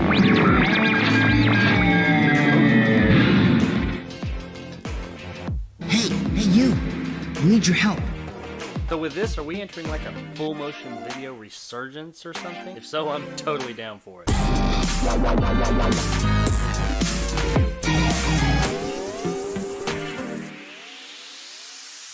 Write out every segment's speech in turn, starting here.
Hey you! I need your help. So with this, are we entering like a full motion video resurgence or something? If so, I'm totally down for it.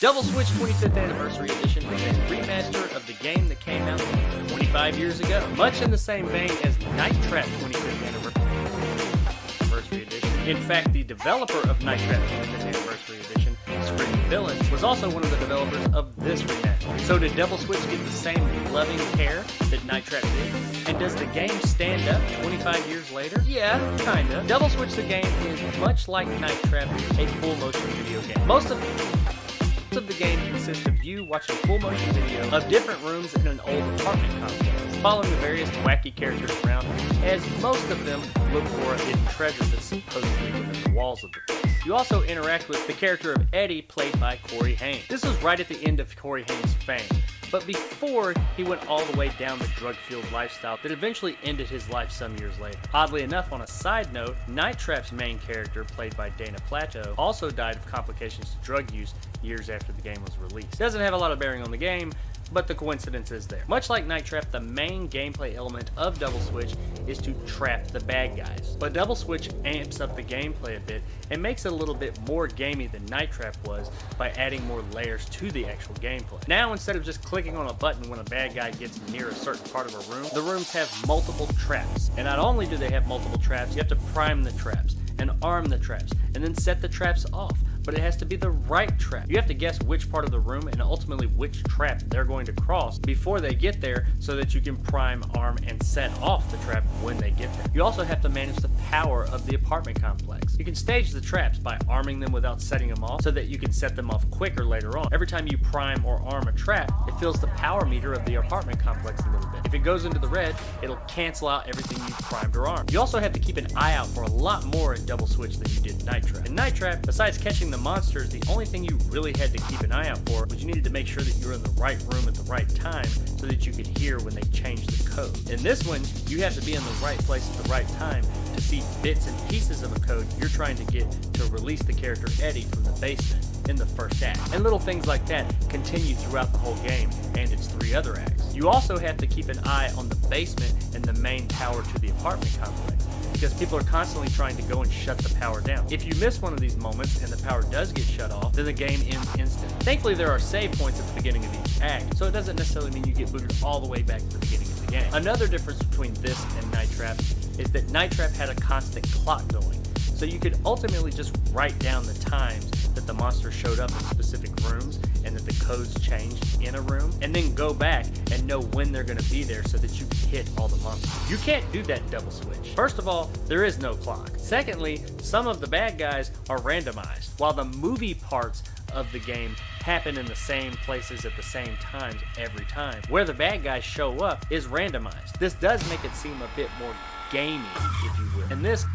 Double Switch 25th Anniversary Edition is a remaster of the game that came out 25 years ago. Much in the same vein as Night Trap 25th Anniversary Edition. In fact, the developer of Night Trap 25th Anniversary Edition, Spring Villains, was also one of the developers of this remaster. So did Double Switch get the same loving care that Night Trap did? And does the game stand up 25 years later? Yeah, kinda. Double Switch the game is much like Night Trap, a full motion video game. Most of the game consists of you watching full motion video of different rooms in an old apartment complex, following the various wacky characters around, as most of them look for a hidden treasure that's supposedly within the walls of the place. You also interact with the character of Eddie, played by Corey Haim. This was right at the end of Corey Haim's fame, but before he went all the way down the drug-fueled lifestyle that eventually ended his life some years later. Oddly enough, on a side note, Night Trap's main character, played by Dana Plato, also died of complications to drug use years after the game was released. Doesn't have a lot of bearing on the game, but the coincidence is there. Much like Night Trap, the main gameplay element of Double Switch is to trap the bad guys. But Double Switch amps up the gameplay a bit and makes it a little bit more gamey than Night Trap was by adding more layers to the actual gameplay. Now, instead of just clicking on a button when a bad guy gets near a certain part of a room, the rooms have multiple traps. And not only do they have multiple traps, you have to prime the traps and arm the traps and then set the traps off. But it has to be the right trap. You have to guess which part of the room and ultimately which trap they're going to cross before they get there so that you can prime, arm, and set off the trap when they get there. You also have to manage the power of the apartment complex. You can stage the traps by arming them without setting them off so that you can set them off quicker later on. Every time you prime or arm a trap, it fills the power meter of the apartment complex a little bit. If it goes into the red, it'll cancel out everything you've primed or armed. You also have to keep an eye out for a lot more in Double Switch than you did in Night Trap. In Night Trap, besides catching the monsters, the only thing you really had to keep an eye out for was you needed to make sure that you were in the right room at the right time so that you could hear when they changed the code. In this one, you have to be in the right place at the right time to see bits and pieces of a code you're trying to get to release the character Eddie from the basement in the first act. And little things like that continue throughout the whole game and its 3 other acts. You also have to keep an eye on the basement and the main tower to the apartment complex, because people are constantly trying to go and shut the power down. If you miss one of these moments and the power does get shut off, then the game ends instantly. Thankfully, there are save points at the beginning of each act, so it doesn't necessarily mean you get booted all the way back to the beginning of the game. Another difference between this and Night Trap is that Night Trap had a constant clock going, so you could ultimately just write down the times that the monster showed up in specific rooms and that the codes changed in a room, and then go back and know when they're going to be there so that you can hit all the monsters. You can't do that in Double Switch. First of all, there is no clock. Secondly, some of the bad guys are randomized, while the movie parts of the game happen in the same places at the same times every time. Where the bad guys show up is randomized. This does make it seem a bit more gamey, if you will. And this,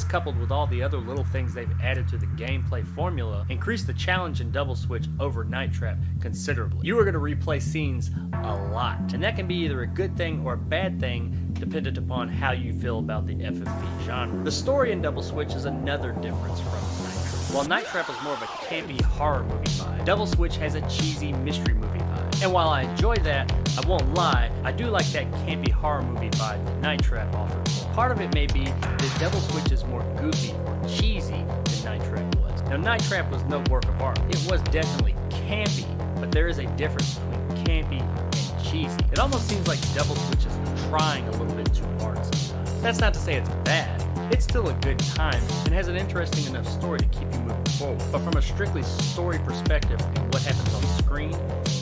coupled with all the other little things they've added to the gameplay formula, increase the challenge in Double Switch over Night Trap considerably. You are going to replay scenes a lot, and that can be either a good thing or a bad thing dependent upon how you feel about the FMV genre. The story in Double Switch is another difference from Night Trap. While Night Trap is more of a campy horror movie vibe, Double Switch has a cheesy mystery movie vibe. And while I enjoy that, I won't lie, I do like that campy horror movie vibe that Night Trap offers. Part of it may be that Double Switch is more goofy or cheesy than Night Trap was. Now, Night Trap was no work of art. It was definitely campy, but there is a difference between campy and cheesy. It almost seems like Double Switch is trying a little bit too hard sometimes. That's not to say it's bad. It's still a good time and has an interesting enough story to keep you moving forward. But from a strictly story perspective and what happens on screen,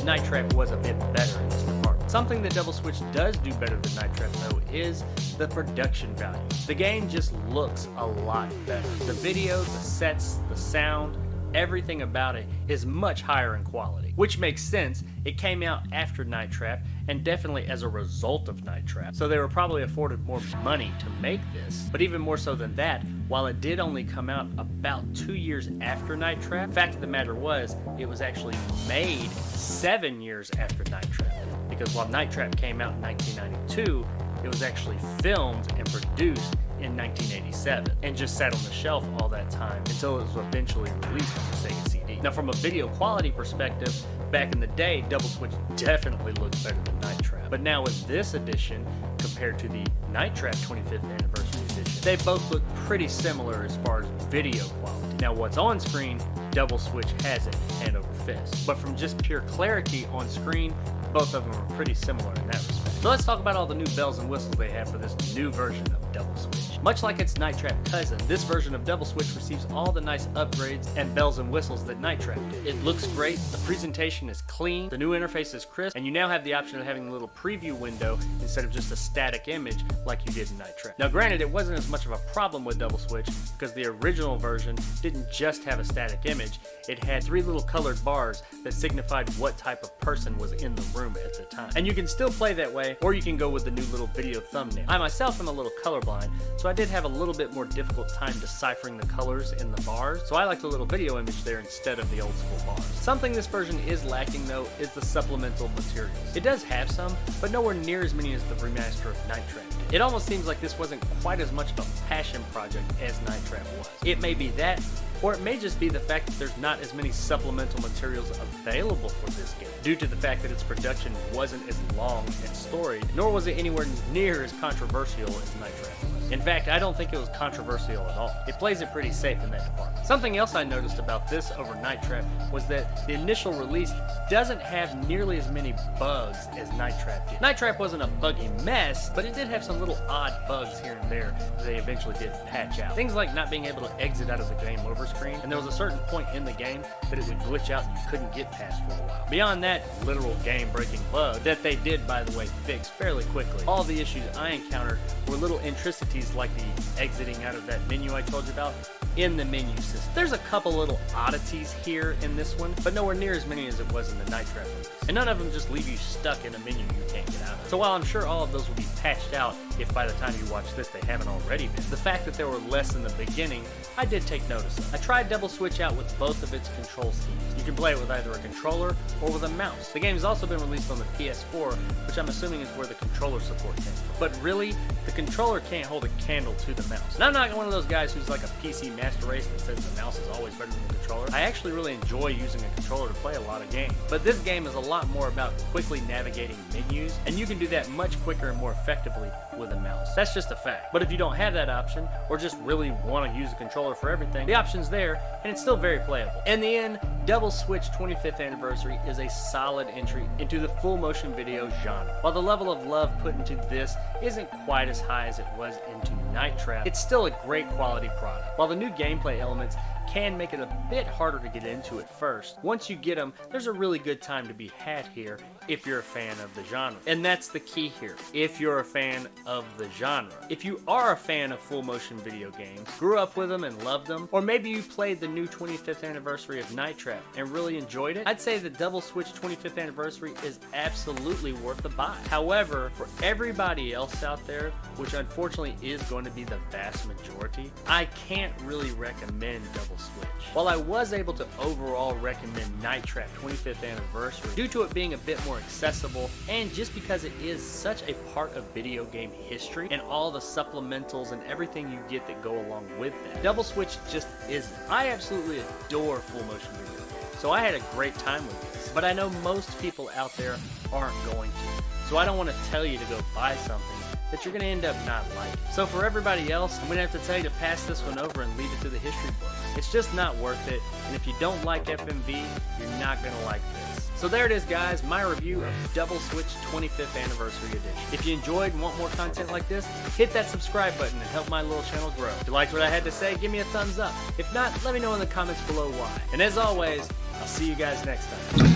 Night Trap was a bit better in this department. Something that Double Switch does do better than Night Trap, though, is the production value. The game just looks a lot better. The video, the sets, the sound, everything about it is much higher in quality. Which makes sense, it came out after Night Trap, and definitely as a result of Night Trap. So they were probably afforded more money to make this. But even more so than that, while it did only come out about 2 years after Night Trap, fact of the matter was, it was actually made 7 years after Night Trap. Because while Night Trap came out in 1992, it was actually filmed and produced in 1987 and just sat on the shelf all that time until it was eventually released on the Sega CD. Now, from a video quality perspective, back in the day, Double Switch definitely looked better than Night Trap. But now with this edition, compared to the Night Trap 25th Anniversary Edition, they both look pretty similar as far as video quality. Now, what's on screen, Double Switch has it hand over fist. But from just pure clarity on screen, both of them are pretty similar in that respect. So let's talk about all the new bells and whistles they have for this new version of Double Switch. Much like its Night Trap cousin, this version of Double Switch receives all the nice upgrades and bells and whistles that Night Trap did. It looks great, the presentation is clean, the new interface is crisp, and you now have the option of having a little preview window instead of just a static image like you did in Night Trap. Now granted, it wasn't as much of a problem with Double Switch because the original version didn't just have a static image, it had 3 little colored bars that signified what type of person was in the room at the time. And you can still play that way, or you can go with the new little video thumbnail. I myself am a little colorblind, so I did have a little bit more difficult time deciphering the colors in the bars, so I like the little video image there instead of the old school bars. Something this version is lacking though is the supplemental materials. It does have some, but nowhere near as many as the remaster of Night Trap did. It almost seems like this wasn't quite as much of a passion project as Night Trap was. It may be that, or it may just be the fact that there's not as many supplemental materials available for this game, due to the fact that its production wasn't as long and storied, nor was it anywhere near as controversial as Night Trap was. In fact, I don't think it was controversial at all. It plays it pretty safe in that department. Something else I noticed about this over Night Trap was that the initial release doesn't have nearly as many bugs as Night Trap did. Night Trap wasn't a buggy mess, but it did have some little odd bugs here and there that they eventually did patch out. Things like not being able to exit out of the game over screen, and there was a certain point in the game that it would glitch out and you couldn't get past for a while. Beyond that literal game-breaking bug that they did, by the way, fix fairly quickly, all the issues I encountered were little intricacies like the exiting out of that menu I told you about in the menu system. There's a couple little oddities here in this one, but nowhere near as many as it was in the Night Trap one. And none of them just leave you stuck in a menu you can't get out of. So while I'm sure all of those will be patched out if by the time you watch this they haven't already been, the fact that there were less in the beginning, I did take notice of. I tried Double Switch out with both of its control schemes. You can play it with either a controller or with a mouse. The game has also been released on the PS4, which I'm assuming is where the controller support came from. But really, the controller can't hold a candle to the mouse. And I'm not one of those guys who's like a PC master race that says the mouse is always better than the controller. I actually really enjoy using a controller to play a lot of games. But this game is a lot more about quickly navigating menus, and you can do that much quicker and more effectively with a mouse. That's just a fact. But if you don't have that option, or just really want to use a controller for everything, the option's there, and it's still very playable. In the end, Double Switch 25th Anniversary is a solid entry into the full motion video genre. While the level of love put into this isn't quite as high as it was into Night Trap, it's still a great quality product. While the new gameplay elements can make it a bit harder to get into at first, once you get them, there's a really good time to be had here if you're a fan of the genre. And that's the key here, if you're a fan of the genre. If you are a fan of full motion video games, grew up with them and loved them, or maybe you played the new 25th anniversary of Night Trap and really enjoyed it, I'd say the Double Switch 25th anniversary is absolutely worth the buy. However, for everybody else out there, which unfortunately is going to be the vast majority, I can't really recommend Double Switch. While I was able to overall recommend Night Trap 25th Anniversary due to it being a bit more accessible and just because it is such a part of video game history and all the supplementals and everything you get that go along with that, Double Switch just isn't. I absolutely adore full motion video games, so I had a great time with this, but I know most people out there aren't going to, so I don't want to tell you to go buy something that you're going to end up not liking. So for everybody else, I'm going to have to tell you to pass this one over and leave it to the history books. It's just not worth it, and if you don't like FMV, you're not going to like this. So there it is, guys, my review of Double Switch 25th Anniversary Edition. If you enjoyed and want more content like this, hit that subscribe button and help my little channel grow. If you liked what I had to say, give me a thumbs up. If not, let me know in the comments below why. And as always, I'll see you guys next time.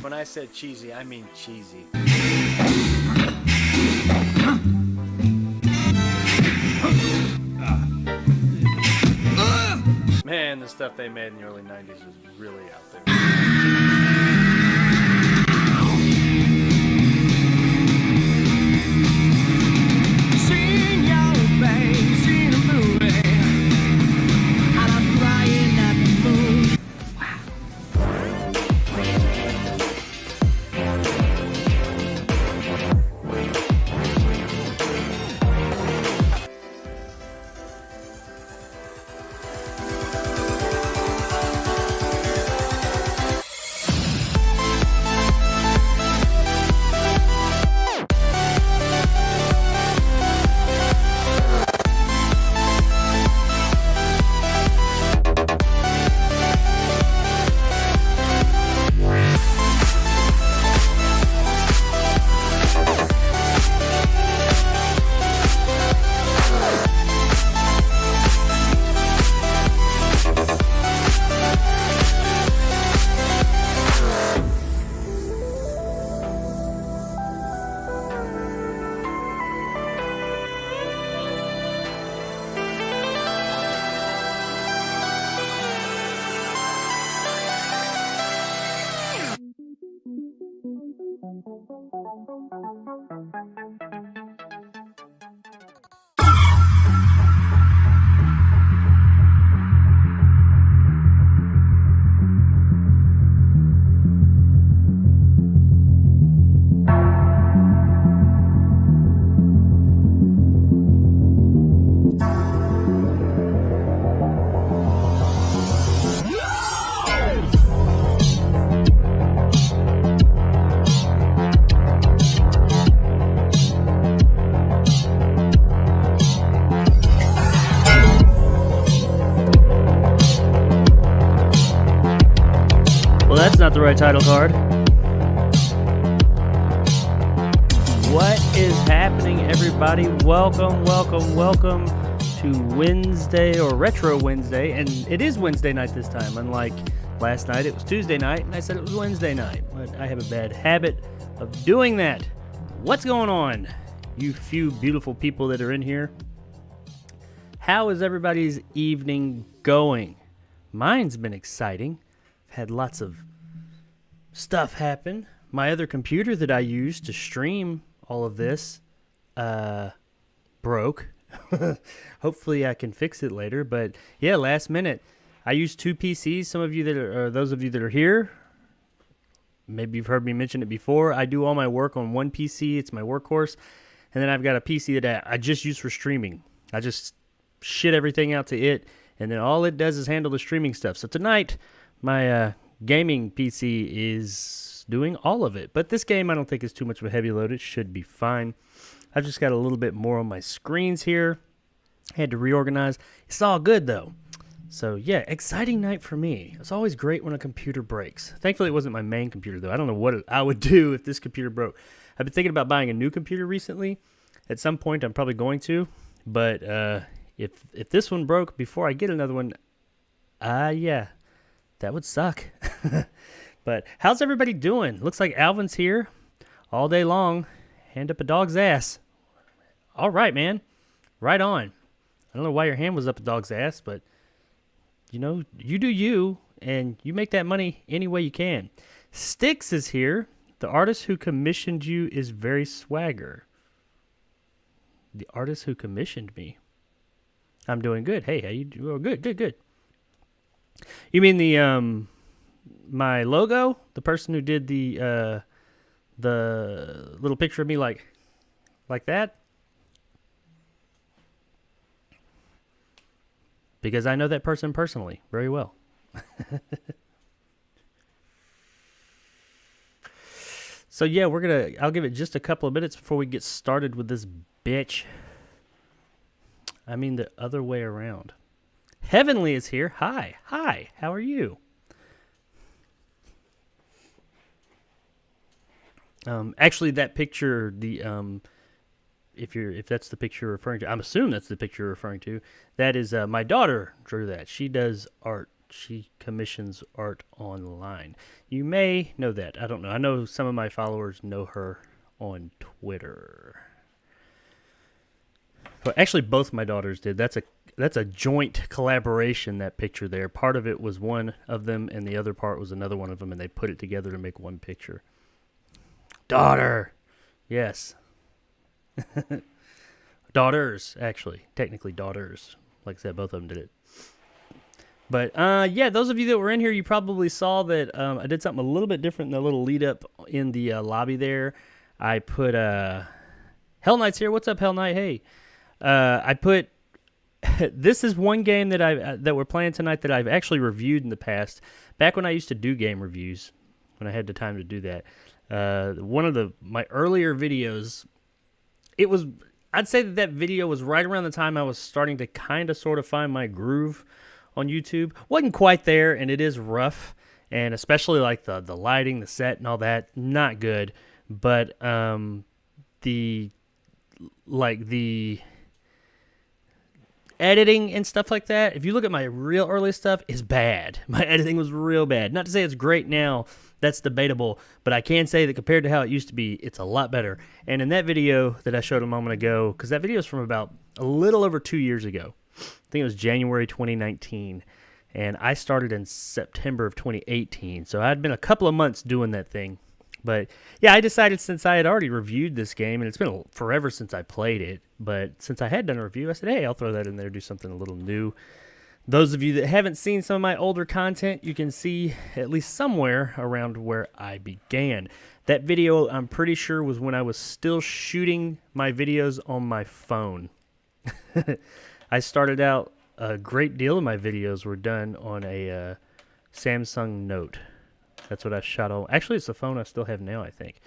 When I said cheesy, I mean cheesy. Man, the stuff they made in the early 90s was really out there. Seen your face in a movie, and I'm crying at the moon. That's not the right title card. What is happening, everybody? Welcome to Wednesday, or Retro Wednesday, and it is Wednesday night this time. Unlike last night, it was Tuesday night, and I said it was Wednesday night, but I have a bad habit of doing that. What's going on, you few beautiful people that are in here? How is everybody's evening going? Mine's been exciting. I've had lots of stuff happen. My other computer that I use to stream all of this broke. Hopefully I can fix it later, but yeah, last minute. I use two PCs. Some of you that are, those of you that are here, maybe you've heard me mention it before. I do all my work on one PC. It's my workhorse. And then I've got a PC that I just use for streaming. I just shit everything out to it, and then all it does is handle the streaming stuff. So tonight, my gaming PC is doing all of it. But this game I don't think is too much of a heavy load. It should be fine. I've just got a little bit more on my screens here. Had to reorganize. It's all good though. So yeah, exciting night for me. It's always great when a computer breaks. Thankfully it wasn't my main computer though. I don't know what I would do if this computer broke. I've been thinking about buying a new computer recently. At some point I'm probably going to. But if this one broke before I get another one, yeah. That would suck. But how's everybody doing? Looks like Alvin's here all day long. Hand up a dog's ass. All right, man. Right on. I don't know why your hand was up a dog's ass, but, you know, you do you, and you make that money any way you can. Styx is here. The artist who commissioned you is very swagger. The artist who commissioned me. I'm doing good. Hey, how you doing? Oh, good. You mean the my logo? The person who did the little picture of me like that? Because I know that person personally very well. So yeah, I'll give it just a couple of minutes before we get started with this bitch. I mean the other way around. Heavenly is here. Hi. How are you? Actually, that picture, if that's the picture you're referring to, I'm assuming that's the picture you're referring to. That is my daughter drew that. She does art. She commissions art online. You may know that. I don't know. I know some of my followers know her on Twitter. Well, actually, both my daughters did. That's that's a joint collaboration, that picture there. Part of it was one of them, and the other part was another one of them, and they put it together to make one picture. Daughter! Yes. Daughters, actually. Technically daughters. Like I said, both of them did it. But, yeah, those of you that were in here, you probably saw that I did something a little bit different in the little lead-up in the lobby there. I put, Hell Knight's here. What's up, Hell Knight? Hey. I put... This is one game that we're playing tonight that I've actually reviewed in the past. Back when I used to do game reviews, when I had the time to do that. One of my earlier videos, I'd say that video was right around the time I was starting to kind of sort of find my groove on YouTube. Wasn't quite there, and it is rough, and especially like the lighting, the set, and all that, not good. But the editing and stuff like that, if you look at my real early stuff, is bad. My editing was real bad. Not to say it's great now, that's debatable, but I can say that compared to how it used to be, it's a lot better. And in that video that I showed a moment ago, because that video is from about a little over 2 years ago, I think it was January 2019, and I started in September of 2018, so I'd been a couple of months doing that thing. But yeah, I decided, since I had already reviewed this game, and it's been forever since I played it, but since I had done a review, I said, hey, I'll throw that in there, do something a little new. Those of you that haven't seen some of my older content, you can see at least somewhere around where I began. That video, I'm pretty sure, was when I was still shooting my videos on my phone. I started out, a great deal of my videos were done on a Samsung Note. That's what I shot on. Actually, it's the phone I still have now, I think.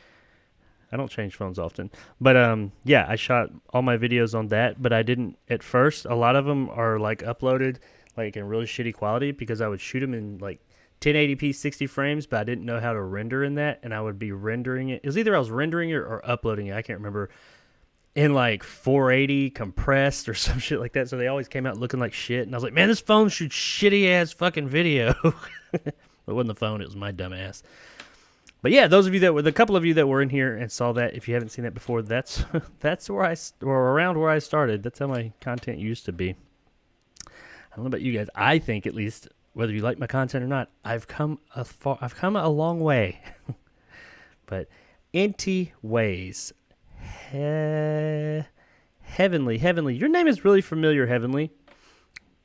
I don't change phones often. But, yeah, I shot all my videos on that, but I didn't at first. A lot of them are, like, uploaded, like, in really shitty quality because I would shoot them in, like, 1080p 60 frames, but I didn't know how to render in that, and I would be rendering it. It was either I was rendering it or uploading it. I can't remember. In, like, 480 compressed or some shit like that, so they always came out looking like shit, and I was like, man, this phone shoots shitty-ass fucking video. It wasn't the phone, it was my dumb ass. But yeah, those of you the couple of you that were in here and saw that, if you haven't seen that before, that's around where I started. That's how my content used to be. I don't know about you guys. I think, at least, whether you like my content or not, I've come a long way. But Inty Ways, Heavenly, your name is really familiar, Heavenly,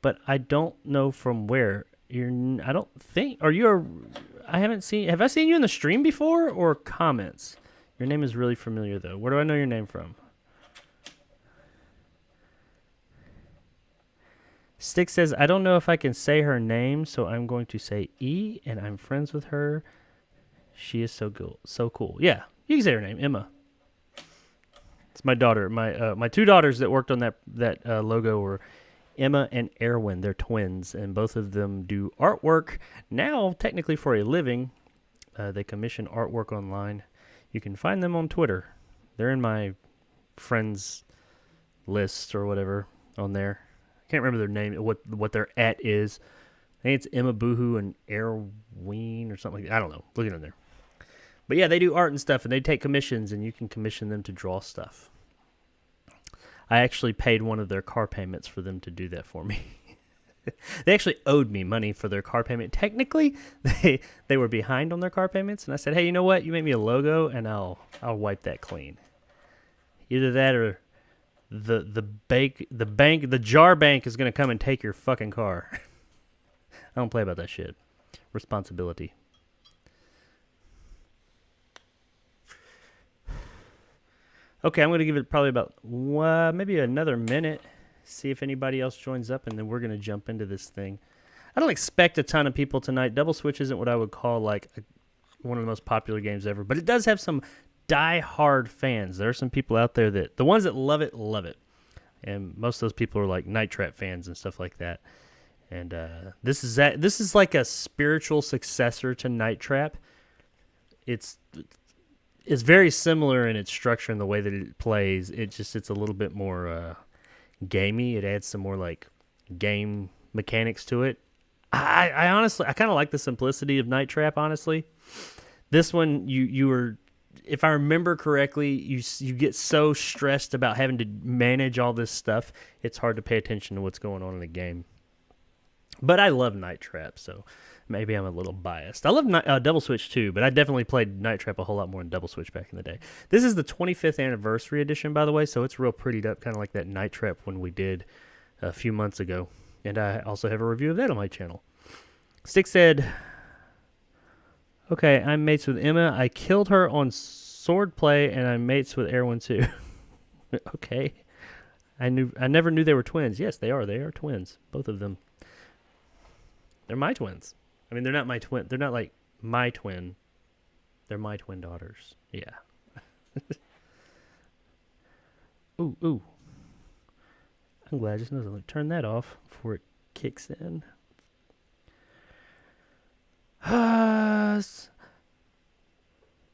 but I don't know from where. I don't think, have I seen you in the stream before or comments? Your name is really familiar though. Where do I know your name from? Stick says, I don't know if I can say her name, so I'm going to say E, and I'm friends with her. She is so cool. Yeah, you can say her name, Emma. It's my daughter. My two daughters that worked on that logo were Emma and Erwin. They're twins, and both of them do artwork now, technically for a living. They commission artwork online. You can find them on Twitter. They're in my friends list or whatever on there. I can't remember their name, what their @ is. I think it's Emma Boohoo and Erwin or something like that. I don't know. Look it in there. But yeah, they do art and stuff, and they take commissions, and you can commission them to draw stuff. I actually paid one of their car payments for them to do that for me. They actually owed me money for their car payment. Technically, they were behind on their car payments, and I said, hey, you know what? You make me a logo, and I'll wipe that clean. Either that or the jar bank is going to come and take your fucking car. I don't play about that shit. Responsibility. Okay, I'm going to give it probably about maybe another minute, see if anybody else joins up, and then we're going to jump into this thing. I don't expect a ton of people tonight. Double Switch isn't what I would call like one of the most popular games ever, but it does have some die-hard fans. There are some people out there that, the ones that love it, and most of those people are like Night Trap fans and stuff like that. And this is like a spiritual successor to Night Trap. It's very similar in its structure and the way that it plays. It's a little bit more gamey. It adds some more like game mechanics to it. I honestly, I kind of like the simplicity of Night Trap, honestly. This one, you were if I remember correctly, you get so stressed about having to manage all this stuff, it's hard to pay attention to what's going on in the game. But I love Night Trap, so maybe I'm a little biased. I love Double Switch too, but I definitely played Night Trap a whole lot more than Double Switch back in the day. This is the 25th anniversary edition, by the way, so it's real prettied up, kind of like that Night Trap one we did a few months ago. And I also have a review of that on my channel. Stick said, okay, I'm mates with Emma. I killed her on Swordplay, and I'm mates with Erwin too. Okay. I never knew they were twins. Yes, they are. They are twins, both of them. They're my twins. I mean, they're not my twin. They're not like my twin. They're my twin daughters. Yeah. Ooh. I'm glad I just noticed. Let me turn that off before it kicks in.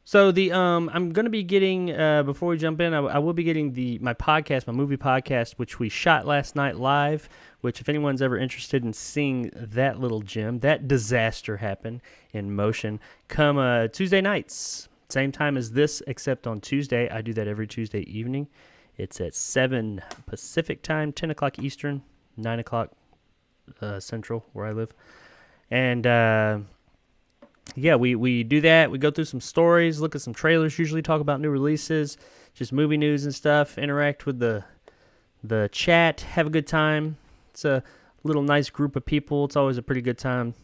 So I'm gonna be getting before we jump in, I will be getting my podcast, my movie podcast, which we shot last night live. Which, if anyone's ever interested in seeing that little gem, that disaster happen in motion, come Tuesday nights, same time as this, except on Tuesday. I do that every Tuesday evening. It's at 7 Pacific time, 10 o'clock Eastern, 9 o'clock Central, where I live, and yeah, we do that. We go through some stories, look at some trailers, usually talk about new releases, just movie news and stuff, interact with the chat, have a good time. It's a little nice group of people. It's always a pretty good time.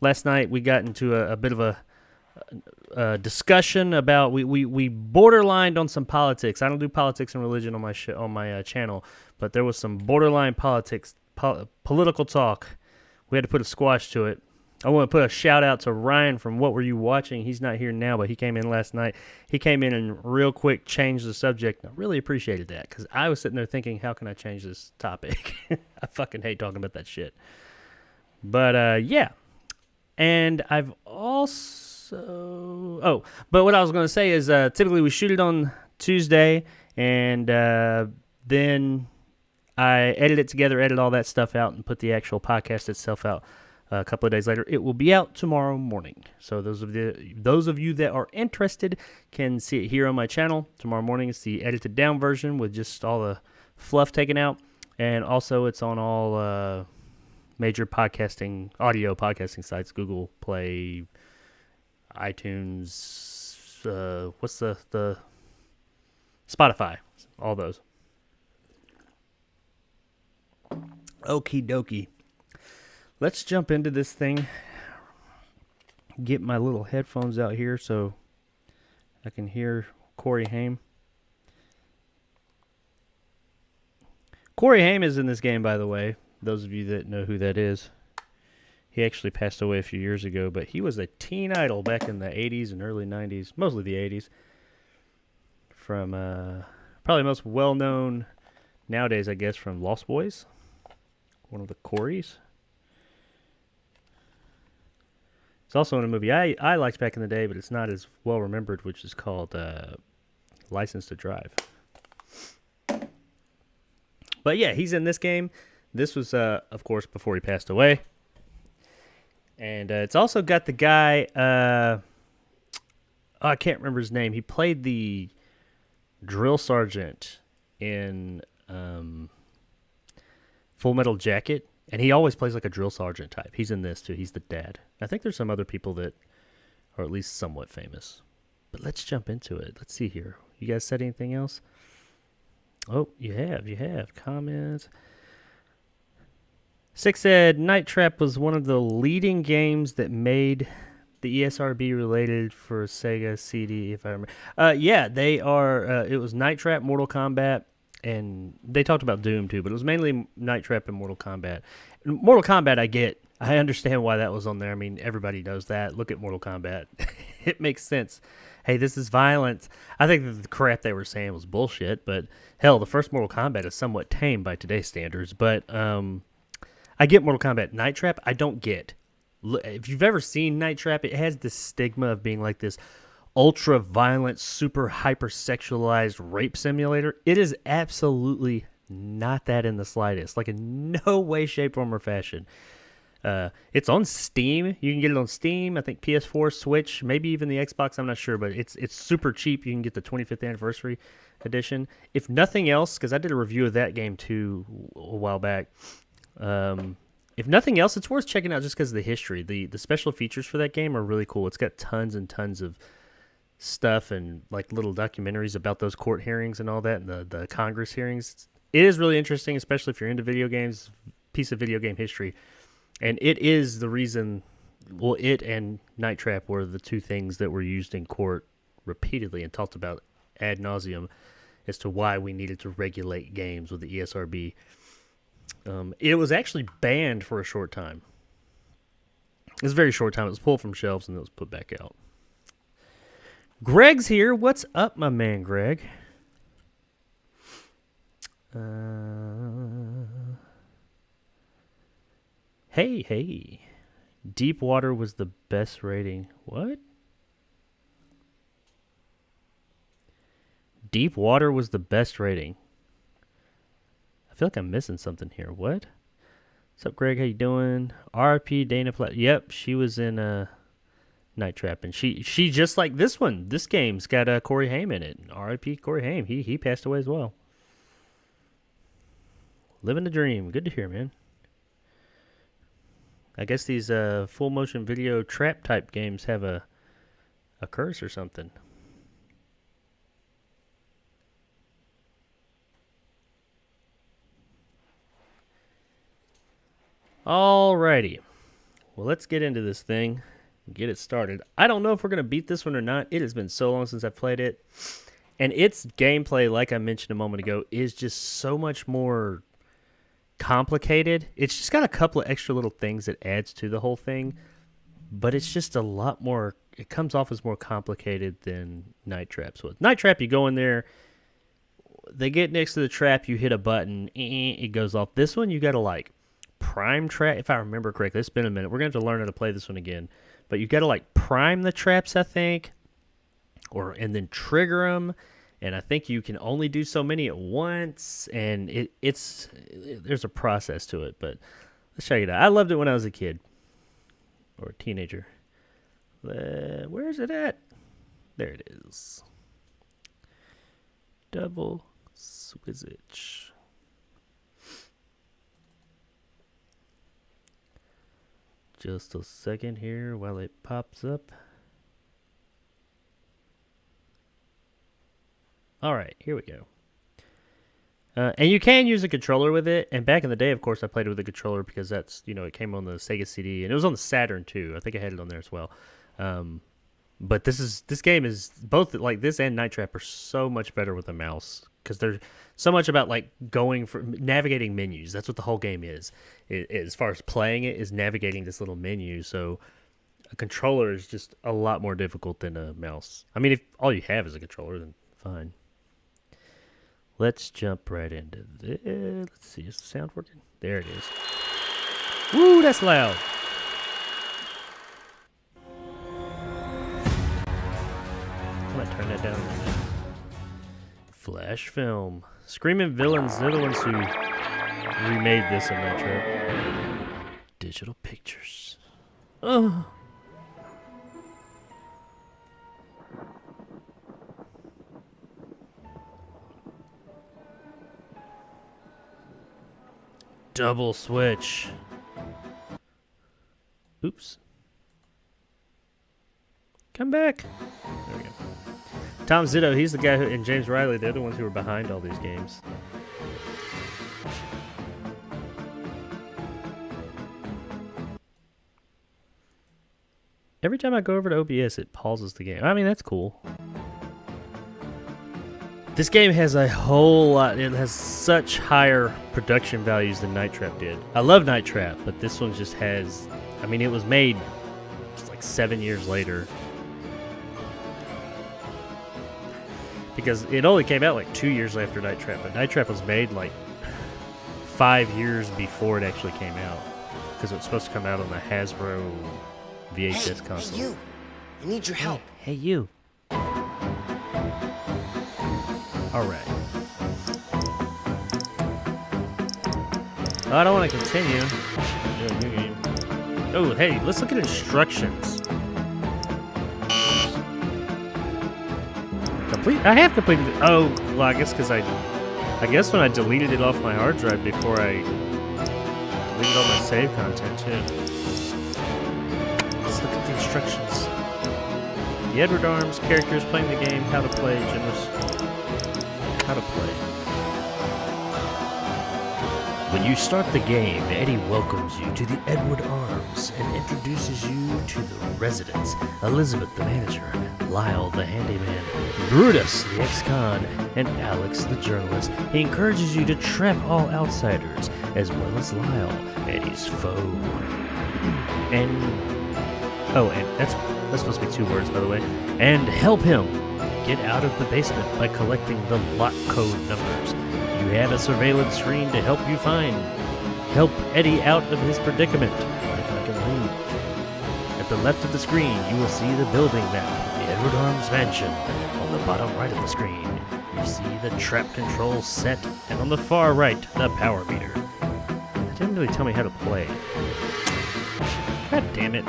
Last night we got into a bit of a discussion about we borderlined on some politics. I don't do politics and religion on my channel, but there was some borderline political talk. We had to put a squash to it. I want to put a shout out to Ryan from What Were You Watching? He's not here now, but he came in last night. He came in and real quick changed the subject. I really appreciated that because I was sitting there thinking, how can I change this topic? I fucking hate talking about that shit. But yeah. And I've also... but what I was going to say is typically we shoot it on Tuesday and then I edit it together, edit all that stuff out, and put the actual podcast itself out. A couple of days later, it will be out tomorrow morning. So those of you that are interested can see it here on my channel. Tomorrow morning it's the edited down version with just all the fluff taken out, and also it's on all major audio podcasting sites: Google Play, iTunes. What's the Spotify? All those. Okie dokie. Let's jump into this thing. Get my little headphones out here so I can hear Corey Haim. Corey Haim is in this game, by the way. Those of you that know who that is. He actually passed away a few years ago, but he was a teen idol back in the 80s and early 90s, mostly the 80s. From probably most well-known nowadays, I guess, from Lost Boys. One of the Coreys. It's also in a movie I liked back in the day, but it's not as well remembered, which is called License to Drive. But yeah, he's in this game. This was, of course, before he passed away. And it's also got the guy, I can't remember his name. He played the drill sergeant in Full Metal Jacket. And he always plays like a drill sergeant type. He's in this, too. He's the dad. I think there's some other people that are at least somewhat famous. But let's jump into it. Let's see here. You guys said anything else? Oh, you have. Comments. Six said, Night Trap was one of the leading games that made the ESRB related for Sega CD, if I remember. Yeah, they are. It was Night Trap, Mortal Kombat. And they talked about Doom, too, but it was mainly Night Trap and Mortal Kombat. Mortal Kombat, I get. I understand why that was on there. I mean, everybody knows that. Look at Mortal Kombat. It makes sense. Hey, this is violence. I think that the crap they were saying was bullshit, but hell, the first Mortal Kombat is somewhat tame by today's standards. But I get Mortal Kombat. Night Trap, I don't get. If you've ever seen Night Trap, it has this stigma of being like this ultra-violent, super hyper-sexualized rape simulator. It is absolutely not that in the slightest. Like in no way, shape, form, or fashion. It's on Steam. You can get it on Steam. I think PS4, Switch, maybe even the Xbox. I'm not sure, but it's super cheap. You can get the 25th anniversary edition. If nothing else, because I did a review of that game too a while back. If nothing else, it's worth checking out just because of the history. The special features for that game are really cool. It's got tons and tons of stuff and like little documentaries about those court hearings and all that, and the Congress hearings. It is really interesting, especially if you're into video games. Piece of video game history. And it is the reason, well, it and Night Trap were the two things that were used in court repeatedly and talked about ad nauseum as to why we needed to regulate games with the ESRB. It was actually banned for a short time. It was a very short time. It was pulled from shelves and it was put back out. Greg's here. What's up, my man, Greg? Hey. Deep Water was the best rating. What? Deep Water was the best rating. I feel like I'm missing something here. What? What's up, Greg? How you doing? RP Dana Platt. Yep, she was in Night Trap, and she just like this one. This game's got Corey Haim in it. RIP Corey Haim. He passed away as well. Living the dream. Good to hear, man. I guess these full motion video trap type games have a curse or something. Alrighty. Well, let's get into this thing and get it started. I don't know if we're going to beat this one or not. It has been so long since I've played it. And its gameplay, like I mentioned a moment ago, is just so much more complicated. It's just got a couple of extra little things that adds to the whole thing, but it's just a lot more, it comes off as more complicated than Night Trap. So with Night Trap, you go in there, they get next to the trap, you hit a button, it goes off. This one, you got to like prime trap, if I remember correctly. It's been a minute. We're going to have to learn how to play this one again, but you got to like prime the traps, I think, and then trigger them. And I think you can only do so many at once, and there's a process to it. But let's check it out. I loved it when I was a kid or a teenager. Where is it at? There it is. Double Swizzage. Just a second here while it pops up. All right, here we go. And you can use a controller with it. And back in the day, of course, I played it with a controller because that's, it came on the Sega CD. And it was on the Saturn, too. I think I had it on there as well. But this game is, both like this and Night Trap are so much better with a mouse. Because there's so much about like going for navigating menus. That's what the whole game is. As far as playing it, is navigating this little menu. So a controller is just a lot more difficult than a mouse. I mean, if all you have is a controller, then fine. Let's jump right into this. Let's see, is the sound working? There it is. Woo, that's loud. I might turn that down a little bit. Flash Film. Screaming Villains, they're the ones who remade this in Night Trap. Digital Pictures. Oh. Double switch. Oops. Come back. There we go. Tom Zito, he's the guy who, and James Riley, they're the ones who are behind all these games. Every time I go over to OBS, it pauses the game. I mean, that's cool. This game has a whole lot. It has such higher production values than Night Trap did. I love Night Trap, but this one just has. I mean, it was made like 7 years later. Because it only came out like 2 years after Night Trap, but Night Trap was made like 5 years before it actually came out. Because it was supposed to come out on the Hasbro VHS console. Hey, you. I need your help. Hey, you. All right. Oh, I don't want to continue. New game. Oh, hey, let's look at instructions. I have completed it. Oh, well, I guess because I guess when I deleted it off my hard drive before I deleted all my save content too. Let's look at the instructions. The Edward Arms, characters, playing the game, how to play, generous, how to play. When you start the game, Eddie welcomes you to the Edward Arms and introduces you to the residents, Elizabeth the manager, Lyle the handyman, Brutus the ex-con, and Alex the journalist. He encourages you to trap all outsiders, as well as Lyle, Eddie's foe. and that's supposed to be 2 words, by the way. And help him get out of the basement by collecting the lock code numbers. You have a surveillance screen to help you help Eddie out of his predicament, if I can read. At the left of the screen, you will see the building map, the Edward Arms Mansion. On the bottom right of the screen, you see the trap control set, and on the far right, the power meter. It didn't really tell me how to play. God damn it.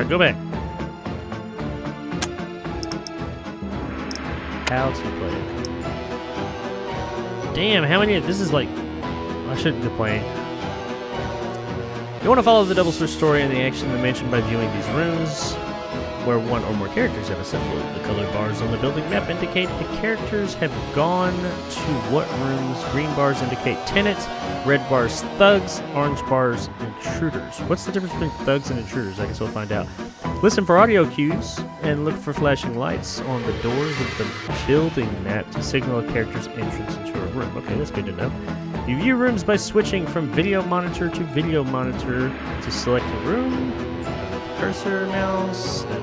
Go back. How to play it. Damn, how many? This is like, I shouldn't complain. You want to follow the Double Switch story and the action in the mansion by viewing these rooms, where 1 or more characters have assembled. The colored bars on the building map indicate the characters have gone to what rooms. Green bars indicate tenants, red bars thugs, orange bars intruders. What's the difference between thugs and intruders? I guess we'll find out. Listen for audio cues and look for flashing lights on the doors of the building map to signal a character's entrance into a room. Okay, that's good to know. You view rooms by switching from video monitor to video monitor to select a room. Cursor, mouse, click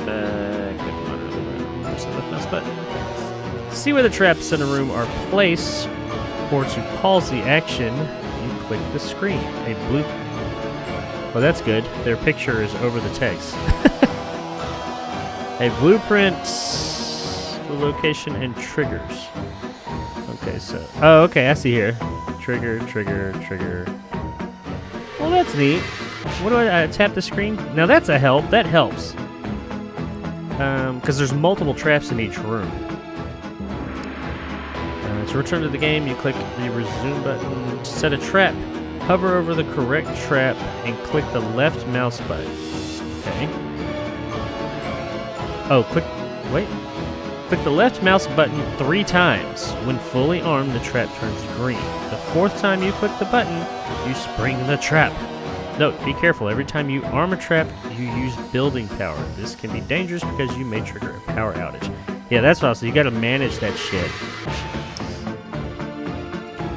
monitor the room. Press the left mouse button. To see where the traps in a room are placed, or to pause the action, you click the screen. A blue. Well, that's good. Their picture is over the text. A blueprint for location and triggers. Okay, so okay, I see here. Trigger. Well, that's neat. What do I tap the screen? Now that's a help. That helps. Because there's multiple traps in each room. To return to the game, you click the resume button to set a trap. Hover over the correct trap and click the left mouse button. Okay. Oh, click the left mouse button 3 times. When fully armed, the trap turns green. The 4th time you click the button, you spring the trap. Note, be careful. Every time you arm a trap, you use building power. This can be dangerous because you may trigger a power outage. Yeah, that's awesome. You gotta manage that shit.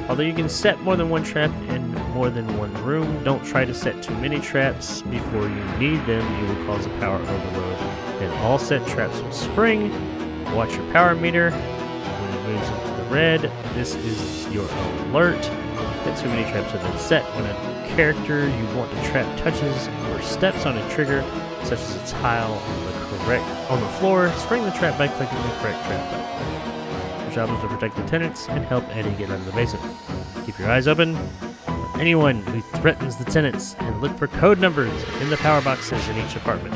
Although you can set more than 1 trap in more than 1 room, don't try to set too many traps before you need them. You will cause a power overload. And all set traps will spring. Watch your power meter. When it moves into the red, this is your alert that too many traps have been set. When a character you want to trap touches or steps on a trigger, such as a tile on the floor, spring the trap by clicking the correct trap button. Your job is to protect the tenants and help Eddie get out of the basement. Keep your eyes open for anyone who threatens the tenants and look for code numbers in the power boxes in each apartment.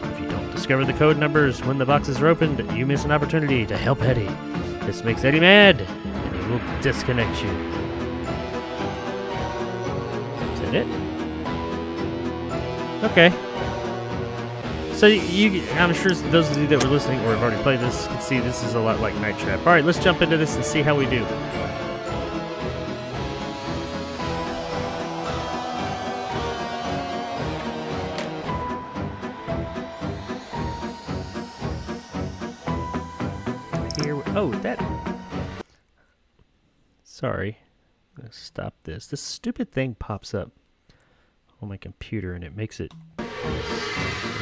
If you don't discover the code numbers when the boxes are opened, you miss an opportunity to help Eddie. This makes Eddie mad, and he will disconnect you. Is that it? Okay. So I'm sure those of you that were listening or have already played this can see this is a lot like Night Trap. All right, let's jump into this and see how we do. Sorry. I'm going to stop this. This stupid thing pops up on my computer and it makes it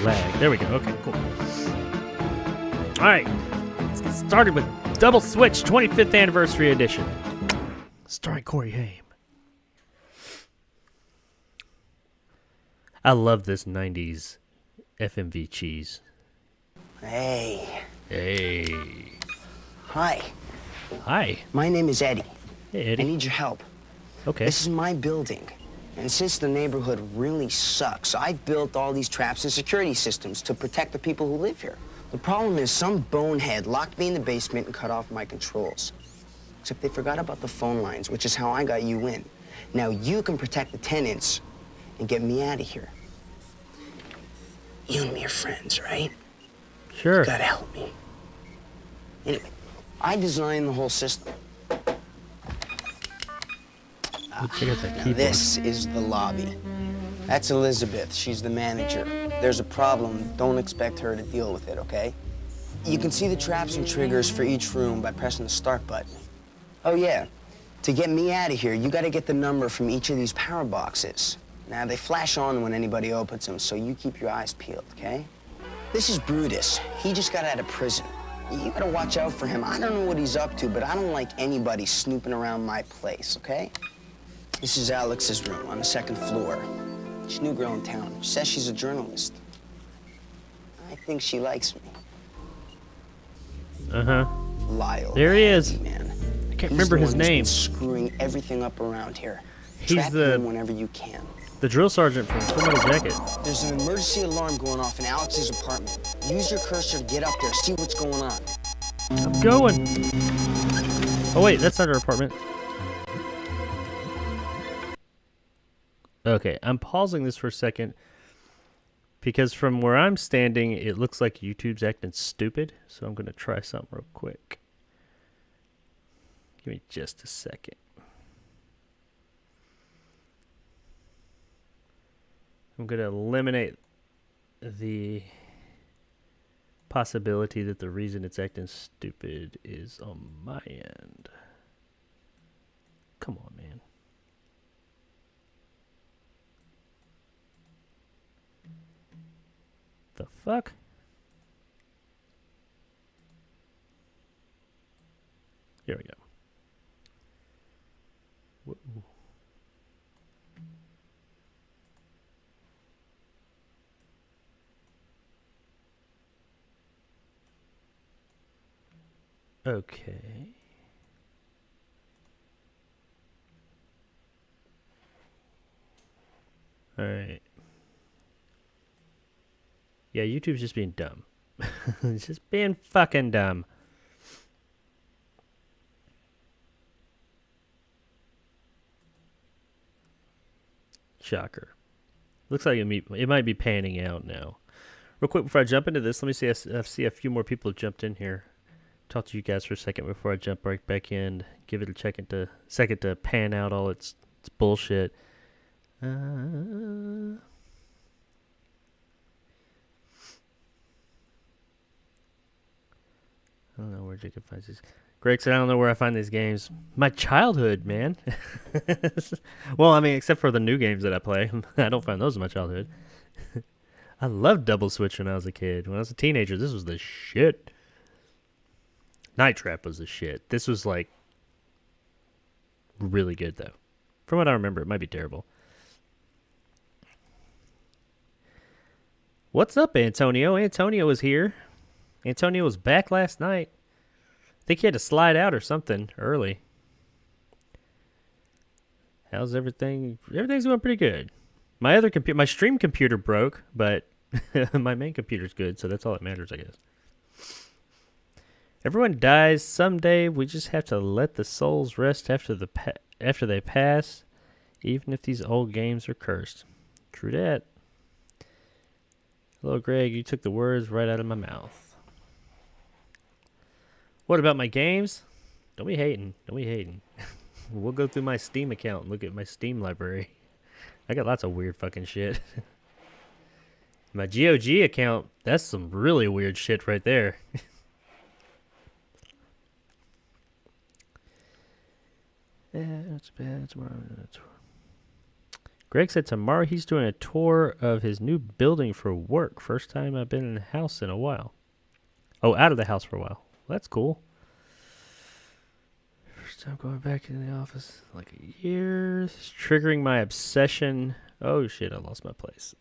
lag. There we go. Okay, cool. Alright, let's get started with Double Switch 25th Anniversary Edition. Starring Corey Haim. I love this 90s FMV cheese. Hey. Hey. Hi. Hi. My name is Eddie. Hey, Eddie. I need your help. Okay. This is my building. And since the neighborhood really sucks, I've built all these traps and security systems to protect the people who live here. The problem is some bonehead locked me in the basement and cut off my controls. Except they forgot about the phone lines, which is how I got you in. Now you can protect the tenants and get me out of here. You and me are friends, right? Sure. You gotta help me. Anyway, I designed the whole system. Let's check out that Now keyboard. this is the lobby. That's Elizabeth. She's the manager. There's a problem. Don't expect her to deal with it, okay? You can see the traps and triggers for each room by pressing the start button. Oh, yeah. To get me out of here, you gotta get the number from each of these power boxes. Now, they flash on when anybody opens them, so you keep your eyes peeled, okay? This is Brutus. He just got out of prison. You gotta watch out for him. I don't know what he's up to, but I don't like anybody snooping around my place, okay? This is Alex's room on the second floor. She's a new girl in town. She says she's a journalist. I think she likes me. Uh-huh. Lyle. There he is. Man. I can't remember his name. He's the one who's been screwing everything up around here. He's Trap the- him whenever you can. The drill sergeant from Full Metal Jacket. There's an emergency alarm going off in Alex's apartment. Use your cursor to get up there, see what's going on. I'm going. Oh, wait, that's not her apartment. Okay, I'm pausing this for a second because from where I'm standing, it looks like YouTube's acting stupid. So I'm going to try something real quick. Give me just a second. I'm going to eliminate the possibility that the reason it's acting stupid is on my end. Come on, man. The fuck? Here we go. Whoa. Okay. All right. Yeah, YouTube's just being dumb. It's just being fucking dumb. Shocker. Looks like it might be panning out now. Real quick before I jump into this, let me see. I see a few more people have jumped in here. Talk to you guys for a second before I jump right back in. Give it a second to pan out all its bullshit. I don't know where Jacob finds these. Greg said, I don't know where I find these games. My childhood, man. Well, I mean, except for the new games that I play. I don't find those in my childhood. I loved Double Switch when I was a kid. When I was a teenager, this was the shit. Night Trap was the shit. This was, like, really good, though. From what I remember, it might be terrible. What's up, Antonio? Antonio was here. Antonio was back last night. I think he had to slide out or something early. How's everything? Everything's going pretty good. My other computer, my stream computer broke, but my main computer's good, so that's all that matters, I guess. Everyone dies someday. We just have to let the souls rest after they pass, even if these old games are cursed. True that. Hello, Greg. You took the words right out of my mouth. What about my games? Don't be hating. Don't be hating. We'll go through my Steam account and look at my Steam library. I got lots of weird fucking shit. My GOG account, that's some really weird shit right there. Yeah, that's bad. Tomorrow. Greg said tomorrow he's doing a tour of his new building for work. First time I've been in the house in a while. Oh, out of the house for a while. Well, that's cool. First time going back in the office in like a year. It's triggering my obsession. Oh shit, I lost my place.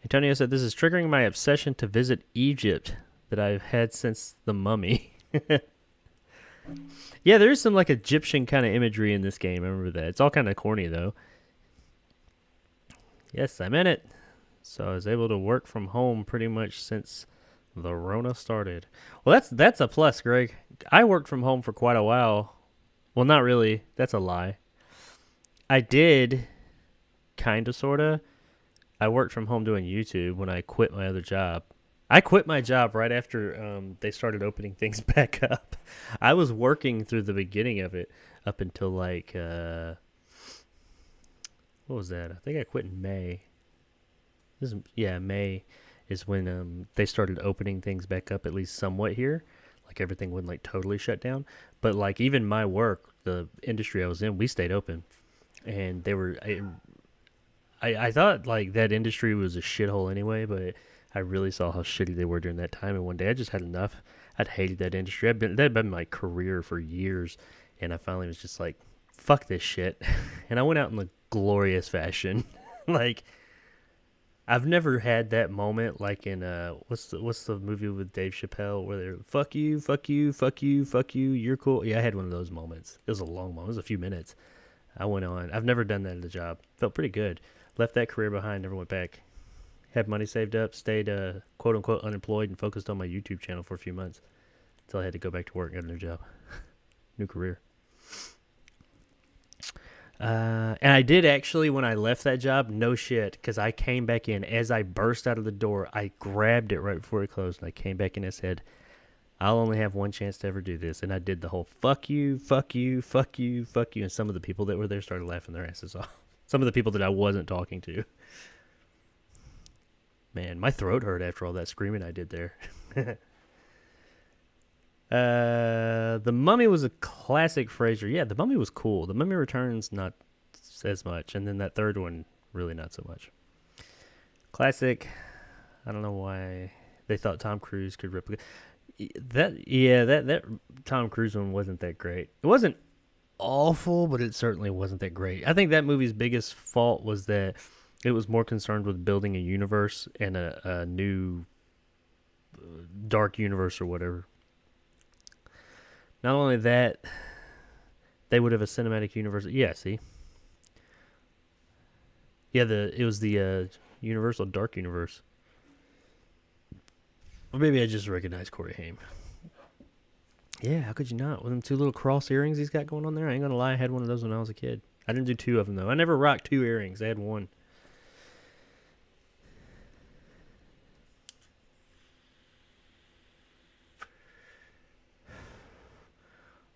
Antonio said this is triggering my obsession to visit Egypt that I've had since the Mummy. Yeah, there's some like Egyptian kind of imagery in this game. I remember that. It's all kind of corny though. Yes, I'm in it. So I was able to work from home pretty much since the Rona started. Well, that's a plus, Greg. I worked from home for quite a while. Well, not really. That's a lie. I did, kind of, sort of. I worked from home doing YouTube when I quit my other job. I quit my job right after they started opening things back up. I was working through the beginning of it up until like, what was that? I think I quit in May. May is when they started opening things back up, at least somewhat here. Like everything wouldn't like totally shut down. But like even my work, the industry I was in, we stayed open. And they were, I thought like that industry was a shithole anyway, but I really saw how shitty they were during that time. And one day I just had enough. I'd hated that industry. That had been my career for years. And I finally was just like, fuck this shit. And I went out in the glorious fashion. Like, I've never had that moment like in what's the movie with Dave Chappelle where they're fuck you, fuck you, fuck you, fuck you, you're cool. Yeah, I had one of those moments. It was a long moment. It was a few minutes. I went on. I've never done that at a job. Felt pretty good. Left that career behind, never went back. Had money saved up, stayed quote unquote unemployed, and focused on my YouTube channel for a few months until I had to go back to work and get a new job. New career. And I did actually, when I left that job, no shit, because I came back in. As I burst out of the door, I grabbed it right before it closed, and I came back in and said, I'll only have one chance to ever do this. And I did the whole fuck you, fuck you, fuck you, fuck you. And some of the people that were there started laughing their asses off. Some of the people that I wasn't talking to. Man, my throat hurt after all that screaming I did there. The Mummy was a classic Fraser. Yeah, The Mummy was cool. The Mummy Returns, not as much. And then that third one, really not so much. Classic. I don't know why they thought Tom Cruise could replicate. That Tom Cruise one wasn't that great. It wasn't awful, but it certainly wasn't that great. I think that movie's biggest fault was that it was more concerned with building a universe and a new dark universe or whatever. Not only that, they would have a cinematic universe. Yeah, see? Yeah, it was the Universal Dark Universe. Or maybe I just recognized Corey Haim. Yeah, how could you not? With them two little cross earrings he's got going on there. I ain't gonna lie, I had one of those when I was a kid. I didn't do two of them, though. I never rocked two earrings. I had one.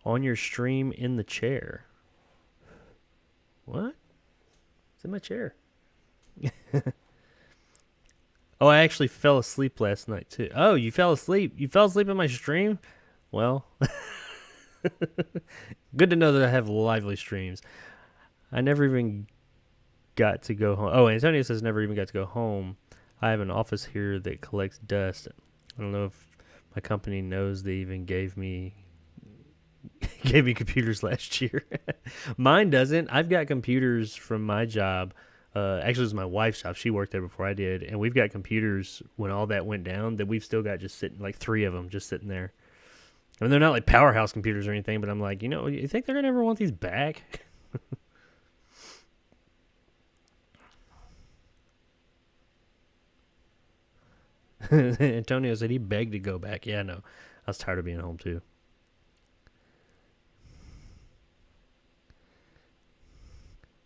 On your stream in the chair. What? It's in my chair. Oh, I actually fell asleep last night, too. Oh, you fell asleep? You fell asleep in my stream? Well, good to know that I have lively streams. I never even got to go home. Oh, Antonio says never even got to go home. I have an office here that collects dust. I don't know if my company knows they even gave me computers last year. Mine doesn't. I've got computers from my job. Actually, it was my wife's job. She worked there before I did. And we've got computers when all that went down that we've still got just sitting, like 3 of them just sitting there. I mean, they're not like powerhouse computers or anything, but I'm like, you think they're going to ever want these back? Antonio said he begged to go back. Yeah, no. I was tired of being home, too.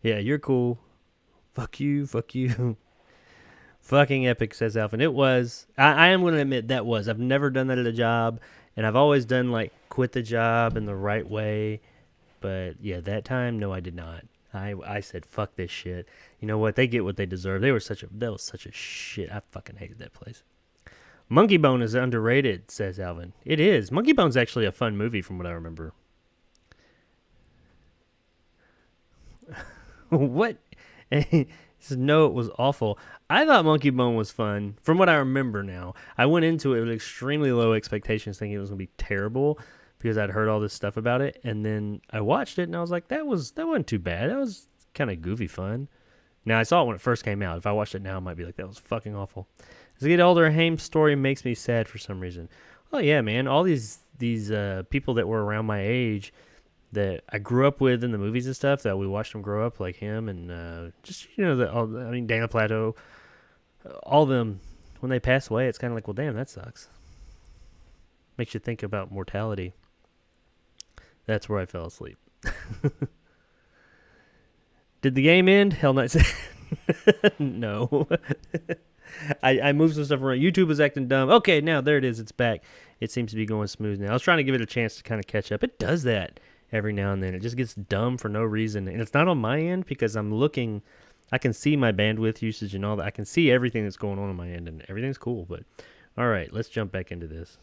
Yeah, you're cool. Fuck you, fuck you. Fucking epic, says Alvin. It was. I am going to admit that was. I've never done that at a job, and I've always done, like, quit the job in the right way. But, yeah, that time, no, I did not. I said, fuck this shit. You know what? They get what they deserve. That was such a shit. I fucking hated that place. Monkey Bone is underrated, says Alvin. It is. Monkey Bone's actually a fun movie from what I remember. What? He says, no, it was awful. I thought Monkey Bone was fun. From what I remember now, I went into it with extremely low expectations, thinking it was going to be terrible because I'd heard all this stuff about it. And then I watched it, and I was like, that wasn't too bad. That was kind of goofy fun. Now, I saw it when it first came out. If I watched it now, I might be like, that was fucking awful. As I get older, Haim's story makes me sad for some reason. Oh, yeah, man. All these these people that were around my age that I grew up with in the movies and stuff, that we watched them grow up, like him and just, you know, I mean, Dana Plato, all of them, when they pass away, it's kind of like, well, damn, that sucks. Makes you think about mortality. That's where I fell asleep. Did the game end? Hell no. No. I moved some stuff around. YouTube was acting dumb. Okay, now there it is. It's back. It seems to be going smooth now. I was trying to give it a chance to kind of catch up. It does that every now and then. It just gets dumb for no reason. And it's not on my end because I'm looking. I can see my bandwidth usage and all that. I can see everything that's going on my end, and everything's cool. But all right, let's jump back into this.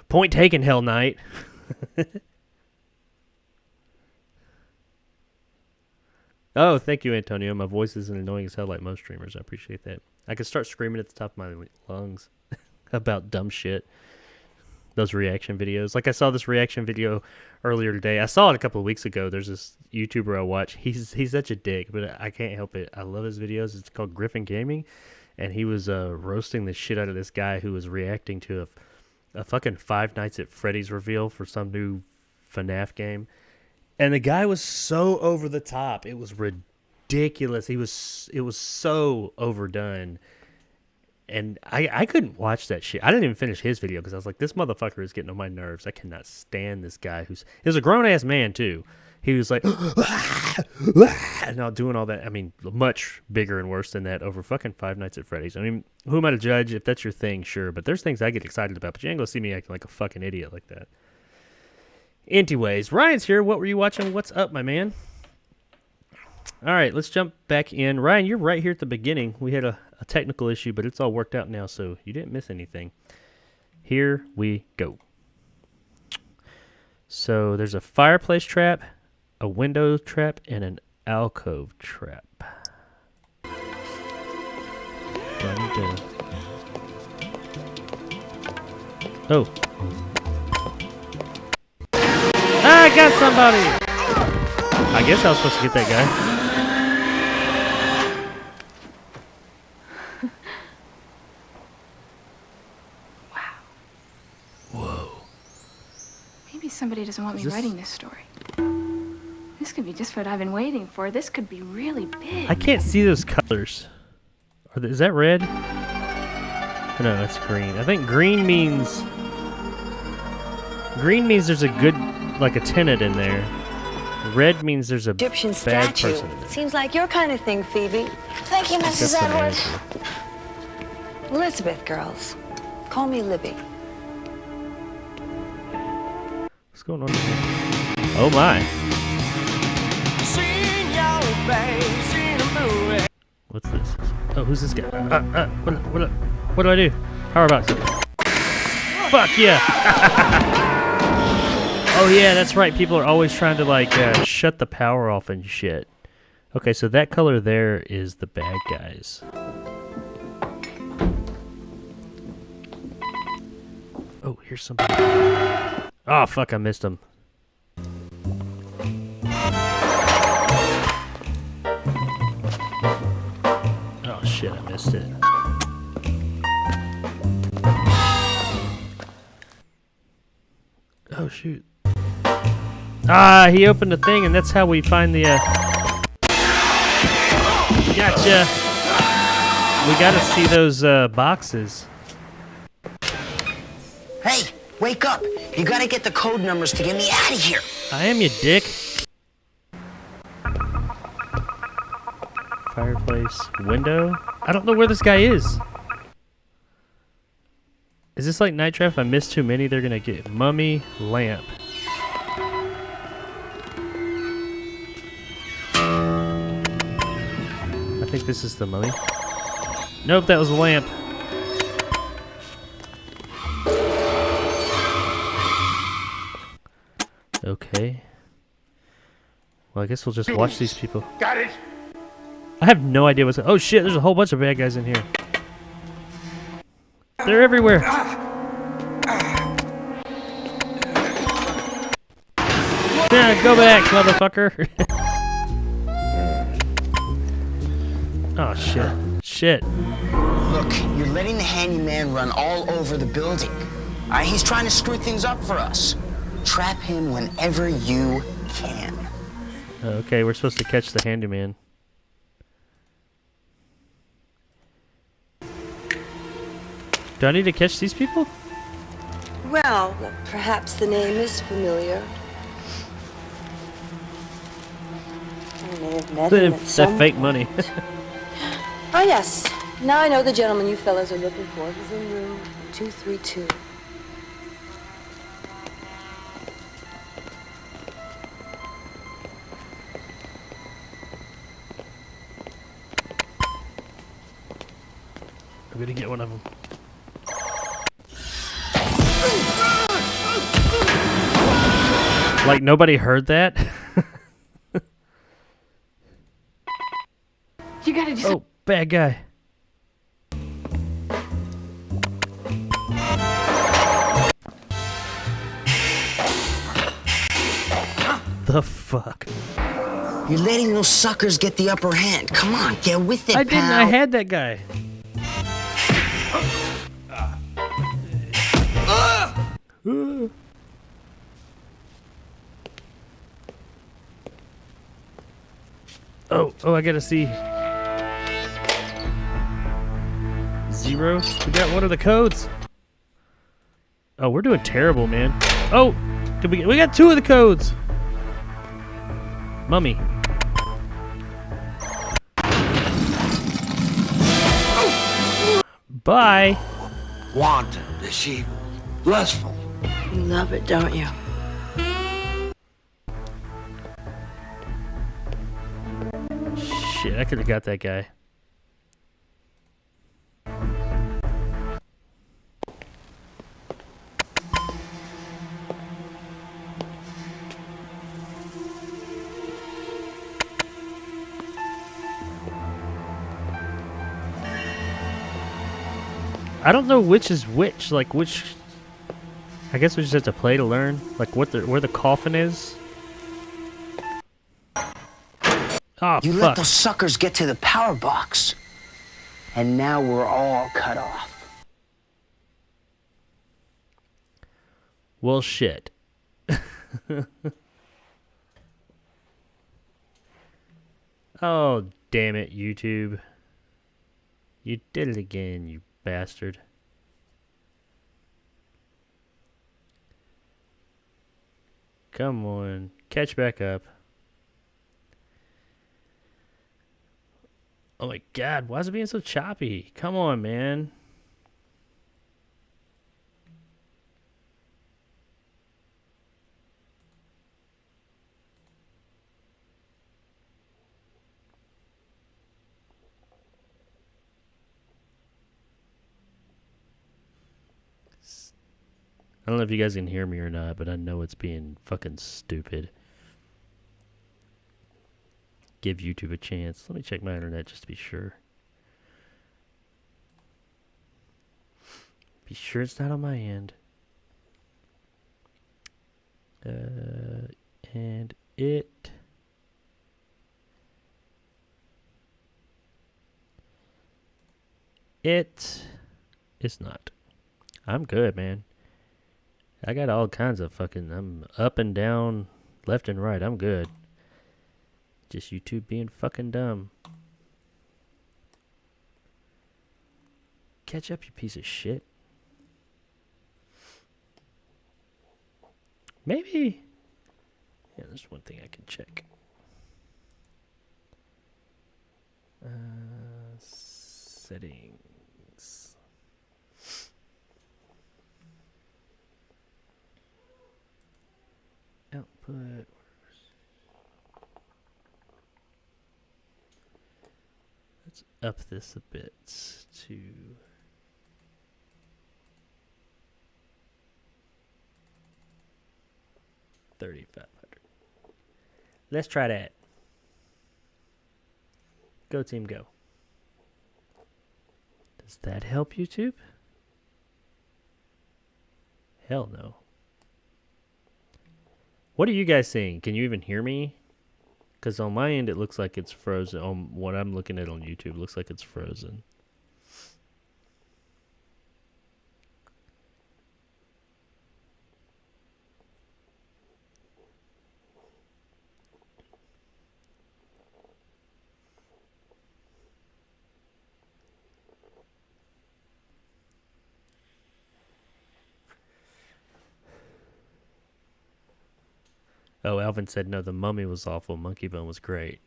Point taken, Hell Knight. Oh, thank you, Antonio. My voice isn't annoying as hell like most streamers. I appreciate that. I can start screaming at the top of my lungs about dumb shit. Those reaction videos. Like I saw this reaction video earlier today. I saw it a couple of weeks ago. There's this YouTuber I watch. He's such a dick, but I can't help it. I love his videos. It's called Griffin Gaming, and he was roasting the shit out of this guy who was reacting to a fucking Five Nights at Freddy's reveal for some new FNAF game. And the guy was so over the top. It was ridiculous. It was so overdone. And I couldn't watch that shit. I didn't even finish his video because I was like, this motherfucker is getting on my nerves. I cannot stand this guy he was a grown-ass man, too. He was like, and now doing all that. I mean, much bigger and worse than that over fucking Five Nights at Freddy's. I mean, who am I to judge? If that's your thing, sure. But there's things I get excited about. But you ain't gonna see me acting like a fucking idiot like that. Anyways, Ryan's here. What were you watching? What's up, my man? All right, let's jump back in. Ryan, you're right here at the beginning. We had a technical issue, but it's all worked out now, so you didn't miss anything. Here we go. So there's a fireplace trap, a window trap, and an alcove trap. Do I need to... Oh. I got somebody! I guess I was supposed to get that guy. Wow. Whoa. Maybe somebody doesn't want me writing this story. This could be just what I've been waiting for. This could be really big. I can't see those colors. Is that red? No, that's green. I think green means there's a good, like a tenant in there. Red means there's a Egyptian bad statue. person in there. Seems like your kind of thing, Phoebe. Thank you, That's Mrs. the Edwards. manager. Elizabeth, girls. Call me Libby. What's going on here? Oh my. Seen your face in a movie. What's this? Oh, who's this guy? What do I do? Power box. Fuck yeah! Oh yeah, that's right. People are always trying to like shut the power off and shit. Okay, so that color there is the bad guys. Oh, here's somebody. Oh fuck, I missed him. Oh shit, I missed it. Oh shoot. Ah, he opened the thing and that's how we find the Gotcha. We gotta see those boxes. Hey, wake up! You gotta get the code numbers to get me out of here. I am, you dick. Fireplace, window. I don't know where this guy is. Is this like Night Trap? If I miss too many, they're gonna get mummy, lamp. I think this is the mummy. Nope, that was a lamp. Okay. Well, I guess we'll just watch these people. Got it. I have no idea what's... Oh shit, there's a whole bunch of bad guys in here. They're everywhere. Yeah, go back, motherfucker. Oh shit. Shit. Look, you're letting the handyman run all over the building. He's trying to screw things up for us. Trap him whenever you can. Okay, we're supposed to catch the handyman. Do I need to catch these people? Well, perhaps the name is familiar. I may have met him at That some fake money. Oh, yes. Now I know the gentleman you fellas are looking for. He's in room 232. I'm gonna get one of them. Like nobody heard that? You gotta just. Oh, bad guy. The fuck? You're letting those suckers get the upper hand. Come on, get with it, I didn't. pal. I had that guy. Oh, I gotta see. 0. We got one of the codes. Oh, we're doing terrible, man. Oh, we got 2 of the codes. Mummy. Bye. Wanton, is she lustful? You love it, don't you? Shit, I could have got that guy. I don't know which is which. Like which. I guess we just have to play to learn. Like where the coffin is. Oh, You fuck. let those suckers get to the power box. And now we're all cut off. Well, shit. Oh, damn it, YouTube. You did it again, you bastard. Come on, catch back up. Oh my god, why is it being so choppy? Come on, man. I don't know if you guys can hear me or not, but I know it's being fucking stupid. Give YouTube a chance. Let me check my internet just to be sure. Be sure it's not on my end. And it is not. I'm good, man. I got all kinds of fucking, I'm up and down, left and right. I'm good. Just YouTube being fucking dumb. Catch up, you piece of shit. Maybe. Yeah, there's one thing I can check. Settings. Output. Let's up this a bit to 3,500. Let's try that. Go team, go. Does that help YouTube? Hell no. What are you guys seeing? Can you even hear me? Because on my end, it looks like it's frozen. On what I'm looking at on YouTube, it looks like it's frozen. Oh, Alvin said no, the Mummy was awful. Monkey Bone was great.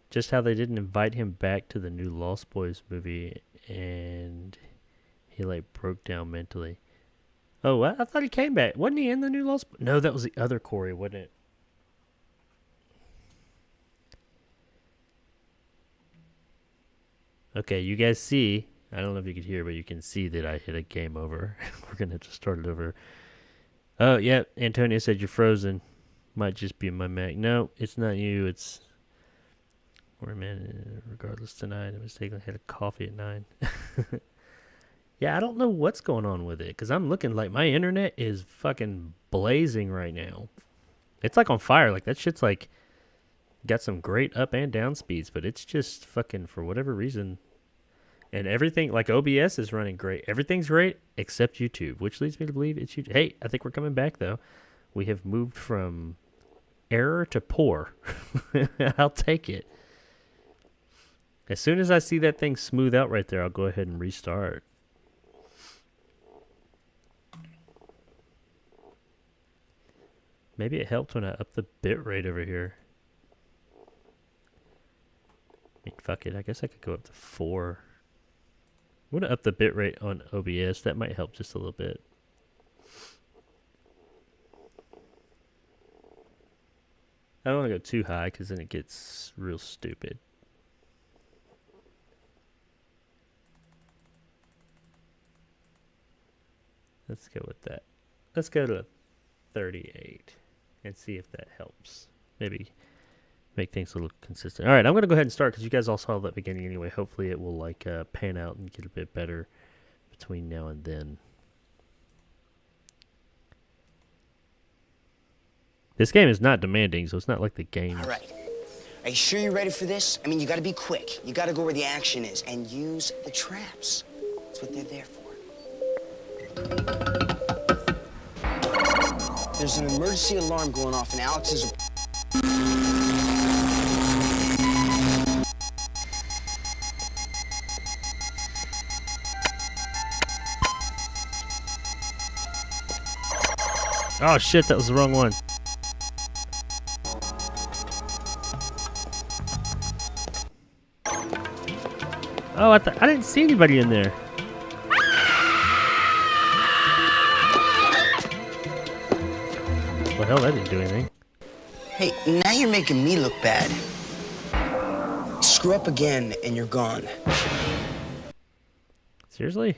Just how they didn't invite him back to the new Lost Boys movie and he like broke down mentally. Oh, I thought he came back. Wasn't he in the new Lost Boys? No, that was the other Corey, wasn't it? Okay, you guys see, I don't know if you could hear, but you can see that I hit a game over. We're going to have to start it over. Oh, yeah, Antonio said you're frozen. Might just be my Mac. No, it's not you. It's... Or man, regardless tonight, I mistakenly had a coffee at 9. Yeah, I don't know what's going on with it, because I'm looking like my internet is fucking blazing right now. It's like on fire. Like, that shit's like, got some great up and down speeds, but it's just fucking, for whatever reason... And everything, like OBS is running great. Everything's great except YouTube, which leads me to believe it's YouTube. Hey, I think we're coming back, though. We have moved from error to poor. I'll take it. As soon as I see that thing smooth out right there, I'll go ahead and restart. Maybe it helped when I upped the bit rate over here. I mean, fuck it. I guess I could go up to 4. I'm going to up the bitrate on OBS. That might help just a little bit. I don't want to go too high because then it gets real stupid. Let's go with that. Let's go to 38 and see if that helps. Maybe make things a little consistent. All right, I'm going to go ahead and start because you guys all saw that beginning anyway. Hopefully it will like pan out and get a bit better between now and then. This game is not demanding, so it's not like the game. All right. Are you sure you're ready for this? I mean, you got to be quick. You got to go where the action is and use the traps. That's what they're there for. There's an emergency alarm going off in Alex's... Oh shit, that was the wrong one. Oh, I didn't see anybody in there. Well, hell, that didn't do anything. Hey, now you're making me look bad. Screw up again and you're gone. Seriously?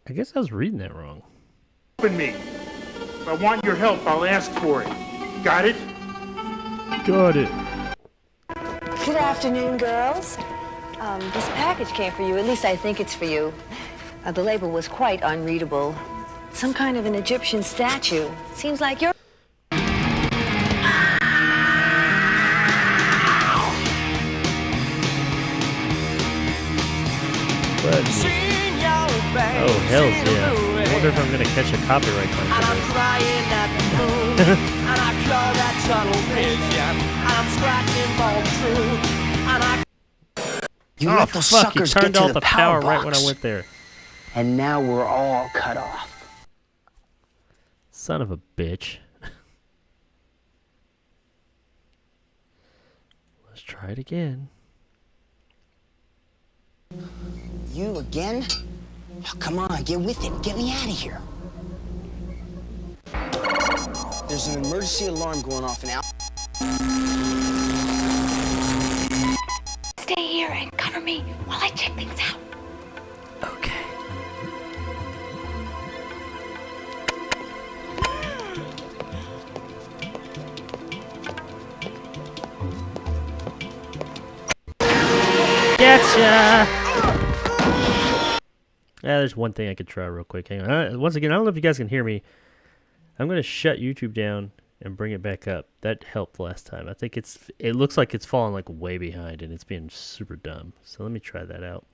I guess I was reading that wrong. Open me. If I want your help, I'll ask for it. Got it? Got it. Good afternoon, girls. This package came for you. At least I think it's for you. The label was quite unreadable. Some kind of an Egyptian statue. Seems like you're... Oh, hells yeah. I wonder if I'm going to catch a copyright claim for this. You Oh, let those fuck, you suckers turned get to off the power right when I box. went there. And now we're all cut off. Son of a bitch. Let's try it again. You again? Oh, come on, get with it. Get me out of here. There's an emergency alarm going off in Stay here and cover me while I check things out. Okay. Gotcha! Yeah, there's one thing I could try real quick. Hang on. Once again, I don't know if you guys can hear me. I'm going to shut YouTube down and bring it back up. That helped last time. I think it looks like it's falling like way behind and it's being super dumb. So let me try that out.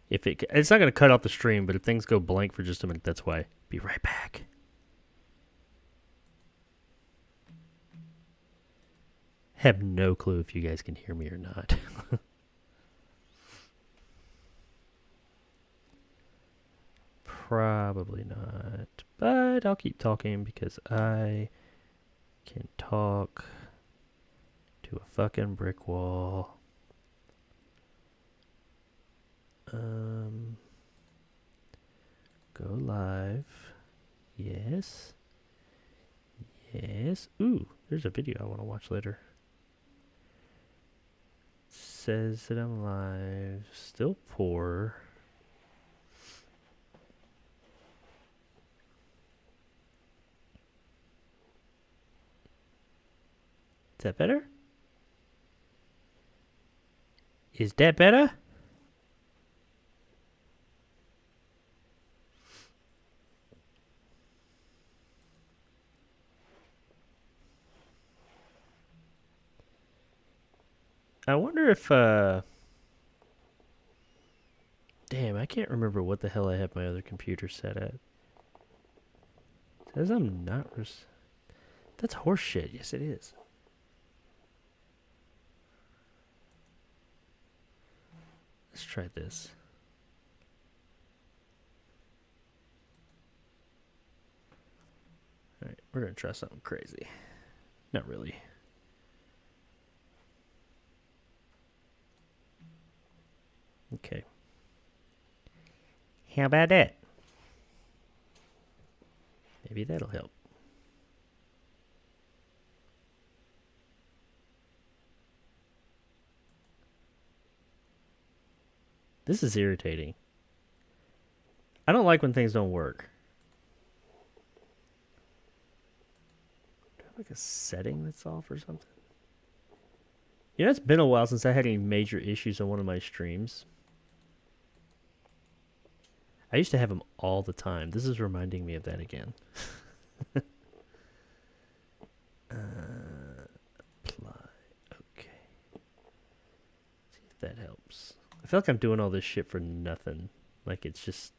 It's not going to cut off the stream, but if things go blank for just a minute, that's why. Be right back. Have no clue if you guys can hear me or not. Probably not. But I'll keep talking because I can talk to a fucking brick wall. Go live. Yes. Yes. Ooh, there's a video I want to watch later. Says that I'm live. Still poor. Is that better? Is that better? I wonder if, damn, I can't remember what the hell I have my other computer set at. It says I'm not, that's horse shit. Yes, it is. Let's try this. Alright, we're gonna try something crazy. Not really. Okay. How about that? Maybe that'll help. This is irritating. I don't like when things don't work. Do I have like a setting that's off or something? You know, it's been a while since I had any major issues on one of my streams. I used to have them all the time. This is reminding me of that again. Apply. Okay. See if that helps. I feel like I'm doing all this shit for nothing. Like it's just...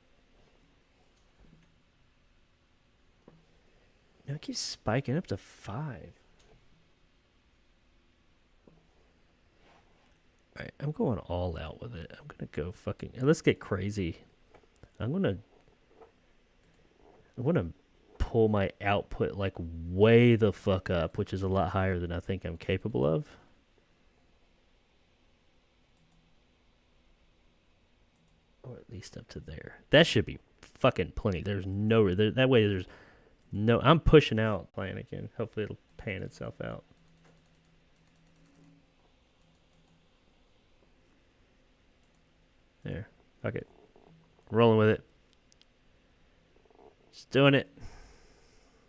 No, it keeps spiking up to 5. Alright, I'm going all out with it. I'm gonna go fucking... Let's get crazy. I'm gonna pull my output like way the fuck up, which is a lot higher than I think I'm capable of. Or at least up to there. That should be fucking plenty. There's no... that way there's no... I'm pushing out playing again. Hopefully it'll pan itself out. There. Fuck it. Rolling with it. Just doing it.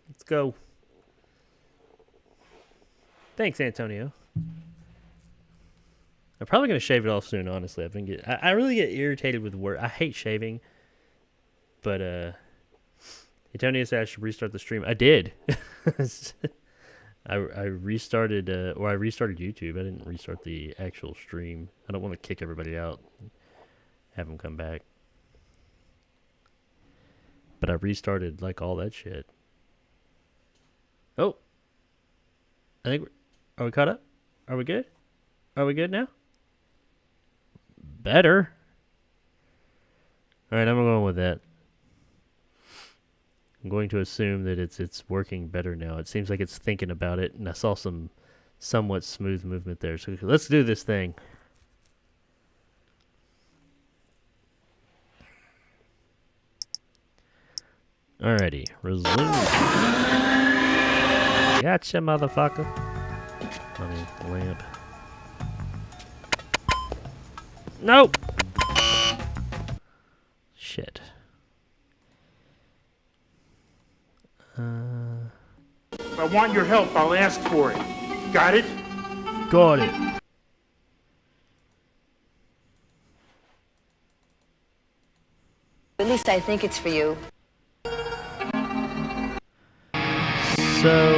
Let's go. Thanks, Antonio. I'm probably gonna shave it off soon. Honestly, I really get irritated with work. I hate shaving, but Antonio said I should restart the stream. I did. I restarted, or I restarted YouTube. I didn't restart the actual stream. I don't want to kick everybody out. Have them come back. But I restarted like all that shit. Oh. I think are we caught up? Are we good? Are we good now? Better. Alright, I'm going with that. I'm going to assume that it's working better now. It seems like it's thinking about it, and I saw some somewhat smooth movement there. So let's do this thing. Alrighty, resume. Gotcha, motherfucker. I mean, lamp. Nope! Shit. If I want your help, I'll ask for it. Got it? Got it. At least I think it's for you. So...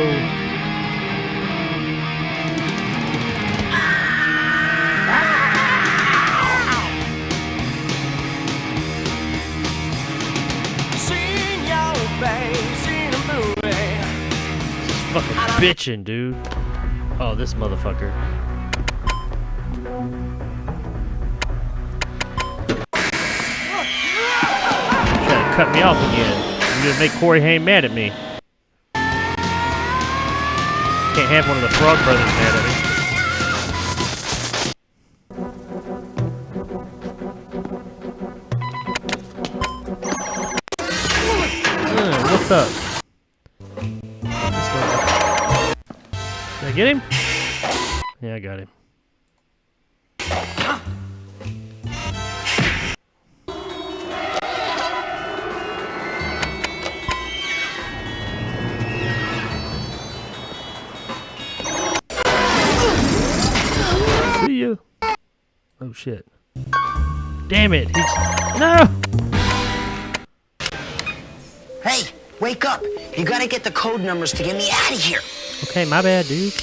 Seen your face in a movie. fucking bitching, dude. Oh, this motherfucker. Try to cut me off again. You're gonna make Corey Haim mad at me. Can't have one of the Frog Brothers mad at me. What's up? Did I get him? Yeah, I got him. See you. Oh shit. Damn it. No! Hey, wake up. You gotta get the code numbers to get me out of here. Okay, my bad, dude.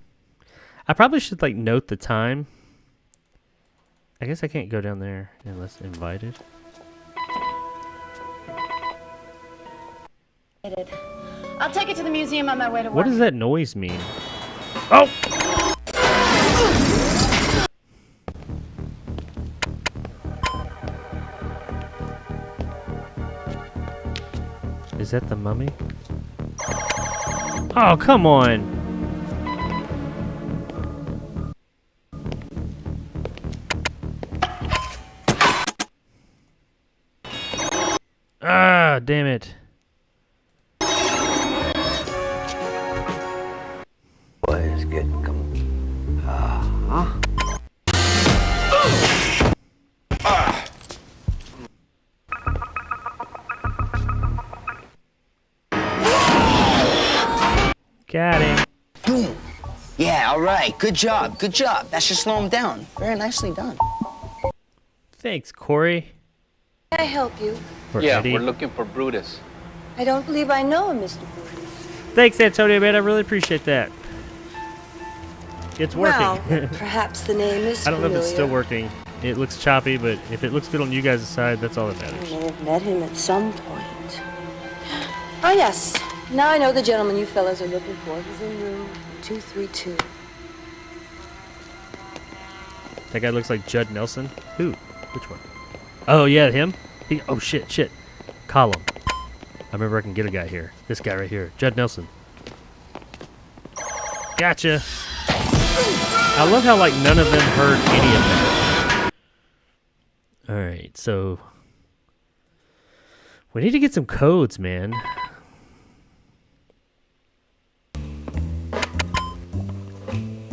I probably should, like, note the time. I guess I can't go down there unless invited. I'll take it to the museum on my way to work. What does that noise mean? Oh! Is that the mummy? Oh, come on! Ah, damn it. Boys, come. Got him. Boom. Yeah, all right. Good job. Good job. That should slow him down. Very nicely done. Thanks, Corey. Can I help you? Or Yeah, Eddie. we're looking for Brutus. I don't believe I know him, Mr. Booth. Thanks, Antonio, man. I really appreciate that. It's working. Well, perhaps the name is I don't know if it's still familiar. working. It looks choppy, but if it looks good on you guys' side, that's all that I matters. may have met him at some point. Oh, yes. Now I know the gentleman you fellas are looking for. He's in room 232. That guy looks like Judd Nelson. Who? Which one? Oh, yeah, him? Oh, shit. Column. I remember I can get a guy here. This guy right here. Judd Nelson. Gotcha. I love how, like, none of them heard any of that. Alright, so... we need to get some codes, man.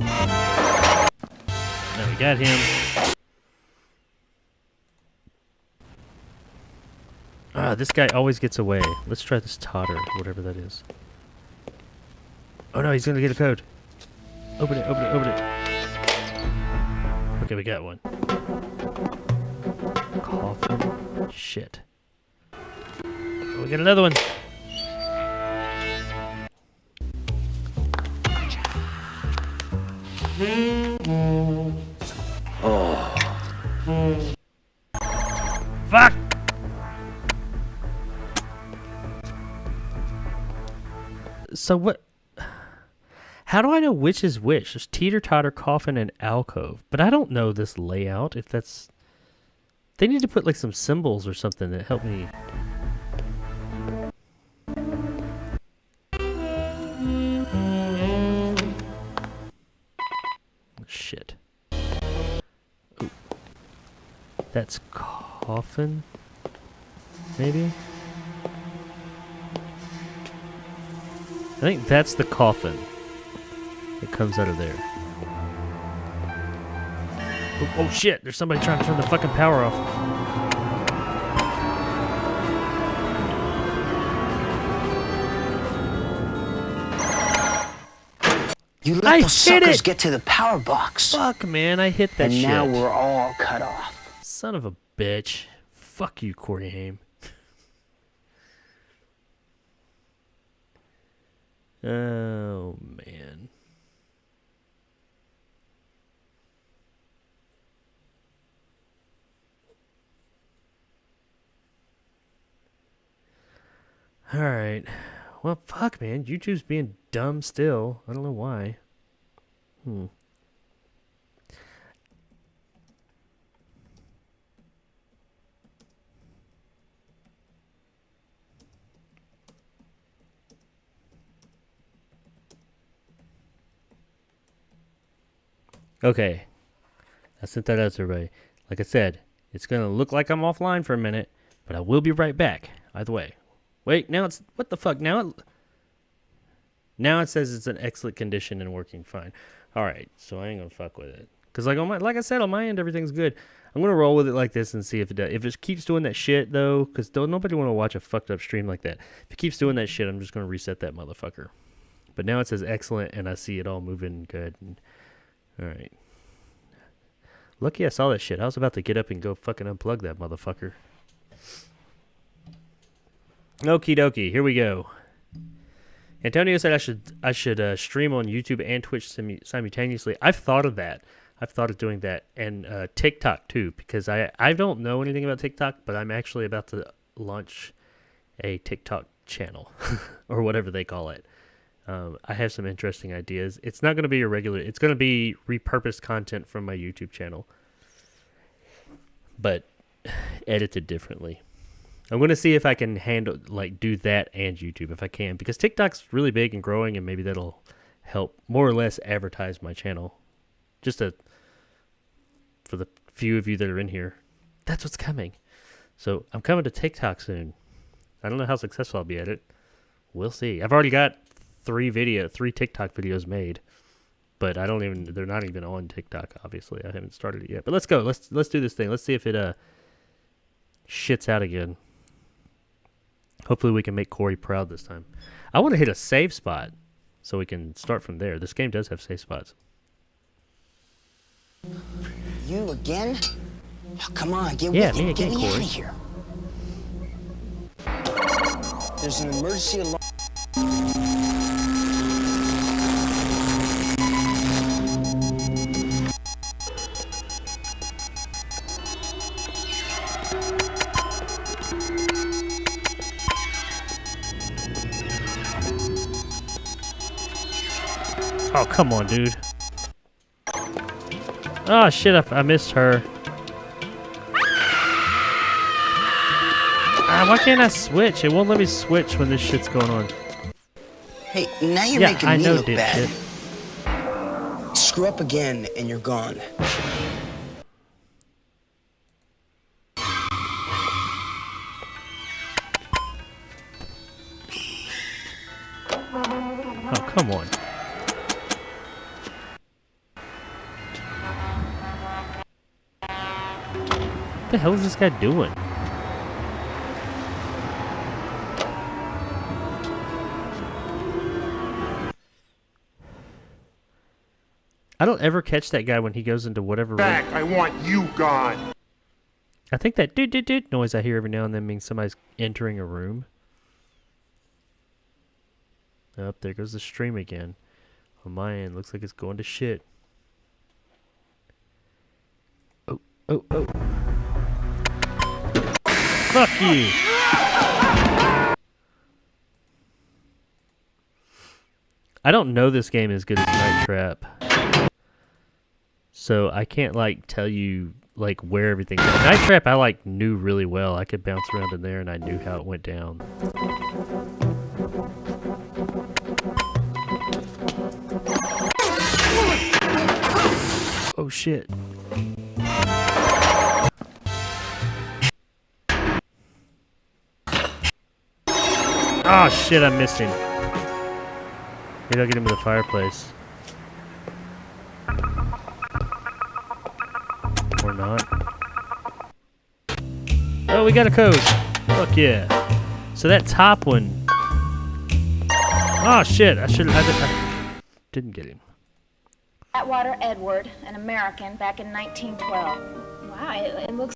Now we got him. Ah, this guy always gets away. Let's try this Totter, whatever that is. Oh no, he's gonna get a code. Open it. Okay, we got one. Coffin. Shit. Oh, we got another one. Fuck! So what? How do I know which is which? There's teeter-totter, coffin, and alcove. But I don't know this layout. If that's... they need to put like some symbols or something that help me... shit. Ooh. That's coffin? Maybe? I think that's the coffin. It comes out of there. Oh shit, there's somebody trying to turn the fucking power off. You let I those hit suckers it! get to the power box. Fuck, man, I hit that And shit. now we're all cut off. Son of a bitch. Fuck you, Corey Haim. Oh, man. Alright. Well, fuck, man. YouTube's being dumb still. I don't know why. Okay. I sent that out to everybody. Like I said, it's going to look like I'm offline for a minute, but I will be right back. Either way. Wait, now it's... What the fuck? Now it says it's in excellent condition and working fine. Alright, so I ain't going to fuck with it. Because like I said, on my end, everything's good. I'm going to roll with it like this and see if it does. If it keeps doing that shit, though, because nobody want to watch a fucked up stream like that. If it keeps doing that shit, I'm just going to reset that motherfucker. But now it says excellent, and I see it all moving good. Alright. Lucky I saw that shit. I was about to get up and go fucking unplug that motherfucker. Okie dokie, here we go. Antonio said I should stream on YouTube and Twitch simultaneously. I've thought of that. I've thought of doing that, and TikTok too, because I don't know anything about TikTok, but I'm actually about to launch a TikTok channel or whatever they call it. I have some interesting ideas. It's not going to be irregular. It's going to be repurposed content from my YouTube channel, but edited differently. I'm going to see if I can do that and YouTube if I can, because TikTok's really big and growing, and maybe that'll help more or less advertise my channel. Just for the few of you that are in here, that's what's coming. So I'm coming to TikTok soon. I don't know how successful I'll be at it. We'll see. I've already got 3 TikTok videos made, but they're not even on TikTok, obviously. I haven't started it yet. But let's go. Let's do this thing. Let's see if it shits out again. Hopefully we can make Corey proud this time. I want to hit a save spot so we can start from there. This game does have save spots. You again? Oh, come on, get Yeah, with me it. again, Get me out Corey. of here. There's an emergency alarm. Oh, come on, dude. Oh, shit, I missed her. Why can't I switch? It won't let me switch when this shit's going on. Hey, now you're Yeah, making I me know, look bad. dipshit. Screw up again and you're gone. Oh, come on. What the hell is this guy doing? I don't ever catch that guy when he goes into whatever room. Back, I want you gone. I think that doot noise I hear every now and then means somebody's entering a room. Oh, there goes the stream again. On my end, looks like it's going to shit. Oh. Fuck you! I don't know this game as good as Night Trap. So I can't, tell you, where everything is. Night Trap, I, knew really well. I could bounce around in there, and I knew how it went down. Oh, shit. Oh, shit, I missed him. Maybe I'll get him to the fireplace. Or not. Oh, we got a code. Fuck yeah. So that top one. Oh, shit. I didn't get him. Atwater Edward, an American, back in 1912. Wow, it looks...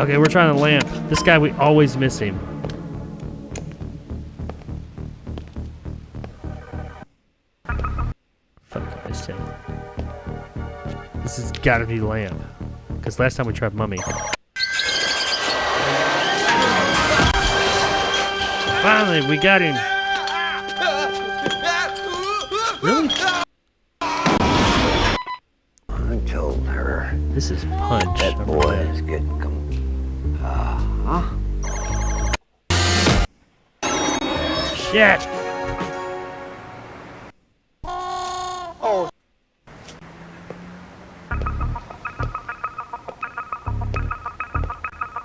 Okay, we're trying to lamp. This guy, we always miss him. Fuck, I missed him. This has gotta be lamp. Because last time we tried mummy. Finally, we got him. Really? I told her This is punch. that I'm boy glad. is getting Shit!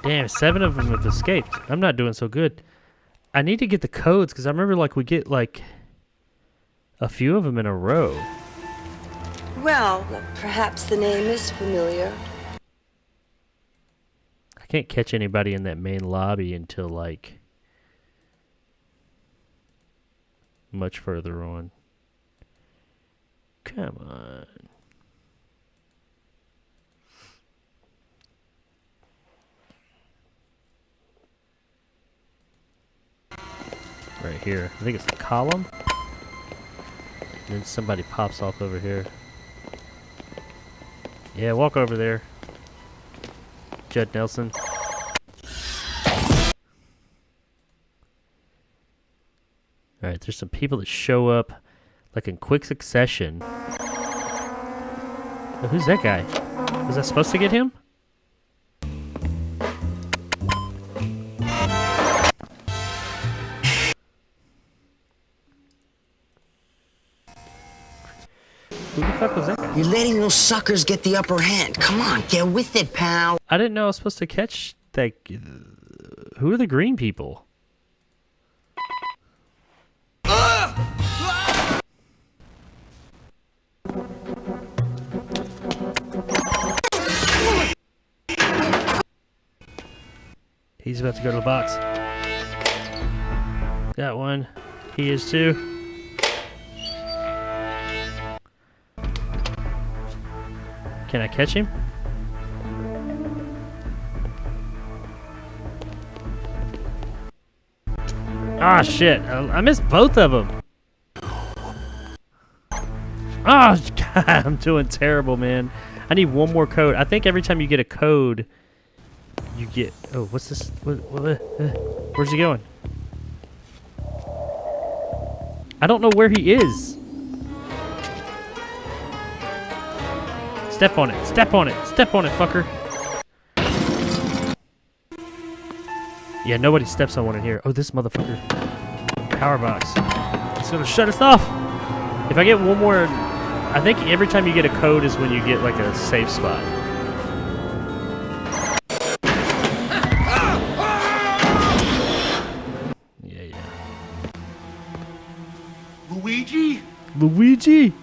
Damn, 7 of them have escaped. I'm not doing so good. I need to get the codes because I remember like we get like a few of them in a row. Well, perhaps the name is familiar. I can't catch anybody in that main lobby until like much further on. Come on. Right here. I think it's a column. And then somebody pops off over here. Yeah, walk over there. Judd Nelson. Alright, there's some people that show up like in quick succession. Oh, who's that guy? Was I supposed to get him? Who the fuck was that guy? You're letting those suckers get the upper hand. Come on, get with it, pal. I didn't know I was supposed to catch that. Who are the green people? He's about to go to the box. Got one. He is too. Can I catch him? Ah, shit. I missed both of them. Oh, God. I'm doing terrible, man. I need one more code. I think every time you get a code, you get... Oh, what's this? Where's he going? I don't know where he is. Step on it. Step on it. Step on it, fucker. Yeah, nobody steps on one in here. Oh, this motherfucker. Power box. It's gonna shut us off. If I get one more... I think every time you get a code is when you get, like, a safe spot. Yeah. Luigi? Luigi!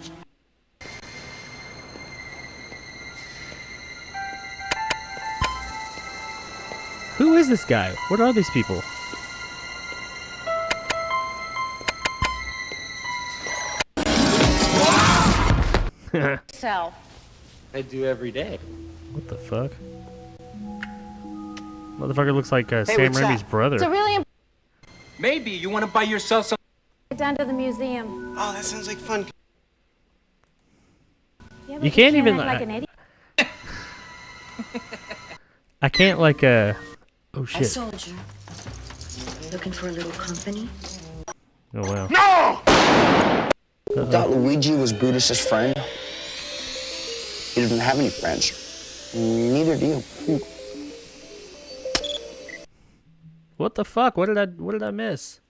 Who is this guy? What are these people? So, I do every day. What the fuck? Motherfucker looks like Sam what's Raimi's that? brother. it's a really Maybe you want to buy yourself some. get down to the museum. Oh, that sounds like fun. Yeah, but You can't even, act like an idiot. I can't like Oh A shit. soldier. Looking for a little company? Oh wow. Thought Luigi was Brutus's friend. He doesn't have any friends. Neither do you. What the fuck? What did I miss?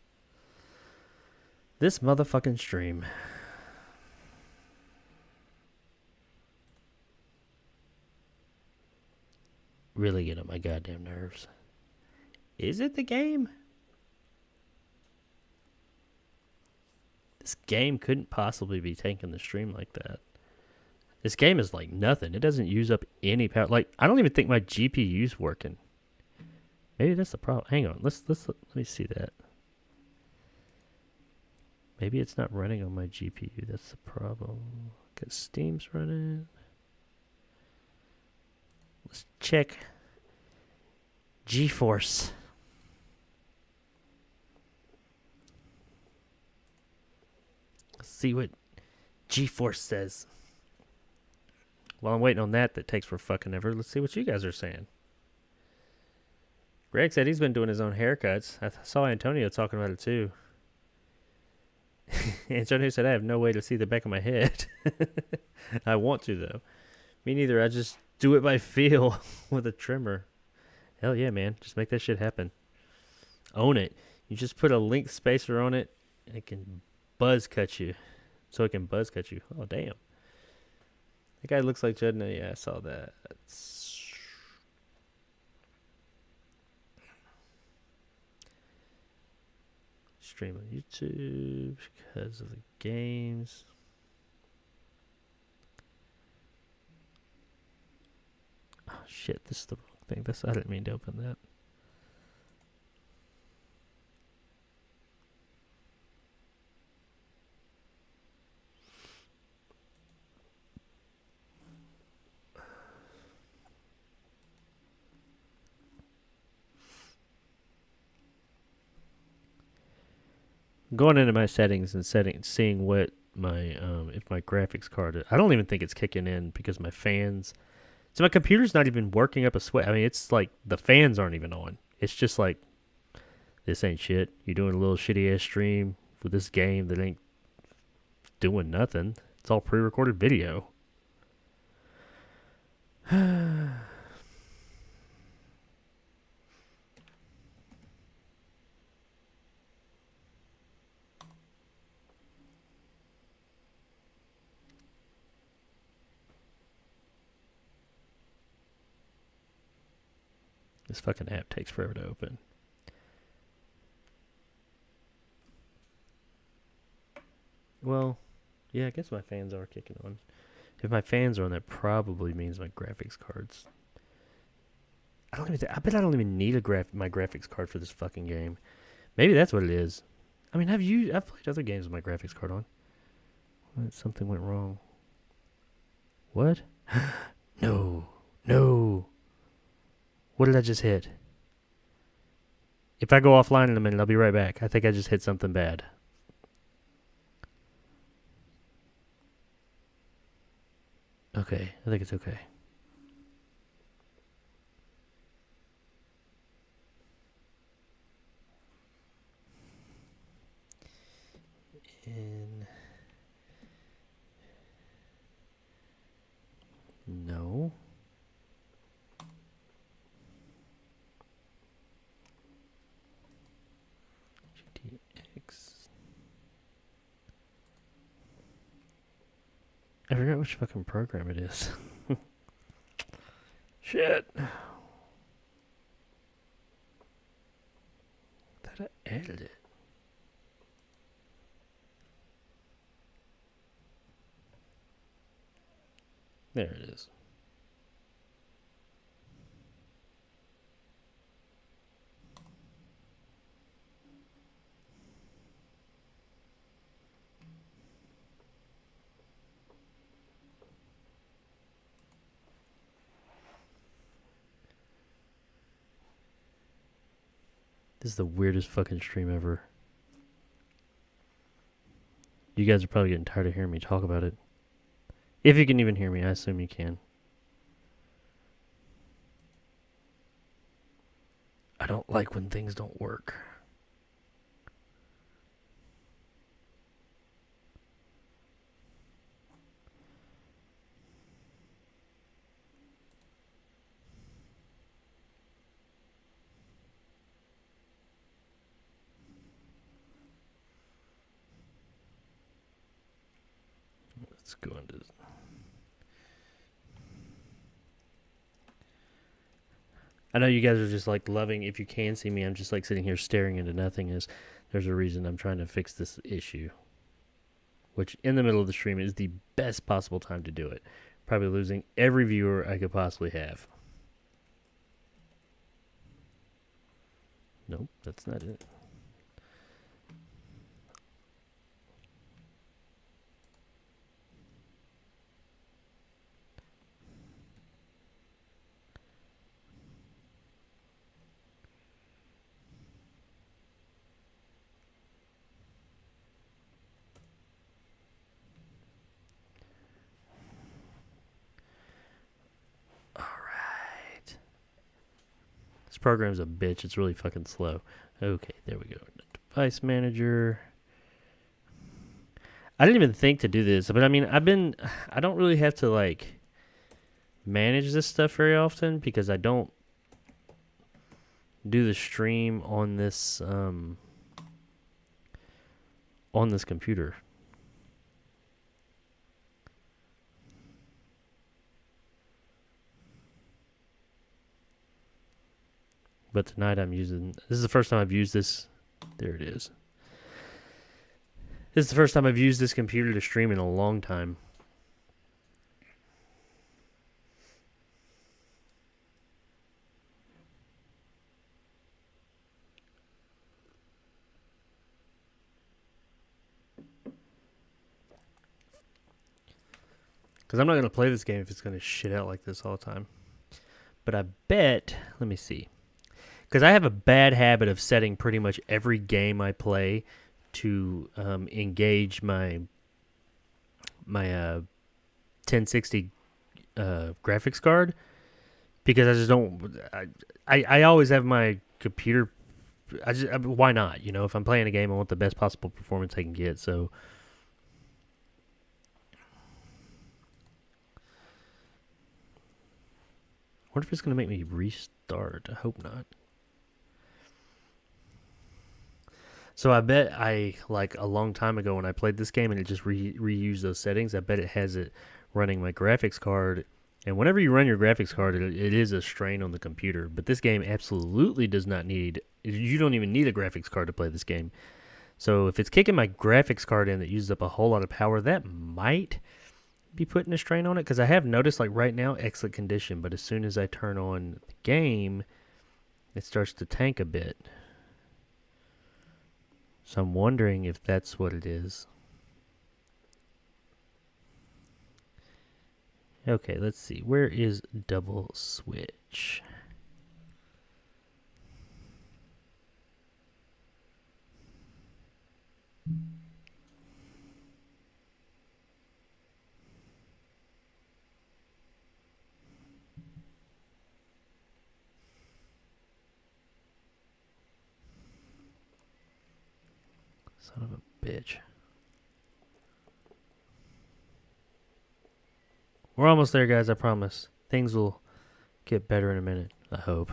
This motherfucking stream. Really get on my goddamn nerves. Is it the game? This game couldn't possibly be taking the stream like that. This game is like nothing. It doesn't use up any power. Like, I don't even think my GPU's working. Maybe that's the problem. Hang on. Let me see that. Maybe it's not running on my GPU. That's the problem. Because Steam's running. Let's check GeForce. Let's see what GeForce says. While I'm waiting on that takes for fucking ever. Let's see what you guys are saying. Greg said he's been doing his own haircuts. I saw Antonio talking about it too. Antonio said, I have no way to see the back of my head. I want to, though. Me neither. I just do it by feel with a trimmer. Hell yeah, man. Just make that shit happen. Own it. You just put a length spacer on it, and it can buzz cut you. So it can buzz cut you. Oh, damn. That guy looks like Judd. Yeah, I saw that. stream on YouTube because of the games. Oh shit, this is the wrong thing. I didn't mean to open that. Going into my settings and seeing what my if my graphics card. I don't even think it's kicking in because my fans. So my computer's not even working up a sweat. I mean, it's like the fans aren't even on. It's just like, this ain't shit. You're doing a little shitty ass stream with this game that ain't doing nothing. It's all pre-recorded video. This fucking app takes forever to open. Well, yeah, I guess my fans are kicking on. If my fans are on, that probably means my graphics cards. I bet I don't even need my graphics card for this fucking game. Maybe that's what it is. I mean, I've played other games with my graphics card on. Something went wrong. What? No. What did I just hit? If I go offline in a minute, I'll be right back. I think I just hit something bad. Okay, I think it's okay. No. GTX. I forgot which fucking program it is. Shit. Thought I added it. There it is. This is the weirdest fucking stream ever. You guys are probably getting tired of hearing me talk about it. If you can even hear me, I assume you can. I don't like when things don't work. Let's go into... I know you guys are just like loving, if you can see me, I'm just like sitting here staring into nothingness. There's a reason I'm trying to fix this issue. Which in the middle of the stream is the best possible time to do it. Probably losing every viewer I could possibly have. Nope, that's not it. This program's a bitch. It's really fucking slow. Okay, there we go. Device manager. I didn't even think to do this, but I mean, I don't really have to like manage this stuff very often because I don't do the stream on this computer. But tonight I'm using, this is the first time I've used this. There it is. This is the first time I've used this computer to stream in a long time. Because I'm not going to play this game if it's going to shit out like this all the time. But I bet, let me see. Because I have a bad habit of setting pretty much every game I play to engage my 1060 graphics card. Because I just don't, I always have my computer, why not? You know, if I'm playing a game, I want the best possible performance I can get, so. I wonder if it's going to make me restart. I hope not. So I bet like a long time ago when I played this game and it just reused those settings, I bet it has it running my graphics card. And whenever you run your graphics card, it is a strain on the computer. But this game absolutely does not need, you don't even need a graphics card to play this game. So if it's kicking my graphics card in that uses up a whole lot of power, that might be putting a strain on it. Because I have noticed, like right now, excellent condition. But as soon as I turn on the game, it starts to tank a bit. So I'm wondering if that's what it is. Okay, let's see. Where is double switch? Son of a bitch. We're almost there, guys, I promise. Things will get better in a minute, I hope.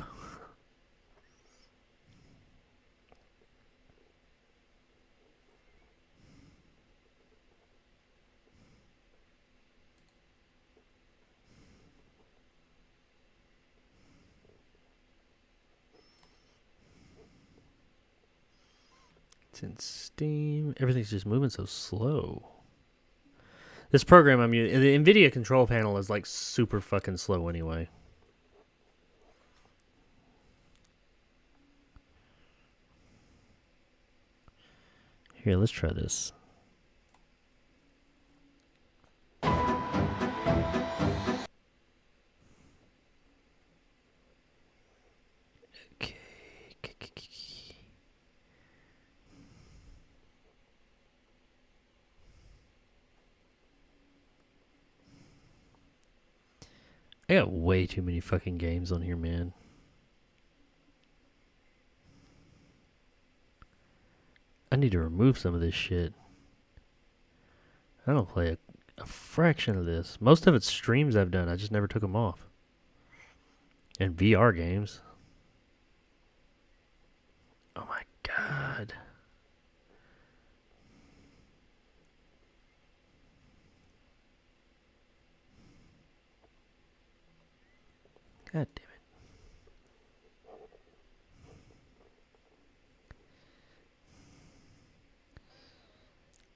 It's in Steam. Everything's just moving so slow. This program I'm using, the NVIDIA control panel is like super fucking slow anyway. Here, let's try this. Okay. I got way too many fucking games on here, man. I need to remove some of this shit. I don't play a fraction of this. Most of it's streams I've done. I just never took them off. And VR games. Oh my god. God damn it.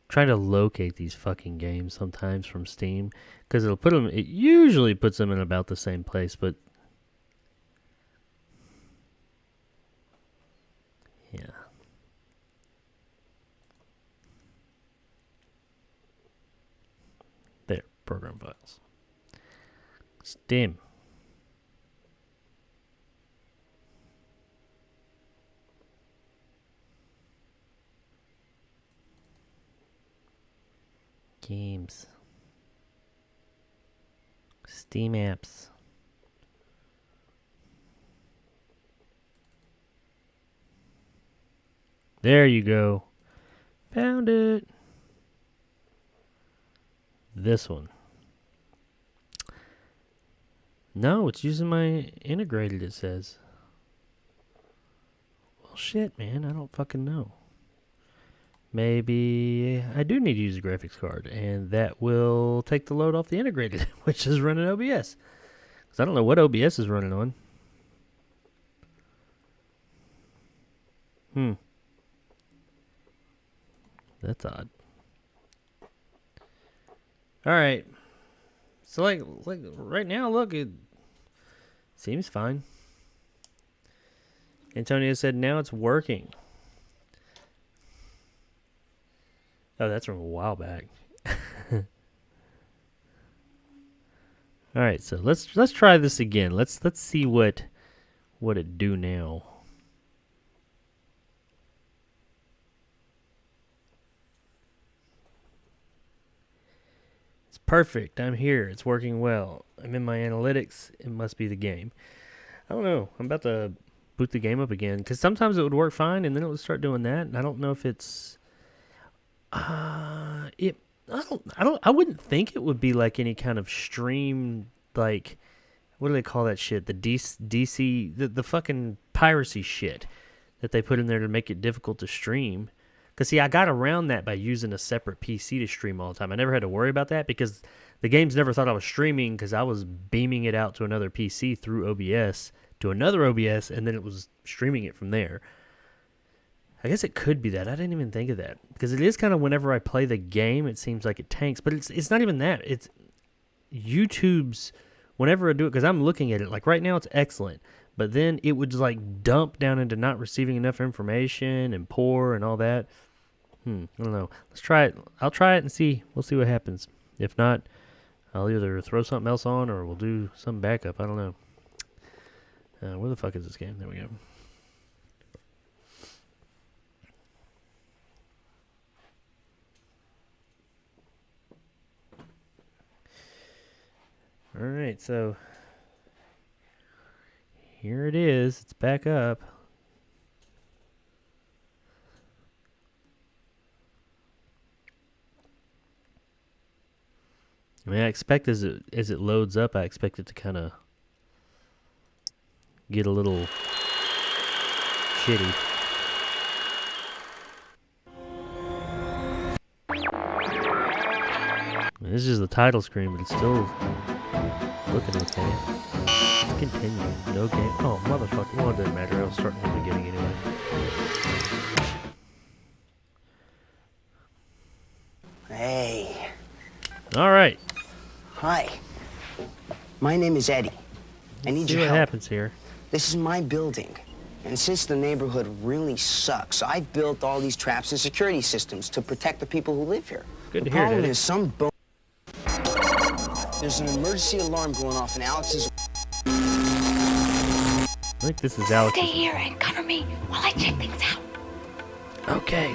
Trying to locate these fucking games sometimes from Steam because it'll put them, it usually puts them in about the same place, but yeah. There, program files. Steam. Games. Steam apps. There you go. Found it. This one. No, it's using my integrated, it says. Well, shit, man. I don't fucking know. Maybe I do need to use a graphics card, and that will take the load off the integrated, which is running OBS. Because I don't know what OBS is running on. That's odd. All right. So like right now, look, it seems fine. Antonio said now it's working. Oh, that's from a while back. All right, so let's try this again. Let's see what it do now. It's perfect. I'm here. It's working well. I'm in my analytics. It must be the game. I don't know. I'm about to boot the game up again because sometimes it would work fine and then it would start doing that. And I don't know if it's I wouldn't think it would be like any kind of stream, like, what do they call that shit? The DC, the fucking piracy shit that they put in there to make it difficult to stream. Because, see, I got around that by using a separate PC to stream all the time. I never had to worry about that because the games never thought I was streaming because I was beaming it out to another PC through OBS to another OBS, and then it was streaming it from there. I guess it could be that. I didn't even think of that. Because it is kind of whenever I play the game, it seems like it tanks. But it's not even that. It's YouTube's, whenever I do it, because I'm looking at it, like right now it's excellent. But then it would like dump down into not receiving enough information and poor and all that. I don't know. Let's try it. I'll try it and see. We'll see what happens. If not, I'll either throw something else on or we'll do some backup. I don't know. Where the fuck is this game? There we go. All right, so here it is. It's back up. I mean, I expect as it loads up, I expect it to kind of get a little shitty. This is the title screen, but it's still looking okay. Let's continue. No game. Oh, motherfucker. Well, it doesn't matter. I was starting from the beginning anyway. Hey. All right. Hi. My name is Eddie. I need See your what help. happens here. This is my building. And since the neighborhood really sucks, I built all these traps and security systems to protect the people who live here. Good to the hear, problem Eddie. is there's an emergency alarm going off in Alex's. I think this is Alex. Stay here and cover me while I check things out. Okay.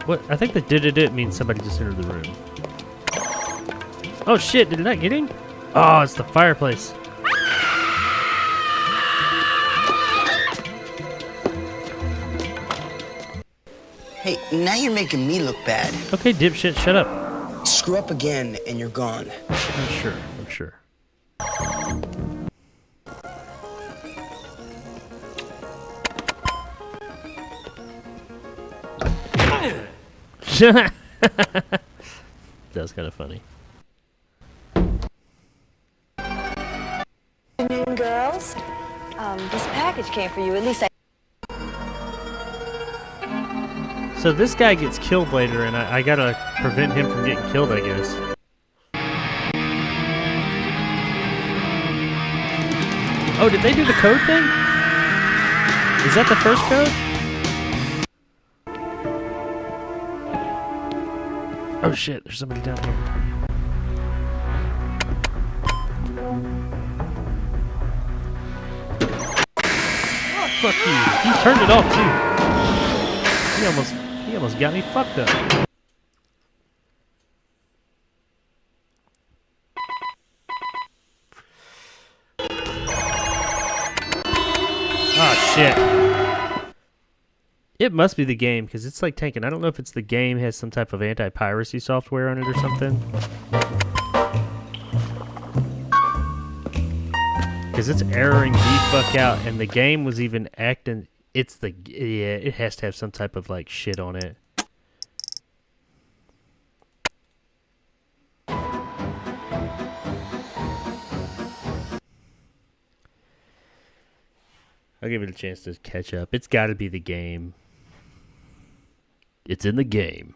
What? I think the did means somebody just entered the room. Oh shit, did that get him? Oh, it's the fireplace. Hey, now you're making me look bad. Okay, dipshit, shut up. Screw up again and you're gone. I'm sure. That's kind of funny. Good afternoon, girls. This package came for you. At least I. So this guy gets killed later, and I gotta prevent him from getting killed, I guess. Oh, did they do the code thing? Is that the first code? Oh shit, there's somebody down here. Oh, fuck you. He turned it off too. He almost got me fucked up. Oh shit. It must be the game, because it's like tanking. I don't know if it's the game has some type of anti-piracy software on it or something. Because it's erroring the fuck out, and the game was even acting... it has to have some type of like shit on it. I'll give it a chance to catch up. It's got to be the game. It's in the game.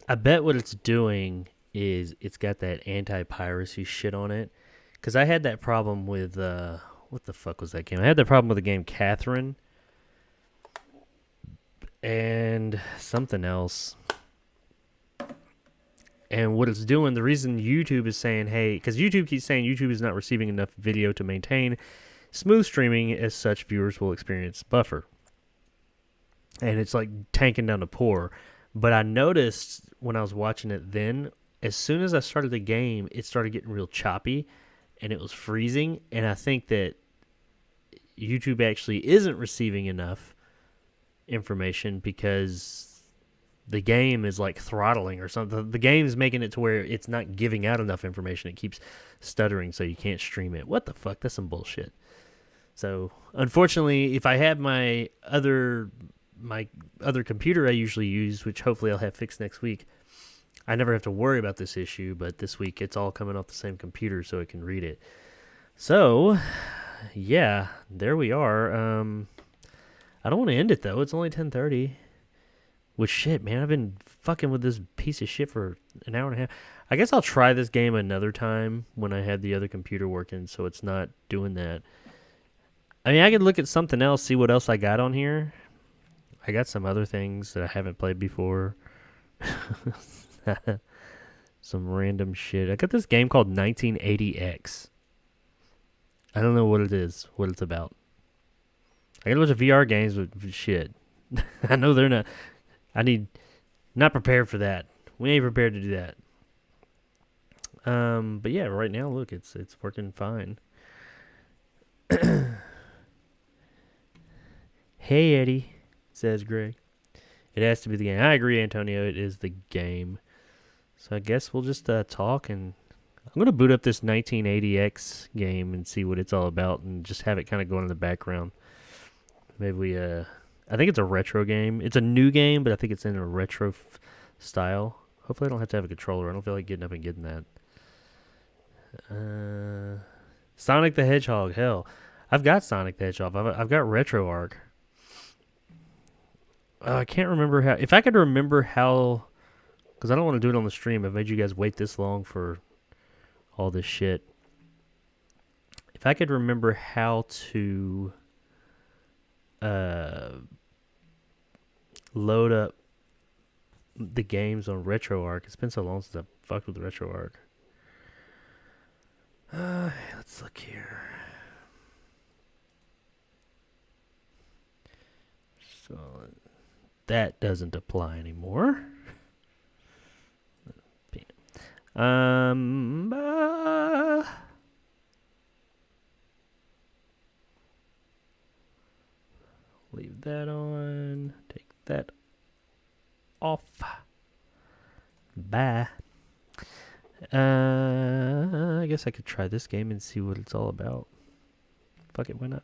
I bet what it's doing is it's got that anti-piracy shit on it. Because I had that problem with, what the fuck was that game? I had that problem with the game Catherine. And something else. And what it's doing, the reason YouTube is saying, hey, because YouTube keeps saying YouTube is not receiving enough video to maintain smooth streaming, as such viewers will experience buffer. And it's like tanking down to poor. But I noticed when I was watching it then, as soon as I started the game, it started getting real choppy and it was freezing. And I think that YouTube actually isn't receiving enough information because the game is like throttling or something. The game's making it to where it's not giving out enough information. It keeps stuttering, so you can't stream it. What the fuck? That's some bullshit. So, unfortunately, if I had my other computer I usually use, which hopefully I'll have fixed next week, I never have to worry about this issue, but this week it's all coming off the same computer so it can read it. So, yeah, there we are. I don't want to end it, though. It's only 10:30. Which, shit, man, I've been fucking with this piece of shit for an hour and a half. I guess I'll try this game another time when I have the other computer working so it's not doing that. I mean, I could look at something else, see what else I got on here. I got some other things that I haven't played before. Some random shit. I got this game called 1980X. I don't know what it is, what it's about. I got a bunch of VR games with shit. I know they're not... Not prepared for that. We ain't prepared to do that. But yeah, right now, look, it's working fine. Hey, Eddie, says Greg. It has to be the game. I agree, Antonio. It is the game. So I guess we'll just talk, and I'm going to boot up this 1980X game and see what it's all about and just have it kind of going in the background. Maybe we, I think it's a retro game. It's a new game, but I think it's in a retro style. Hopefully I don't have to have a controller. I don't feel like getting up and getting that. Sonic the Hedgehog. Hell, I've got Sonic the Hedgehog. I've got RetroArch. I can't remember how... If I could remember how... Because I don't want to do it on the stream. I've made you guys wait this long for all this shit. If I could remember how to load up the games on RetroArch. It's been so long since I've fucked with RetroArch. Let's look here. So... That doesn't apply anymore. Leave that on. Take that off. Bye. I guess I could try this game and see what it's all about. Fuck it, why not?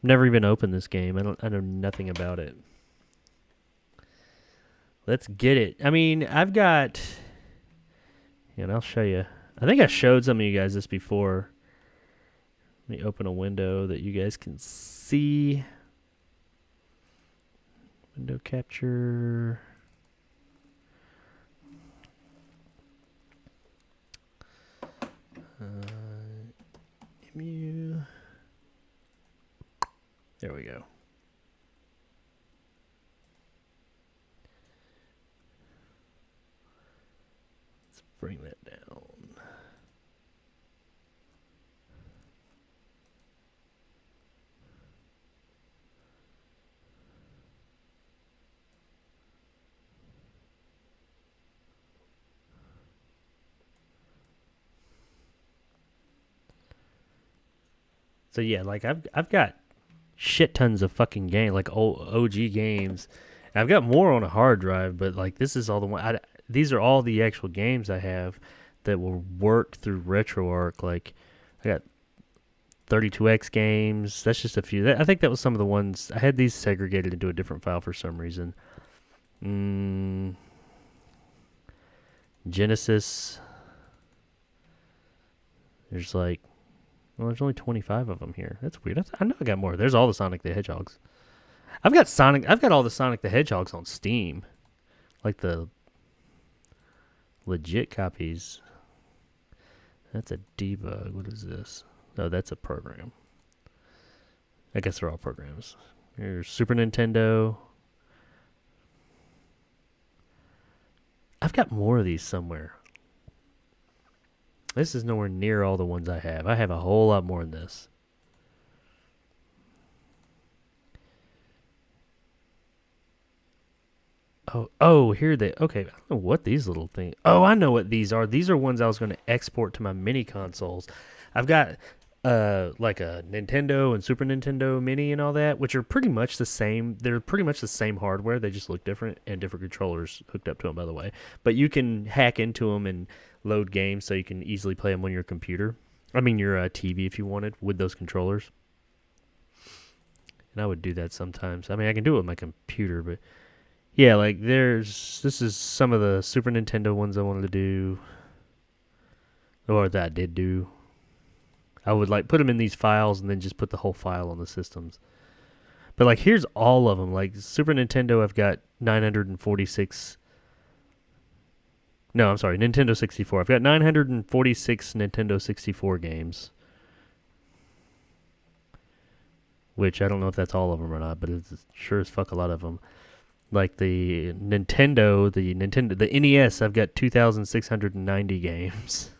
Never even opened this game. I know nothing about it. Let's get it. I mean, I've got... And I'll show you. I think I showed some of you guys this before. Let me open a window that you guys can see. Window capture. Emu. There we go. Let's bring that down. So yeah, like I've got shit tons of fucking games, like old OG games. And I've got more on a hard drive, but like this is all the one. These are all the actual games I have that will work through RetroArch. Like I got 32X games. That's just a few. I think that was some of the ones. I had these segregated into a different file for some reason. Genesis. There's like, well, there's only 25 of them here. That's weird. I know I got more. There's all the Sonic the Hedgehogs. I've got all the Sonic the Hedgehogs on Steam. Like the legit copies. That's a debug. What is this? Oh, that's a program. I guess they're all programs. Here's Super Nintendo. I've got more of these somewhere. This is nowhere near all the ones I have. I have a whole lot more than this. Here they. Okay, I don't know what these little things. Oh, I know what these are. These are ones I was going to export to my mini consoles. I've got like a Nintendo and Super Nintendo Mini and all that, which are pretty much the same. They're pretty much the same hardware. They just look different and different controllers hooked up to them, by the way. But you can hack into them and load games so you can easily play them on your computer. I mean your TV if you wanted with those controllers. And I would do that sometimes. I mean, I can do it with my computer, but yeah, like this is some of the Super Nintendo ones I wanted to do, or that I did do. I would like put them in these files and then just put the whole file on the systems. But like here's all of them. Like Super Nintendo, I've got 946. No, I'm sorry, Nintendo 64. I've got 946 Nintendo 64 games. Which I don't know if that's all of them or not, but it's sure as fuck a lot of them. Like the Nintendo, the NES, I've got 2,690 games.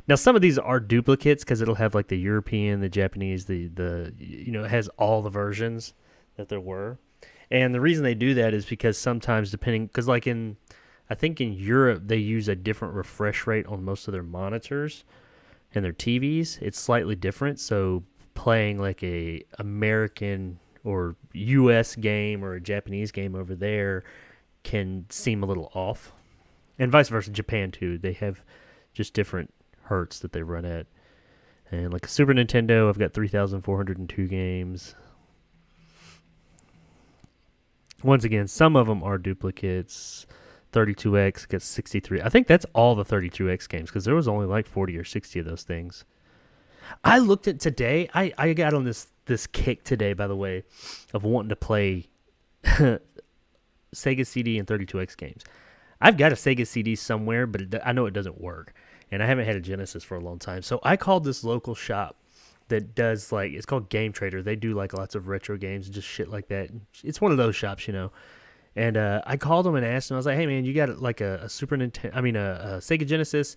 Now some of these are duplicates because it'll have like the European, the Japanese, the it has all the versions that there were. And the reason they do that is because sometimes because like I think in Europe they use a different refresh rate on most of their monitors and their TVs. It's slightly different, so playing like a American or US game or a Japanese game over there can seem a little off. And vice versa, Japan too. They have just different hertz that they run at. And like a Super Nintendo, I've got 3,402 games. Once again, some of them are duplicates. 32X gets 63. I think that's all the 32X games because there was only like 40 or 60 of those things. I looked at today. I got on this kick today, by the way, of wanting to play Sega CD and 32X games. I've got a Sega CD somewhere, but I know it doesn't work. And I haven't had a Genesis for a long time. So I called this local shop that does like, it's called Game Trader. They do like lots of retro games and just shit like that. It's one of those shops, And I called them and asked them, I was like, hey man, you got like a Super Nintendo, a Sega Genesis,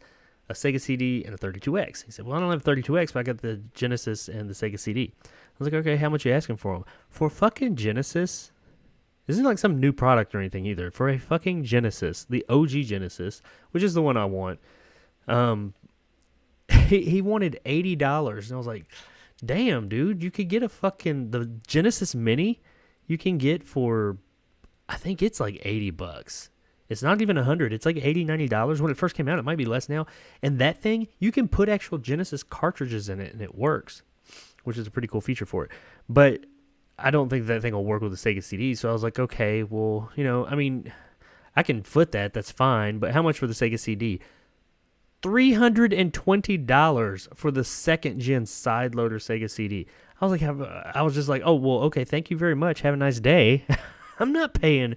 a Sega CD, and a 32X. He said, well, I don't have a 32X, but I got the Genesis and the Sega CD. I was like, okay, how much are you asking for them? For fucking Genesis, this isn't like some new product or anything either. For a fucking Genesis, the OG Genesis, which is the one I want, he wanted $80. And I was like, damn, dude, you could get the Genesis Mini, you can get for, I think it's like $80. It's not even $100. It's like $80, $90. When it first came out, it might be less now. And that thing, you can put actual Genesis cartridges in it, and it works, which is a pretty cool feature for it. But I don't think that thing will work with the Sega CD. So I was like, okay, well, I can foot that. That's fine. But how much for the Sega CD? $320 for the second gen side loader Sega CD. I was just like, oh well, okay, thank you very much. Have a nice day. I'm not paying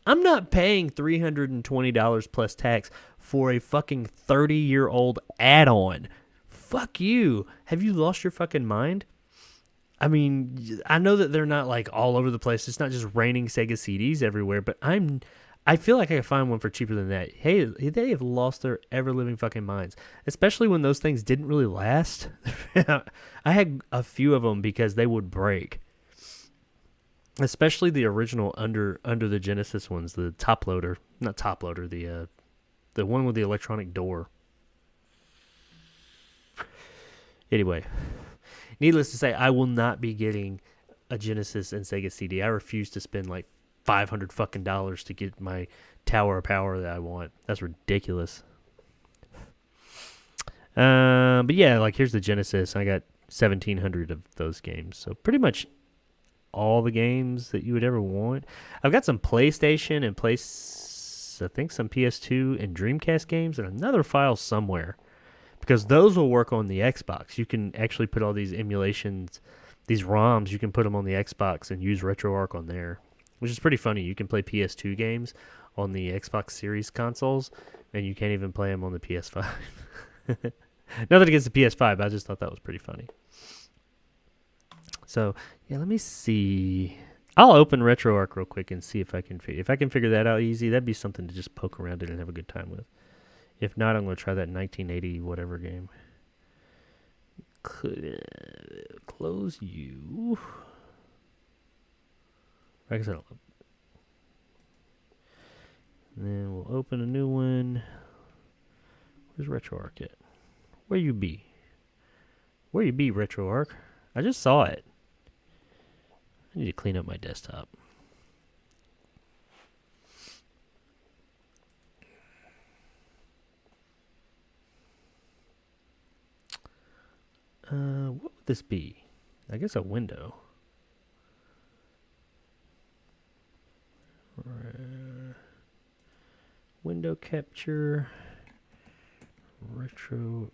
$320 plus tax for a fucking 30-year-old add-on. Fuck you. Have you lost your fucking mind? I mean, I know that they're not like all over the place. It's not just raining Sega CDs everywhere, but I feel like I could find one for cheaper than that. Hey, they have lost their ever-living fucking minds, especially when those things didn't really last. I had a few of them because they would break. Especially the original under the Genesis ones, the top loader, not top loader, the one with the electronic door. Anyway, needless to say, I will not be getting a Genesis and Sega CD. I refuse to spend like $500 fucking dollars to get my Tower of Power that I want. That's ridiculous. But yeah, like here's the Genesis. I got 1,700 of those games, so pretty much all the games that you would ever want. I've got some PlayStation and I think some PS2 and Dreamcast games and another file somewhere because those will work on the Xbox. You can actually put all these emulations, these ROMs, you can put them on the Xbox and use RetroArch on there, which is pretty funny. You can play PS2 games on the Xbox Series consoles, and you can't even play them on the PS5. Nothing against the PS5, I just thought that was pretty funny. So, yeah, let me see. I'll open RetroArch real quick and see if I can figure that out easy. That'd be something to just poke around in and have a good time with. If not, I'm going to try that 1980 whatever game. Close you. I guess I don't. And then we'll open a new one. Where's RetroArch at? Where you be? Where you be, RetroArch? I just saw it. I need to clean up my desktop. What would this be? I guess a window. Window capture. RetroArch.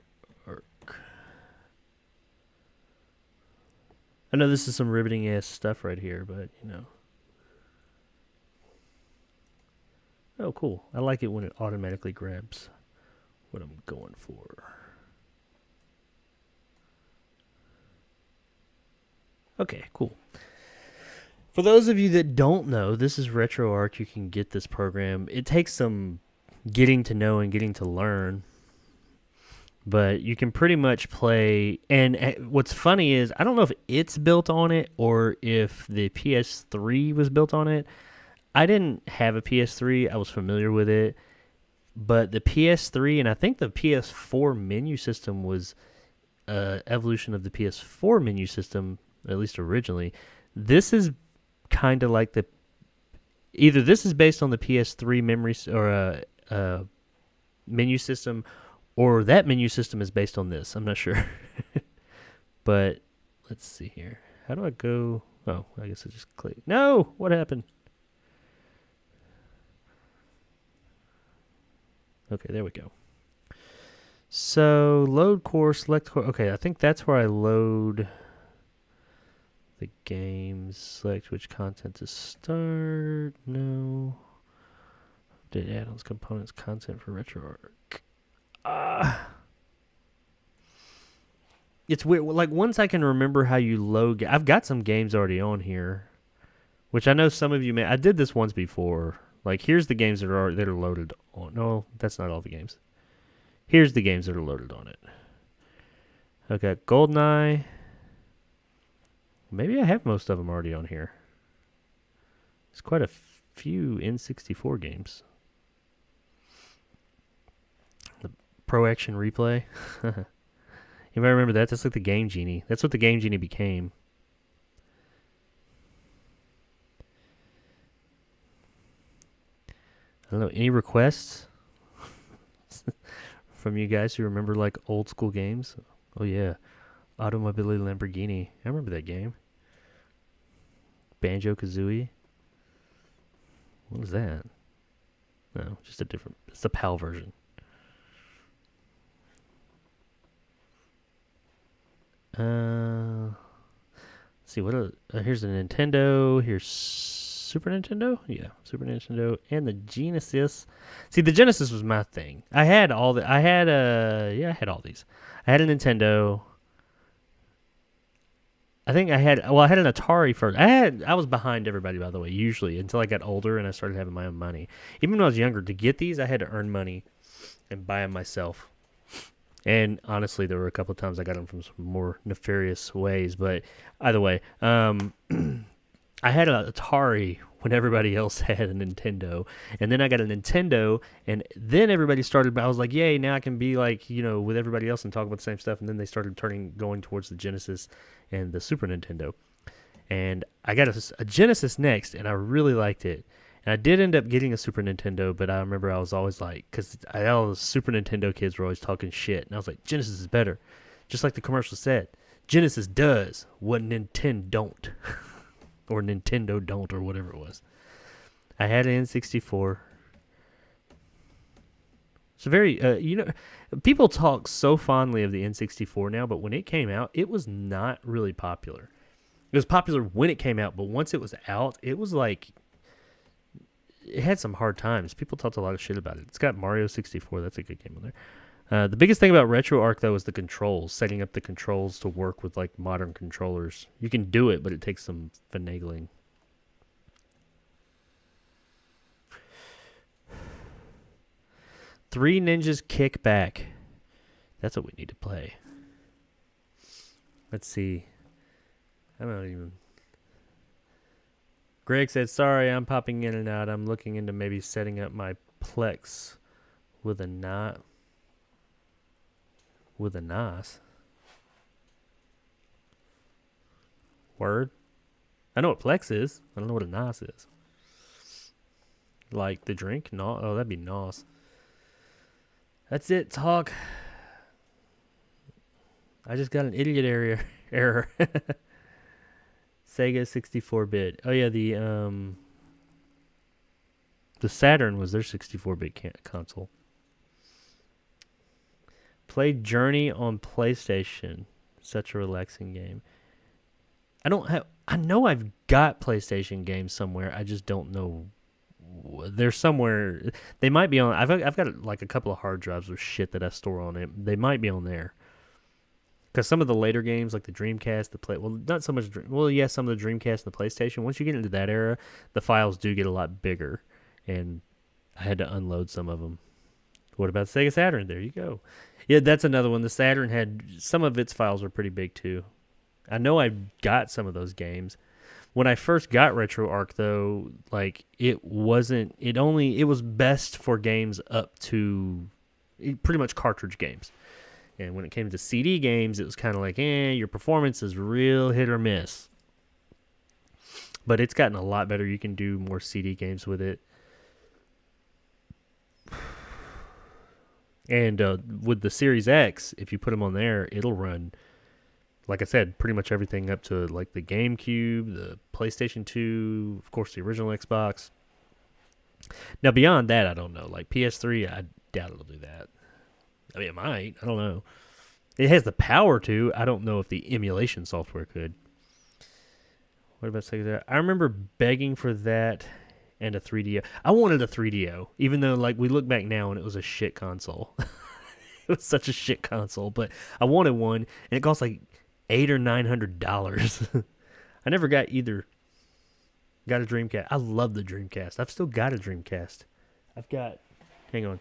I know this is some riveting ass stuff right here, but you know. Oh, cool. I like it when it automatically grabs what I'm going for. Okay, cool. For those of you that don't know, this is RetroArch. You can get this program. It takes some getting to know and getting to learn, but you can pretty much play. And what's funny is, I don't know if it's built on it or if the PS3 was built on it. I didn't have a PS3. I was familiar with it. But the PS3 and I think the PS4 menu system was evolution of the PS4 menu system, at least originally. This is kind of like the... Either this is based on the PS3 memory or menu system, or that menu system is based on this. I'm not sure. But let's see here. How do I go? Oh, I guess I just click. No! What happened? Okay, there we go. So, load core, select core. Okay, I think that's where I load the games. Select which content to start. No. Update add-ons, components, content for RetroArch. It's weird. Like, once I can remember how you load... I've got some games already on here, which I know some of you may... I did this once before. Like, here's the games that are loaded on... No, that's not all the games. Here's the games that are loaded on it. I've got GoldenEye. Maybe I have most of them already on here. There's quite a few N64 games. The Pro Action Replay. Anybody remember that? That's like the Game Genie. That's what the Game Genie became. I don't know. Any requests from you guys who remember like old school games? Oh yeah, Automobile Lamborghini. I remember that game. Banjo-Kazooie. What was that? No, just a different... It's the PAL version. Let's see, what here's a Nintendo. Here's Super Nintendo? Yeah, Super Nintendo. And the Genesis. See, the Genesis was my thing. I had all the... I had all these. I had a Nintendo... I think I had an Atari first. I was behind everybody, by the way, usually, until I got older and I started having my own money. Even when I was younger, to get these, I had to earn money and buy them myself. And honestly, there were a couple of times I got them from some more nefarious ways. But either way, I had an Atari when everybody else had a Nintendo. And then I got a Nintendo, and then everybody started... I was like, yay, now I can be like, you know, with everybody else and talk about the same stuff. And then they started going towards the Genesis and the Super Nintendo. And I got a Genesis next, and I really liked it. And I did end up getting a Super Nintendo, but I remember I was always like... Because all the Super Nintendo kids were always talking shit. And I was like, Genesis is better. Just like the commercial said. Genesis does what Nintendo don't. Or Nintendo don't, or whatever it was. I had an N64. It's a very, people talk so fondly of the N64 now, but when it came out, it was not really popular. It was popular when it came out, but once it was out, it was like, it had some hard times. People talked a lot of shit about it. It's got Mario 64. That's a good game on there. The biggest thing about RetroArch, though, is the controls. Setting up the controls to work with, like, modern controllers. You can do it, but it takes some finagling. Three Ninjas Kick Back. That's what we need to play. Let's see. I don't even... Greg said, sorry, I'm popping in and out. I'm looking into maybe setting up my Plex with a knot. With a NOS. Word? I know what Plex is. I don't know what a NOS is. Like the drink? No. Oh, that'd be NOS. That's it, talk. I just got an idiot error. Sega 64-bit. Oh yeah, the Saturn was their 64-bit console. Played Journey on PlayStation. Such a relaxing game. I know I've got PlayStation games somewhere. I just don't know. They're somewhere. They might be on. I've got like a couple of hard drives with shit that I store on it. They might be on there. Because some of the later games, like the Dreamcast, not so much. Some of the Dreamcast and the PlayStation. Once you get into that era, the files do get a lot bigger, and I had to unload some of them. What about the Sega Saturn? There you go. Yeah, that's another one. The Saturn had some of its files were pretty big too. I know I got some of those games. When I first got RetroArch, though, like it was best for games up to pretty much cartridge games. And when it came to CD games, it was kind of like, your performance is real hit or miss. But it's gotten a lot better. You can do more CD games with it. And with the Series X, if you put them on there, it'll run, like I said, pretty much everything up to like the GameCube, the PlayStation 2, of course the original Xbox. Now beyond that, I don't know. Like PS3, I doubt it'll do that. I mean, it might. I don't know. It has the power to. I don't know if the emulation software could. What about Sega? I remember begging for that and a 3DO. I wanted a 3DO, even though like we look back now and it was a shit console. It was such a shit console, but I wanted one, and it cost like $800 or $900. I never got either. Got a Dreamcast. I love the Dreamcast. I've still got a Dreamcast. Hang on.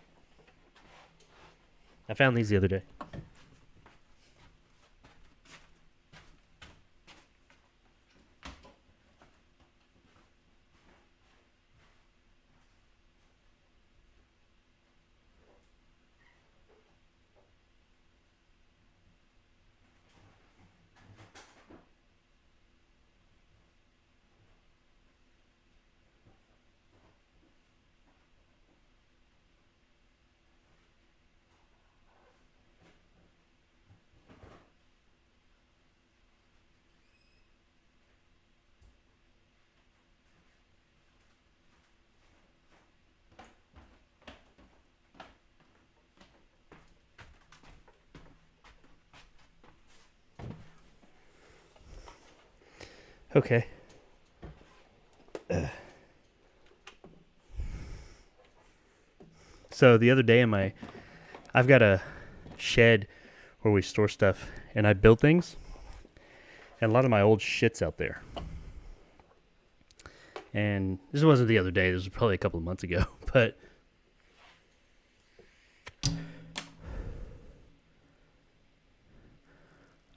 I found these the other day. Okay. So the other day I've got a shed where we store stuff, and I build things, and a lot of my old shit's out there. And this wasn't the other day, this was probably a couple of months ago, but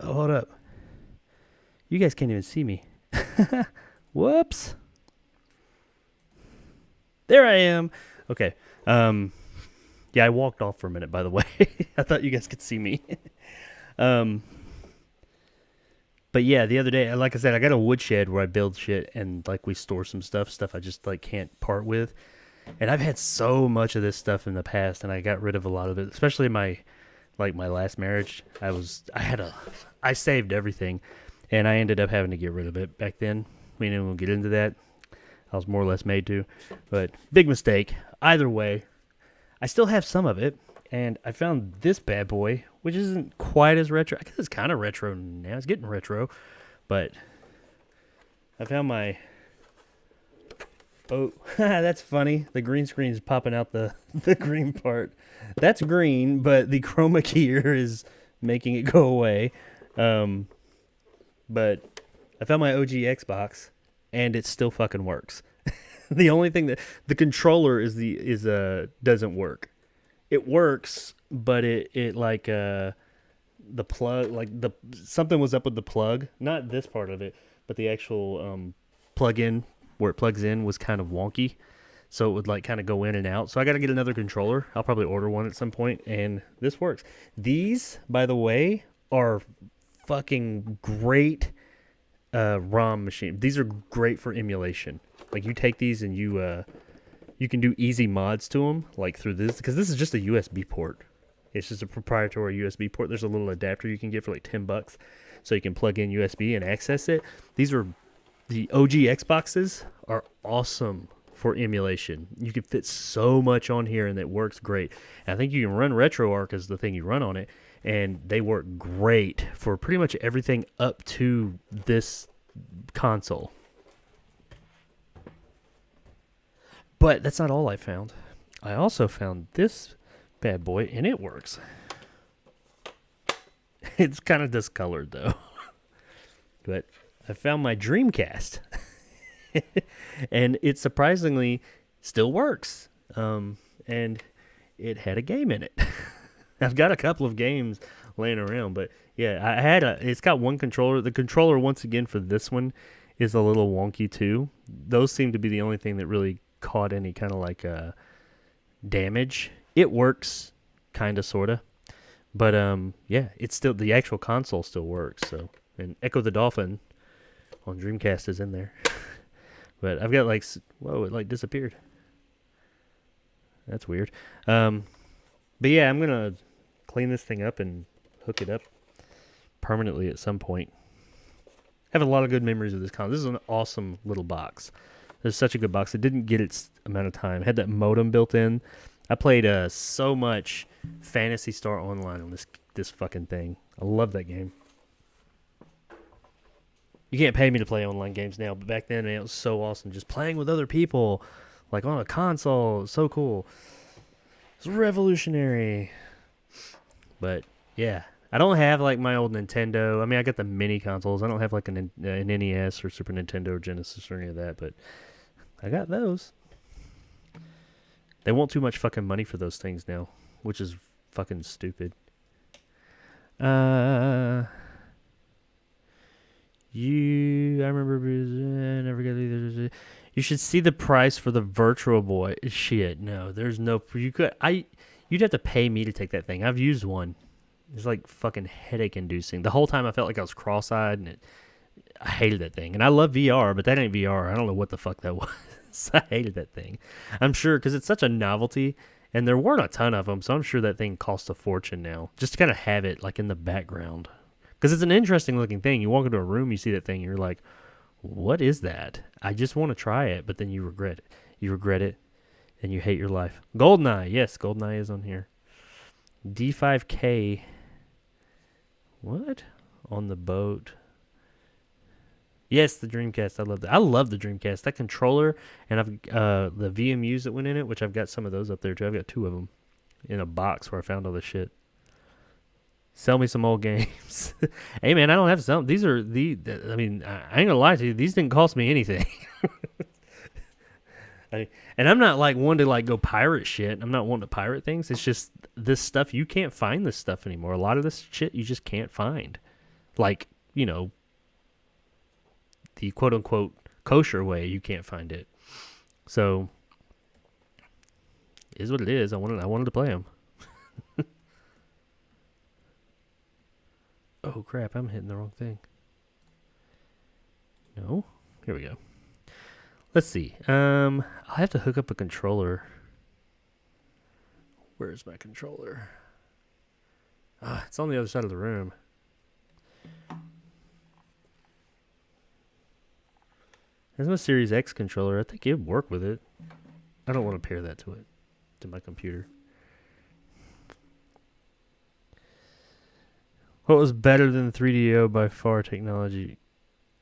oh, hold up. You guys can't even see me. Whoops. There I am. Okay. Yeah, I walked off for a minute, by the way. I thought you guys could see me. But yeah, the other day, like I said, I got a woodshed where I build shit and like we store some stuff I just like can't part with. And I've had so much of this stuff in the past, and I got rid of a lot of it, especially my last marriage. I saved everything, and I ended up having to get rid of it back then. We didn't even get into that. I was more or less made to, but big mistake. Either way, I still have some of it, And I found this bad boy, which isn't quite as retro. I guess it's kind of retro now. It's getting retro. But I found my... Oh, that's funny. The green screen is popping out the green part. That's green, but the chroma key here is making it go away. But I found my OG Xbox, and it still fucking works. The only thing that the controller doesn't work. It works, but it like the plug, like something was up with the plug. Not this part of it, but the actual plug-in where it plugs in was kind of wonky. So it would like kind of go in and out. So I got to get another controller. I'll probably order one at some point, and this works. These, by the way, are fucking great ROM machine. These are great for emulation. Like you take these and you can do easy mods to them, like through this, because this is just a USB port. It's just a proprietary USB port. There's a little adapter you can get for like $10, so you can plug in USB and access it. These are the OG Xboxes are awesome for emulation. You can fit so much on here, and it works great. And I think you can run RetroArch as the thing you run on it, and they work great for pretty much everything up to this console. But that's not all I found. I also found this bad boy, and it works. It's kind of discolored, though. But I found my Dreamcast. And it surprisingly still works. And it had a game in it. I've got a couple of games laying around, but yeah, it's got one controller. The controller, once again, for this one is a little wonky too. Those seem to be the only thing that really caught any kind of like damage. It works, kind of, sort of. But yeah, it's still, the actual console still works. So, and Echo the Dolphin on Dreamcast is in there. But I've got like, whoa, it like disappeared. That's weird. But yeah, I'm gonna clean this thing up and hook it up permanently at some point. I have a lot of good memories of this console. This is an awesome little box. It's such a good box. It didn't get its amount of time. It had that modem built in. I played so much Phantasy Star Online on this fucking thing. I love that game. You can't pay me to play online games now, but back then, man, it was so awesome. Just playing with other people, like on a console. It was so cool. It's revolutionary. But yeah, I don't have like my old Nintendo. I mean, I got the mini consoles. I don't have like an NES or Super Nintendo or Genesis or any of that, but I got those. They want too much fucking money for those things now, which is fucking stupid. I remember, never got either. You should see the price for the Virtual Boy. Shit, no, there's no. You'd have to pay me to take that thing. I've used one. It's like fucking headache inducing. The whole time I felt like I was cross-eyed, and I hated that thing. And I love VR, but that ain't VR. I don't know what the fuck that was. I hated that thing. I'm sure because it's such a novelty, and there weren't a ton of them, so I'm sure that thing costs a fortune now. Just to kind of have it like in the background. Because it's an interesting looking thing. You walk into a room, you see that thing, and you're like, what is that? I just want to try it, but then you regret it. You regret it, and you hate your life. GoldenEye. Yes, GoldenEye is on here. D5K. What? On the boat. Yes, the Dreamcast. I love that. I love the Dreamcast. That controller, and I've the VMUs that went in it, which I've got some of those up there, too. I've got 2 of them in a box where I found all this shit. Sell me some old games. Hey, man, I don't have some. These are I mean, I ain't gonna lie to you. These didn't cost me anything. And I'm not like one to like go pirate shit. I'm not wanting to pirate things. It's just this stuff. You can't find this stuff anymore. A lot of this shit you just can't find. Like, you know, the quote unquote kosher way, you can't find it. So, is what it is. I wanted to play them. Oh, crap, I'm hitting the wrong thing. No? Here we go. Let's see. I'll have to hook up a controller. Where's my controller? It's on the other side of the room. There's my Series X controller. I think it would work with it. I don't want to pair that to my computer. What was better than 3DO by far technology?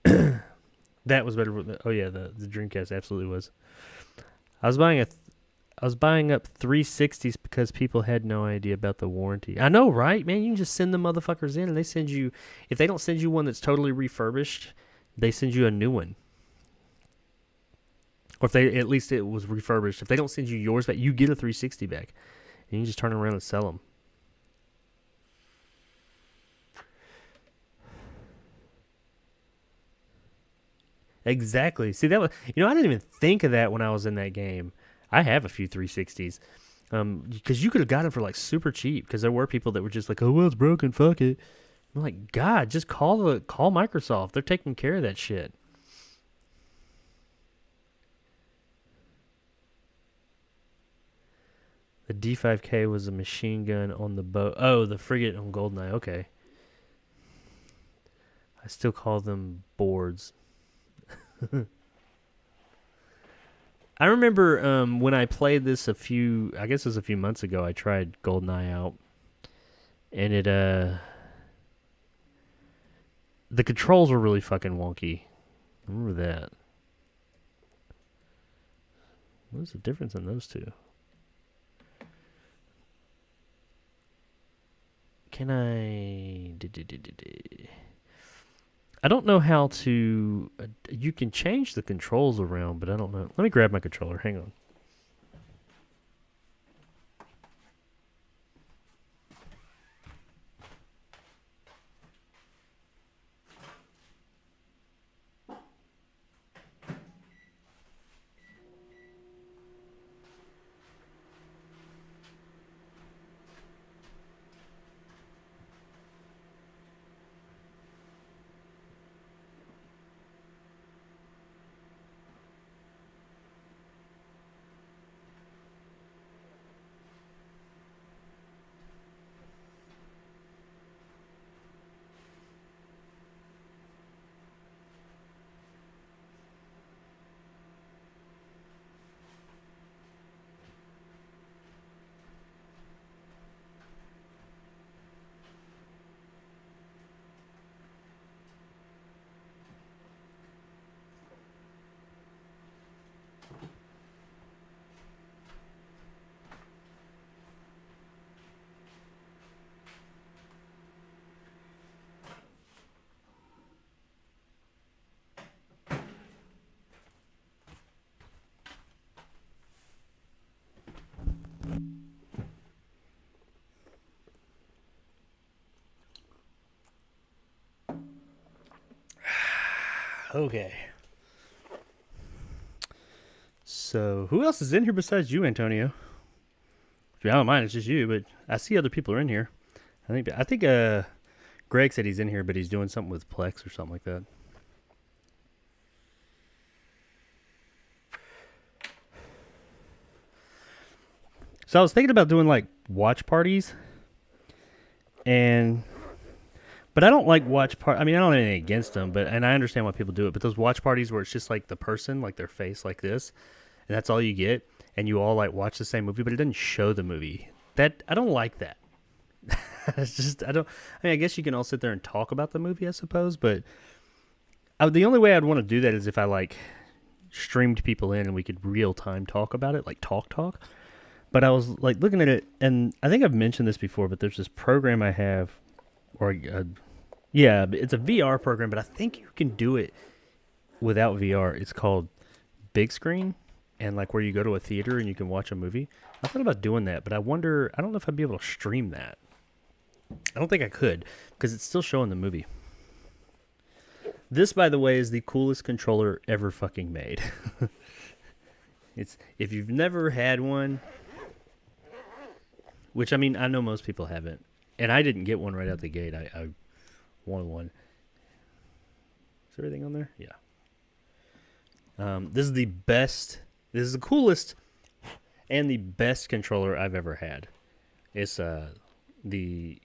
That was better. Oh yeah, the Dreamcast absolutely was. I was buying up 360s because people had no idea about the warranty. I know, right, man? You can just send the motherfuckers in, and they send you. If they don't send you one that's totally refurbished, they send you a new one. Or if they at least it was refurbished. If they don't send you yours back, you get a 360 back, and you can just turn around and sell them. Exactly. See, that was, I didn't even think of that when I was in that game. I have a few 360s. Because you could have got it for like super cheap. Because there were people that were just like, oh, well, it's broken, fuck it. I'm like, God, just call Microsoft. They're taking care of that shit. The D5K was a machine gun on the boat. Oh, the frigate on GoldenEye. Okay. I still call them boards. I remember when I played this I guess it was a few months ago, I tried GoldenEye out. And the controls were really fucking wonky. I remember that. What's the difference in those two? Can I... I don't know how to... you can change the controls around, but I don't know. Let me grab my controller. Hang on. Okay. So, who else is in here besides you, Antonio? If you don't mind, it's just you, but I see other people are in here. I think Greg said he's in here, but he's doing something with Plex or something like that. So I was thinking about doing like watch parties, but I don't like watch part. I mean, I don't have anything against them, and I understand why people do it. But those watch parties where it's just like the person, like their face, like this, and that's all you get, and you all like watch the same movie, but it doesn't show the movie. That I don't like that. It's just I mean, I guess you can all sit there and talk about the movie, I suppose, but the only way I'd want to do that is if I like streamed people in and we could real time talk about it, like talk. But I was like looking at it, and I think I've mentioned this before, but there's this program I have, yeah, it's a VR program, but I think you can do it without VR. It's called Big Screen, and like where you go to a theater and you can watch a movie. I thought about doing that, but I don't know if I'd be able to stream that. I don't think I could, because it's still showing the movie. This, by the way, is the coolest controller ever fucking made. If you've never had one, which I mean, I know most people haven't, and I didn't get one right out the gate. I wanted one. Is there anything on there? Yeah. This is the best. This is the coolest and the best controller I've ever had. It's what do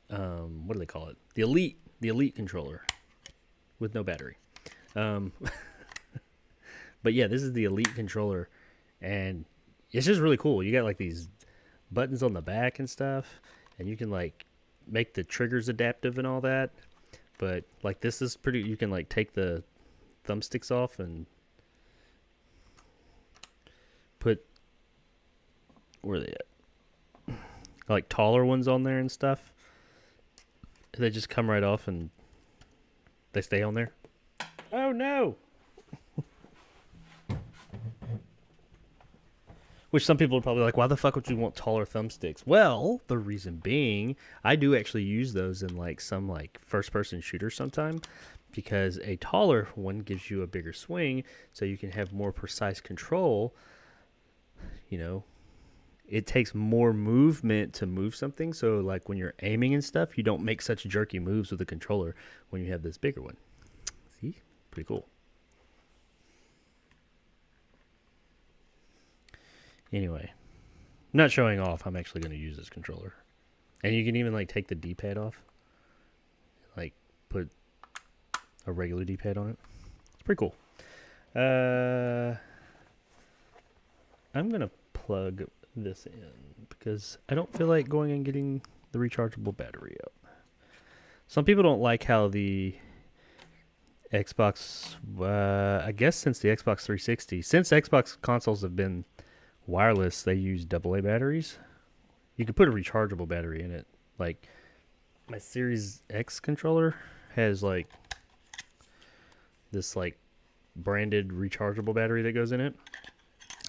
they call it? The Elite controller with no battery. But yeah, this is the Elite controller, and it's just really cool. You got like these buttons on the back and stuff, and you can like make the triggers adaptive and all that. But like this is pretty. You can like take the thumbsticks off and put where are they at? Like taller ones on there and stuff. They just come right off and they stay on there. Oh no! Which some people are probably like, why the fuck would you want taller thumbsticks? Well, the reason being, I do actually use those in like some like first-person shooters sometime, because a taller one gives you a bigger swing, so you can have more precise control. You know, it takes more movement to move something, so like when you're aiming and stuff, you don't make such jerky moves with the controller when you have this bigger one. See? Pretty cool. Anyway, I'm not showing off. I'm actually going to use this controller. And you can even like take the D-pad off. Like put a regular D-pad on it. It's pretty cool. I'm going to plug this in because I don't feel like going and getting the rechargeable battery up. Some people don't like how the Xbox, I guess since the Xbox 360, since Xbox consoles have been wireless, they use AA batteries. You could put a rechargeable battery in it. Like my Series X controller has like this like branded rechargeable battery that goes in it.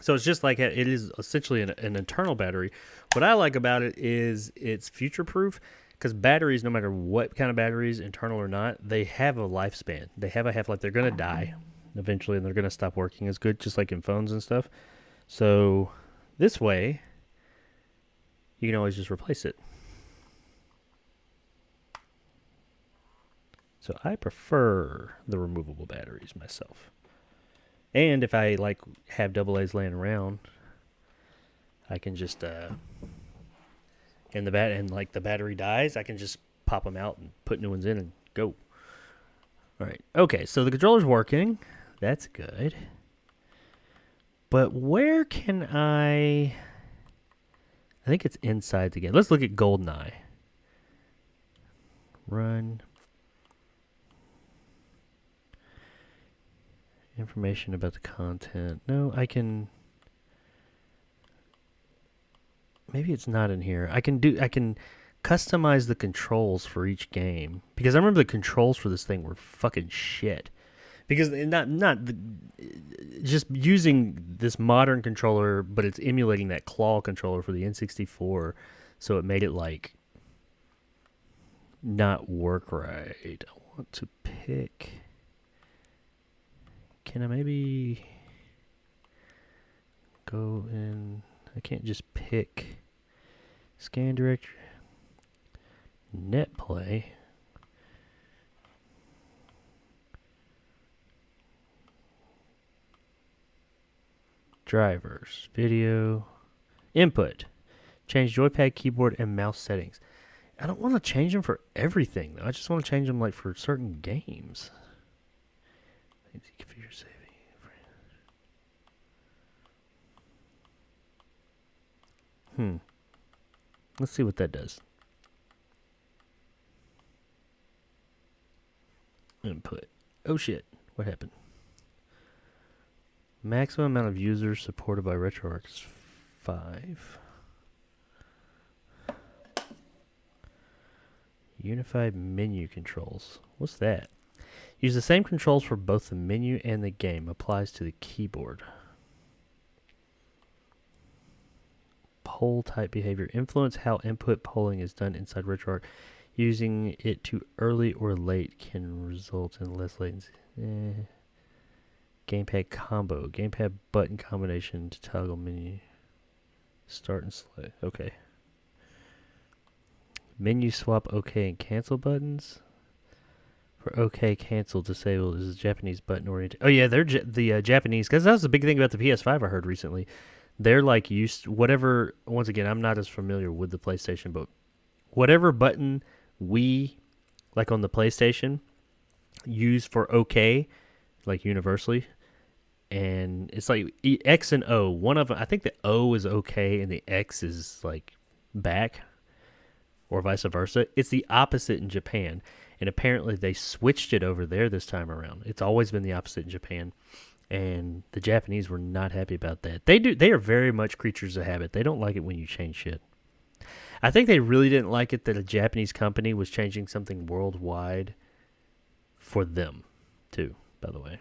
So it's just like it is essentially an internal battery. What I like about it is it's future proof, because batteries, no matter what kind of batteries, internal or not, they have a lifespan. They have a half-life. They're going to die eventually, and they're going to stop working as good, just like in phones and stuff. So this way, you can always just replace it. So I prefer the removable batteries myself. And if I like have AA's laying around, I can just and the battery dies, I can just pop them out and put new ones in and go. All right. Okay, so the controller's working. That's good. But where can I think it's insides again. Let's look at GoldenEye. Run. Information about the content. No, I can. Maybe it's not in here. I can customize the controls for each game, because I remember the controls for this thing were fucking shit. Because just using this modern controller, but it's emulating that claw controller for the N64, so it made it like not work right. I want to pick. Can I maybe go in? I can't just pick scan directory, net play. Drivers, video, input, change joypad, keyboard, and mouse settings. I don't want to change them for everything, though. I just want to change them like for certain games. Configure saving. Let's see what that does. Input. Oh shit! What happened? Maximum amount of users supported by RetroArch 5. Unified menu controls. What's that? Use the same controls for both the menu and the game. Applies to the keyboard. Poll type behavior. Influence how input polling is done inside RetroArch. Using it too early or late can result in less latency. Gamepad combo. Gamepad button combination to toggle menu. Start and select. Okay. Menu swap OK and cancel buttons. For OK, cancel, disable is a Japanese button oriented. Oh yeah, they're the Japanese, because that was the big thing about the PS5 I heard recently. They're like used whatever. Once again, I'm not as familiar with the PlayStation, but whatever button we like on the PlayStation use for OK, like universally, and it's like X and O. One of them, I think the O is OK and the X is like back. or vice versa. It's the opposite in Japan, and apparently they switched it over there this time around. It's always been the opposite in Japan, and the Japanese were not happy about that. They are very much creatures of habit. They don't like it when you change shit. I think they really didn't like it that a Japanese company was changing something worldwide for them, too, by the way.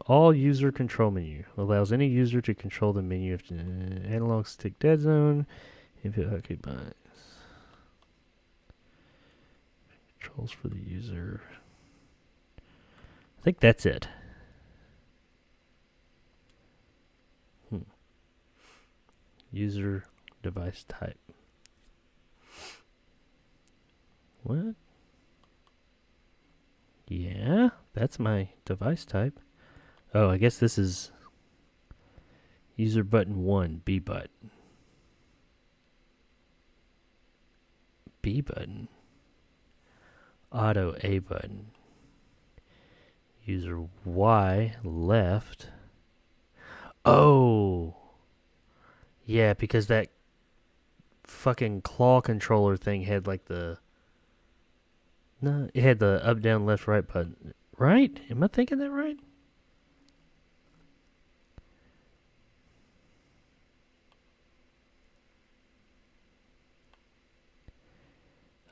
All user control menu allows any user to control the menu if analog stick dead zone. Input hotkey binds. Controls for the user. I think that's it. User device type. What? Yeah, that's my device type. Oh, I guess this is user button 1, B button. B button. Auto A button. User Y, left. Oh! Yeah, because that fucking claw controller thing had like the... No, it had the up, down, left, right button. Right? Am I thinking that right?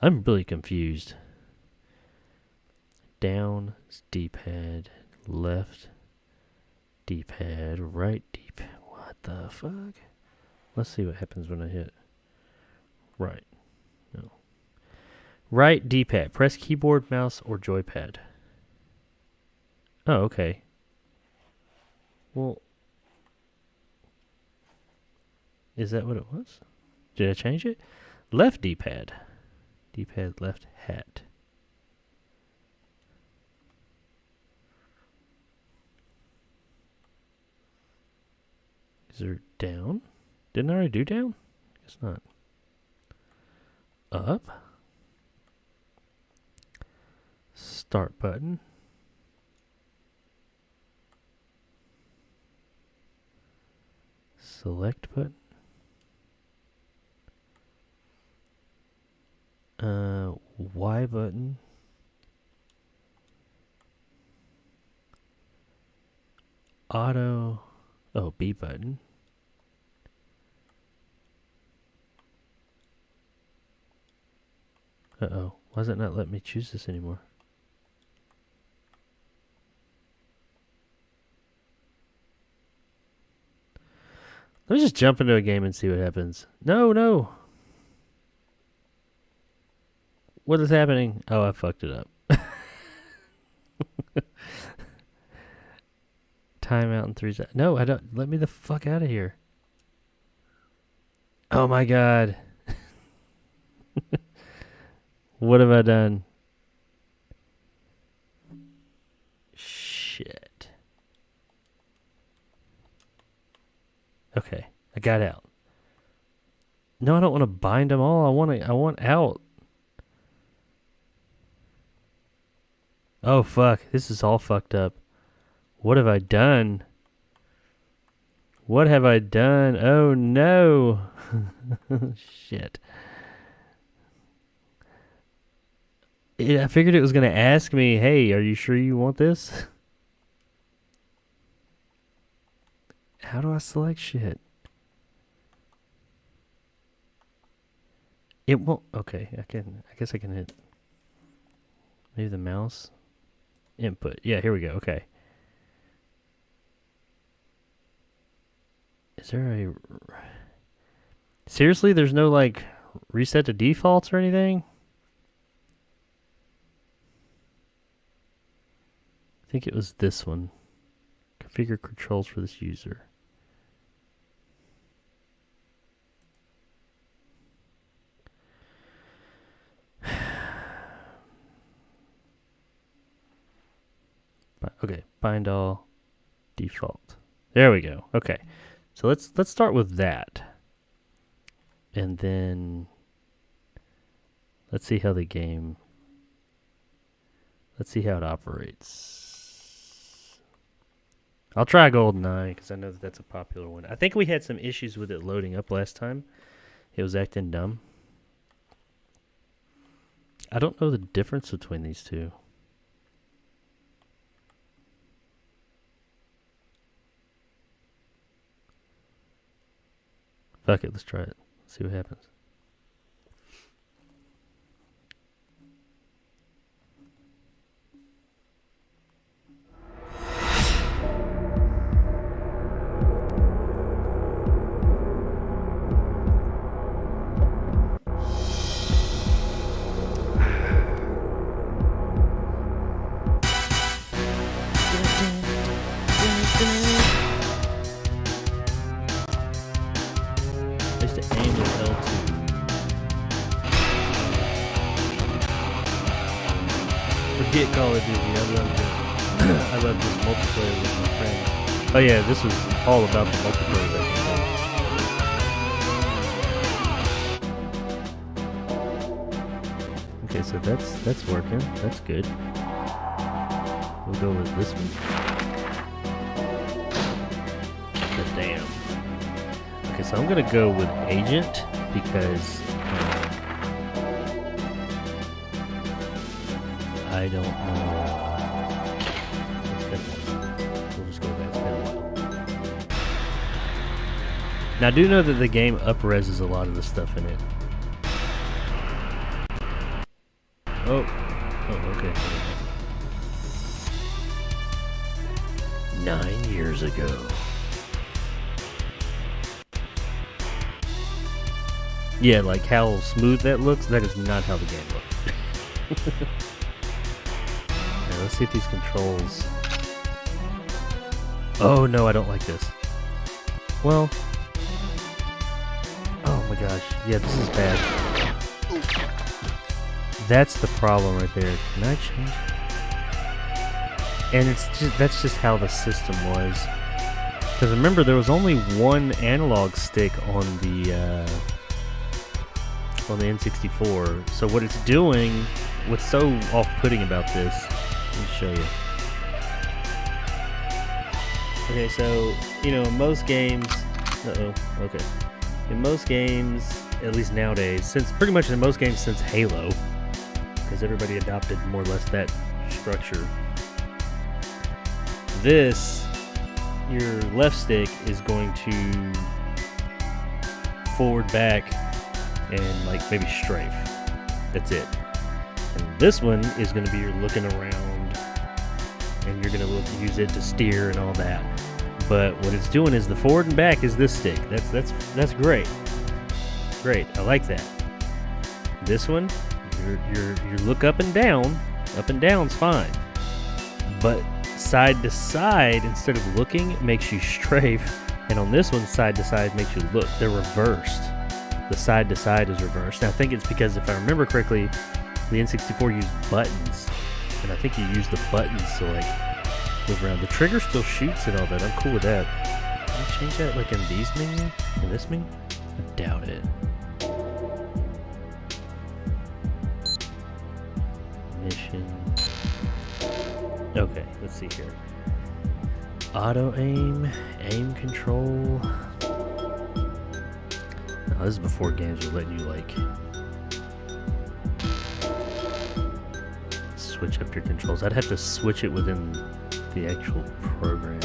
I'm really confused. Down is D-pad, left D-pad, right D-pad. What the fuck? Let's see what happens when I hit right. No. Right D-pad. Press keyboard, mouse, or joypad. Oh, okay. Well, is that what it was? Did I change it? Left D-pad. D-pad, left hat. Is there down? Didn't I already do down? Guess not. Up. Start button. Select button. Y button. Auto. Oh, B button. Uh-oh. Why does it not let me choose this anymore? Let me just jump into a game and see what happens. No, no. What is happening? Oh, I fucked it up. Timeout in 3 seconds. No, I don't. Let me the fuck out of here. Oh my god. What have I done? Shit. Okay, I got out. No, I don't want to bind them all. I want out. Oh fuck, this is all fucked up. What have I done? What have I done? Oh no. Shit. I figured it was going to ask me, hey, are you sure you want this? How do I select shit? It won't. Okay, I guess I can hit. Maybe the mouse. Input. Yeah, here we go. Okay. Is there a... Seriously, there's no, like, reset to defaults or anything? I think it was this one. Configure controls for this user. Okay, bind all default. There we go. Okay. So let's start with that. And then let's see how the game, let's see how it operates. I'll try GoldenEye because I know that that's a popular one. I think we had some issues with it loading up last time. It was acting dumb. I don't know the difference between these two. Fuck it, let's try it. See what happens. I used to aim with L2. Forget Call of Duty. I loved it. I loved this multiplayer with my friends. Oh yeah, this was all about the multiplayer back in the day. Okay, so that's working. That's good. We'll go with this one. But damn. Okay, so I'm gonna go with Agent because I don't know. It's been a while. We'll just go with that. It's been a while. Now I do know that the game up-reses a lot of the stuff in it. Oh, okay. 9 years ago. Yeah, like how smooth that looks, that is not how the game looks. Now, let's see if these controls... Oh no, I don't like this. Well... Oh my gosh, yeah, this is bad. That's the problem right there. Can I change? And that's just how the system was. Because remember, there was only one analog stick on the N64. So what it's doing, what's so off-putting about this, let me show you. Okay, so, you know, in most games, okay. In most games, at least nowadays, pretty much in most games since Halo, because everybody adopted more or less that structure. This, your left stick is going to forward, back, and like maybe strafe. That's it. And this one is going to be you're looking around, and you're going to use it to steer and all that. But what it's doing is the forward and back is this stick. That's great. Great, I like that. This one, you look up and down. Up and down's fine. But side to side, instead of looking, it makes you strafe. And on this one, side to side makes you look. They're reversed. The side to side is reversed. And I think it's because, if I remember correctly, the N64 used buttons. And I think you use the buttons to like move around. The trigger still shoots and all that. I'm cool with that. Can I change that like in these menu? In this menu? I doubt it. Mission. Okay, let's see here. Auto aim, aim control. Now, this is before games were letting you like switch up your controls. I'd have to switch it within the actual program.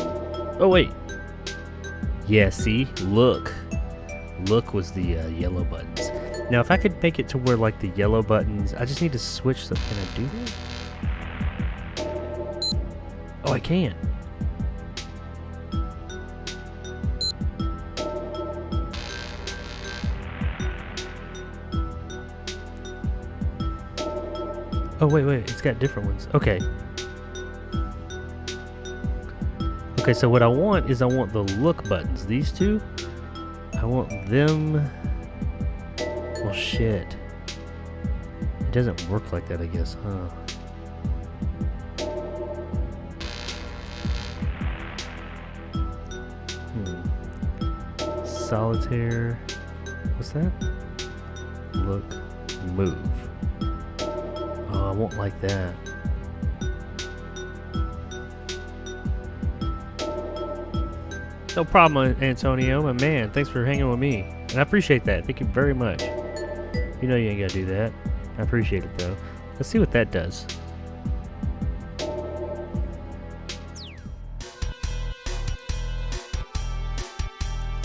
Oh wait. Yeah, see? Look was the yellow buttons. Now if I could make it to where like the yellow buttons, I just need to switch them. Can I do that? Oh, I can. Oh, wait, it's got different ones. Okay. Okay, so what I want is I want the look buttons. These two, I want them. Well, shit. It doesn't work like that, I guess, huh? Solitaire. What's that? Look, move. Oh, I won't like that. No problem, Antonio, my man. Thanks for hanging with me. And I appreciate that. Thank you very much. You know you ain't gotta do that. I appreciate it though. Let's see what that does.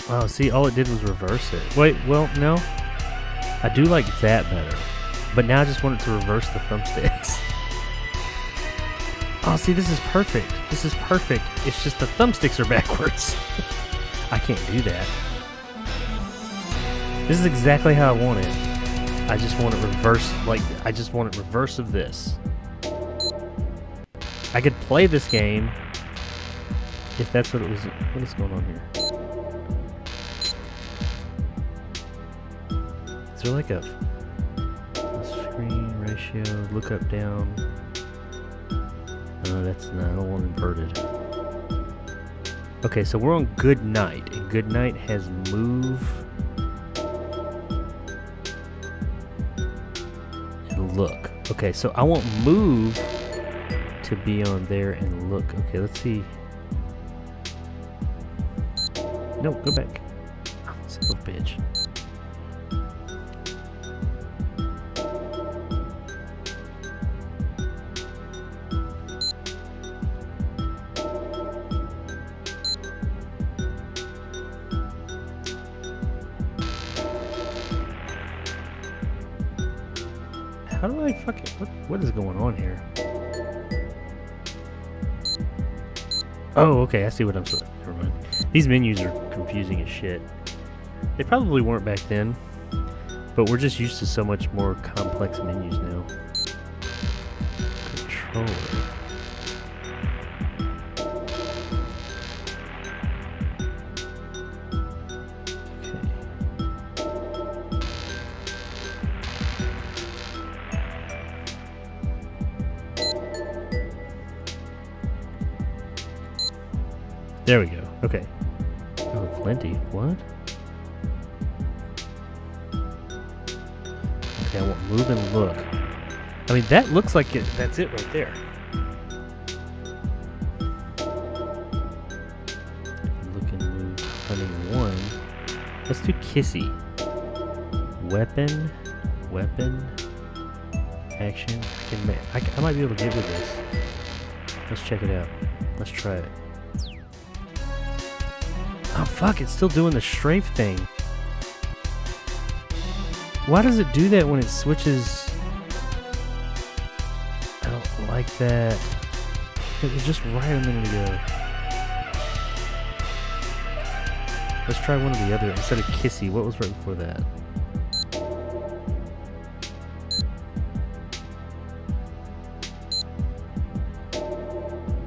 Oh, see, all it did was reverse it. Wait, well, no. I do like that better. But now I just want it to reverse the thumbsticks. Oh, see, this is perfect. This is perfect. It's just the thumbsticks are backwards. I can't do that. This is exactly how I want it. I just want it reverse, like, I just want it reverse of this. I could play this game if that's what it was. What is going on here? Is there like a screen ratio, look up, down? No, that's not. I don't want inverted. Okay, so we're on good night, and good night has move and look. Okay, so I want move to be on there and look. Okay, let's see. No, go back. Oh, son of a bitch. How do I fucking... What is going on here? Oh, okay, I see what I'm saying. Never mind. These menus are confusing as shit. They probably weren't back then, but we're just used to so much more complex menus now. Controller. There we go. Okay. Oh, plenty. What? Okay, I want move and look. I mean, that looks like it. That's it right there. Look and move. Hunting 1. Let's do kissy. Weapon. Weapon. Action. I might be able to get with this. Let's check it out. Let's try it. Oh fuck, it's still doing the strafe thing. Why does it do that when it switches? I don't like that. It was just right a minute ago. Let's try one of the other. Instead of kissy, what was right before that?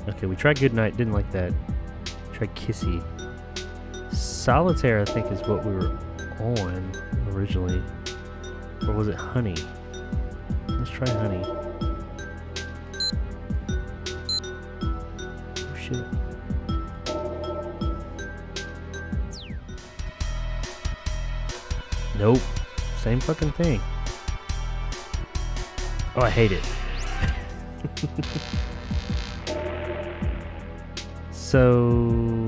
Okay, we tried goodnight, didn't like that. Try kissy. Solitaire, I think, is what we were on originally. Or was it honey? Let's try honey. Oh shit. Nope. Same fucking thing. Oh, I hate it. So...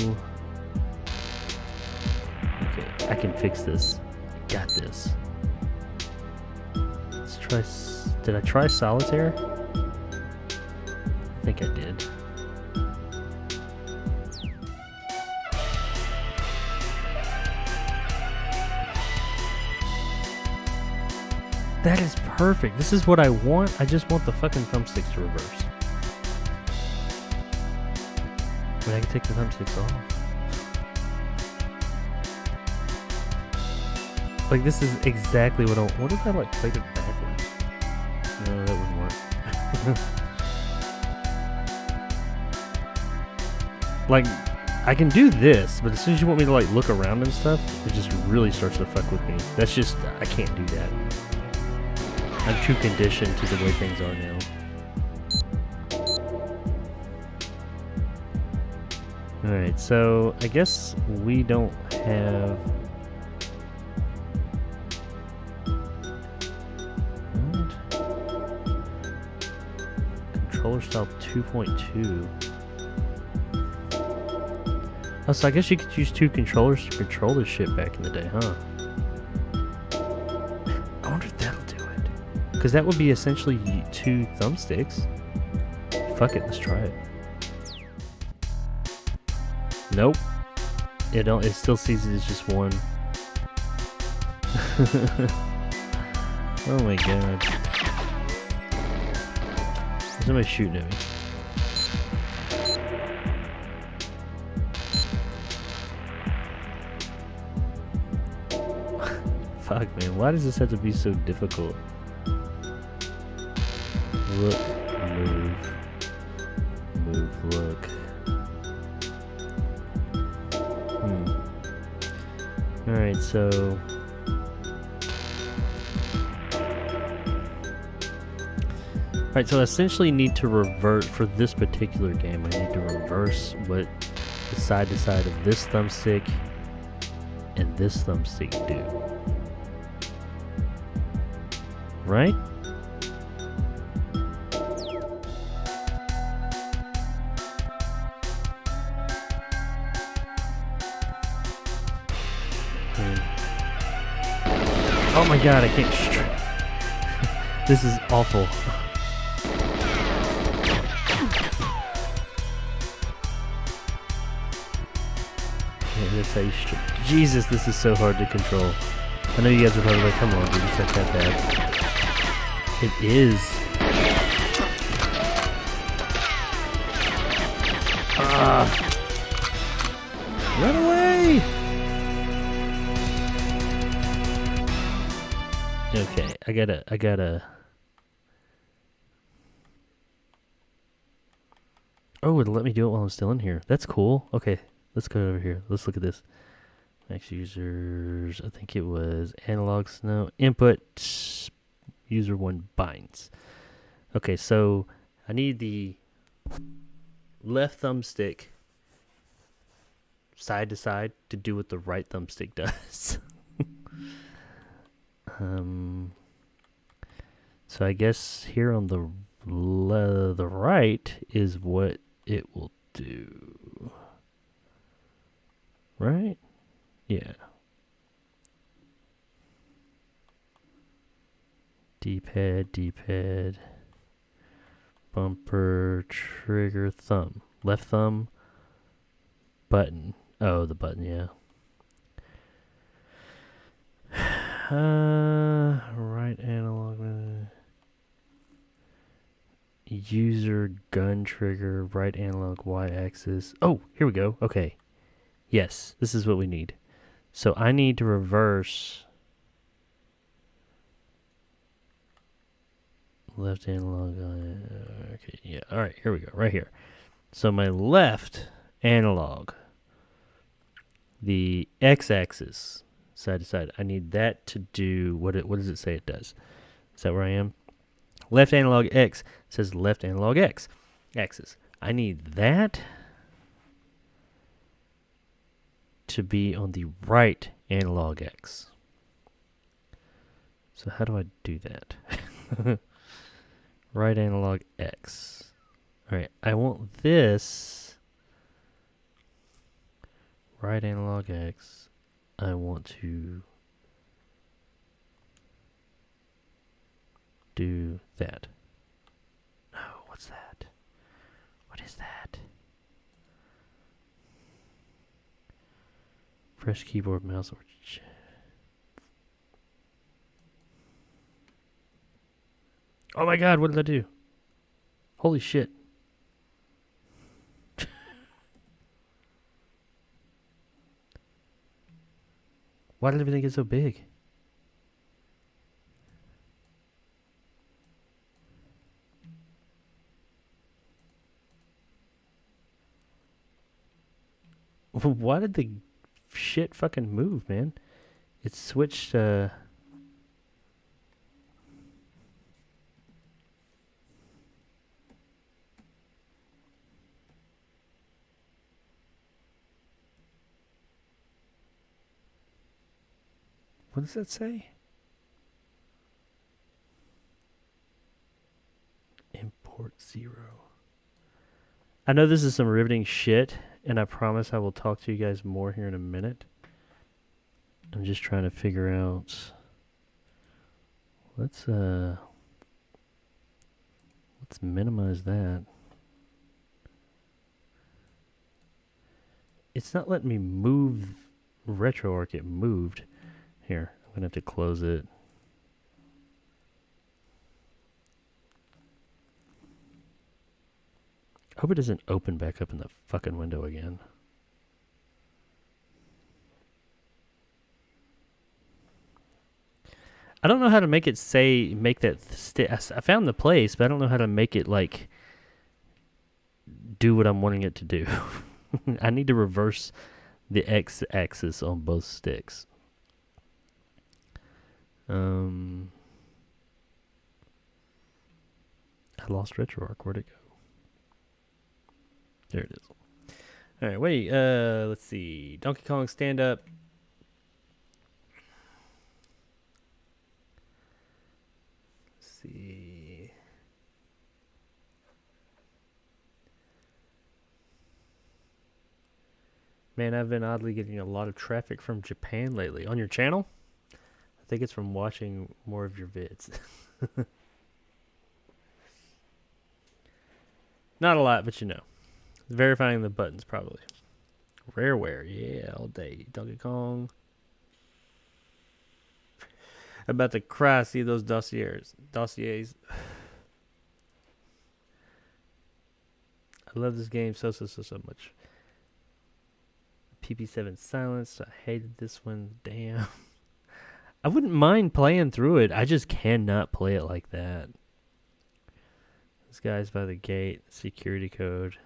I can fix this. I got this. Let's try... Did I try solitaire? I think I did. That is perfect. This is what I want. I just want the fucking thumbsticks to reverse. But I can take the thumbsticks off. Like, this is exactly what I want. What if I, like, played it backwards? No, that wouldn't work. Like, I can do this, but as soon as you want me to, like, look around and stuff, it just really starts to fuck with me. That's just, I can't do that. I'm too conditioned to the way things are now. Alright, so I guess we don't have... Controller style 2.2. Oh, so I guess you could use two controllers to control this shit back in the day, huh? Because that would be essentially 2 thumbsticks. Fuck it, let's try it. Nope. It still sees it as just one. Oh my god. There's somebody shooting at me. Fuck, man. Why does this have to be so difficult? Look, move. Move, look. Alright, so... Alright, so I essentially need to revert, for this particular game, I need to reverse what the side to side of this thumbstick and this thumbstick do. Right? Oh my god, I can't This is awful. Yeah, that's how you Jesus, this is so hard to control. I know you guys are probably like, come on, dude, it's not that bad. It is. Run away! Okay, I gotta... Oh, it'll let me do it while I'm still in here. That's cool. Okay, let's go over here. Let's look at this. Max users, I think it was analog snow. Input, user 1 binds. Okay, so I need the left thumbstick side to side to do what the right thumbstick does. So I guess here on the right is what it will do. Right? Yeah. D-pad, bumper, trigger, thumb. Left thumb, button. Oh, the button, yeah. Right analog. User gun trigger, right analog, y-axis. Oh, here we go. Okay. Yes, this is what we need. So I need to reverse left analog. Okay, yeah. All right, here we go. Right here. So my left analog, the x-axis, side to side. I need that to do what does it say it does? Is that where I am? Left analog X says left analog X axis. I need that to be on the right analog X. So how do I do that? Right analog X. All right, I want this right analog X. I want to do that. Oh, what's that? What is that? Press keyboard, mouse, or oh my god, what did I do? Holy shit. Why did everything get so big? Why did the shit fucking move, man? It switched, What does that say? Import 0. I know this is some riveting shit, and I promise I will talk to you guys more here in a minute. I'm just trying to figure out... Let's, Let's minimize that. It's not letting me move RetroArch. It moved. Here, I'm going to have to close it. I hope it doesn't open back up in the fucking window again. I don't know how to make it say, make that I found the place, but I don't know how to make it, like, do what I'm wanting it to do. I need to reverse the x-axis on both sticks. I lost RetroArch. Where'd it go? There it is. All right, wait. Let's see. Donkey Kong stand up. Let's see. Man, I've been oddly getting a lot of traffic from Japan lately. On your channel? I think it's from watching more of your vids. Not a lot, but you know. Verifying the buttons, probably. Rareware, yeah, all day. Donkey Kong. About to cry, see those dossiers. I love this game so much. PP7 Silence. I hated this one. Damn. I wouldn't mind playing through it. I just cannot play it like that. This guy's by the gate. Security code.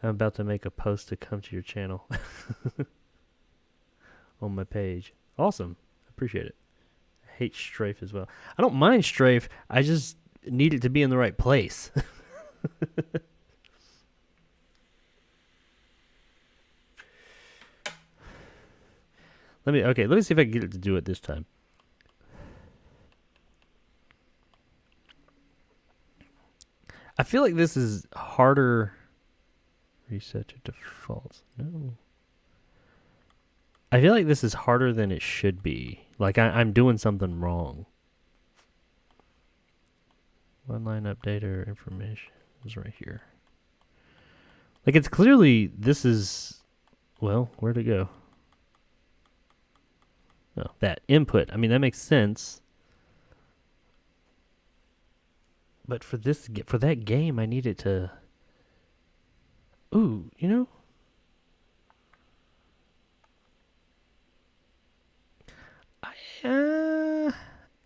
I'm about to make a post to come to your channel. On my page. Awesome. Appreciate it. I hate strafe as well. I don't mind strafe. I just need it to be in the right place. Let me see if I can get it to do it this time. I feel like this is harder. Reset to defaults. No. I feel like this is harder than it should be. Like I'm doing something wrong. One line updater information is right here. Like it's clearly, this is, well, where'd it go? Oh, that input. I mean, that makes sense. But for that game, I need it to. Ooh, you know.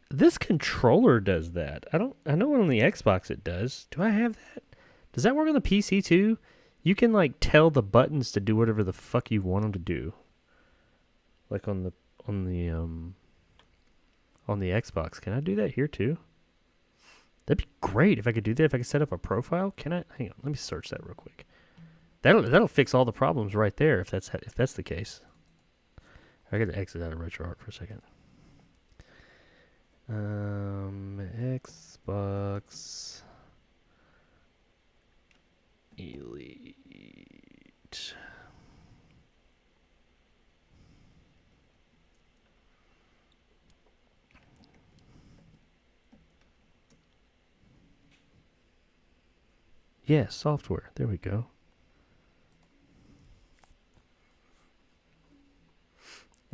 This controller does that. I know on the Xbox it does. Do I have that? Does that work on the PC too? You can like tell the buttons to do whatever the fuck you want them to do. Like on the Xbox. Can I do that here too? That'd be great if I could do that. If I could set up a profile. Can I? Hang on. Let me search that real quick. That'll fix all the problems right there if that's the case. I got to exit out of RetroArch for a second. Xbox Elite. Yeah, software. There we go.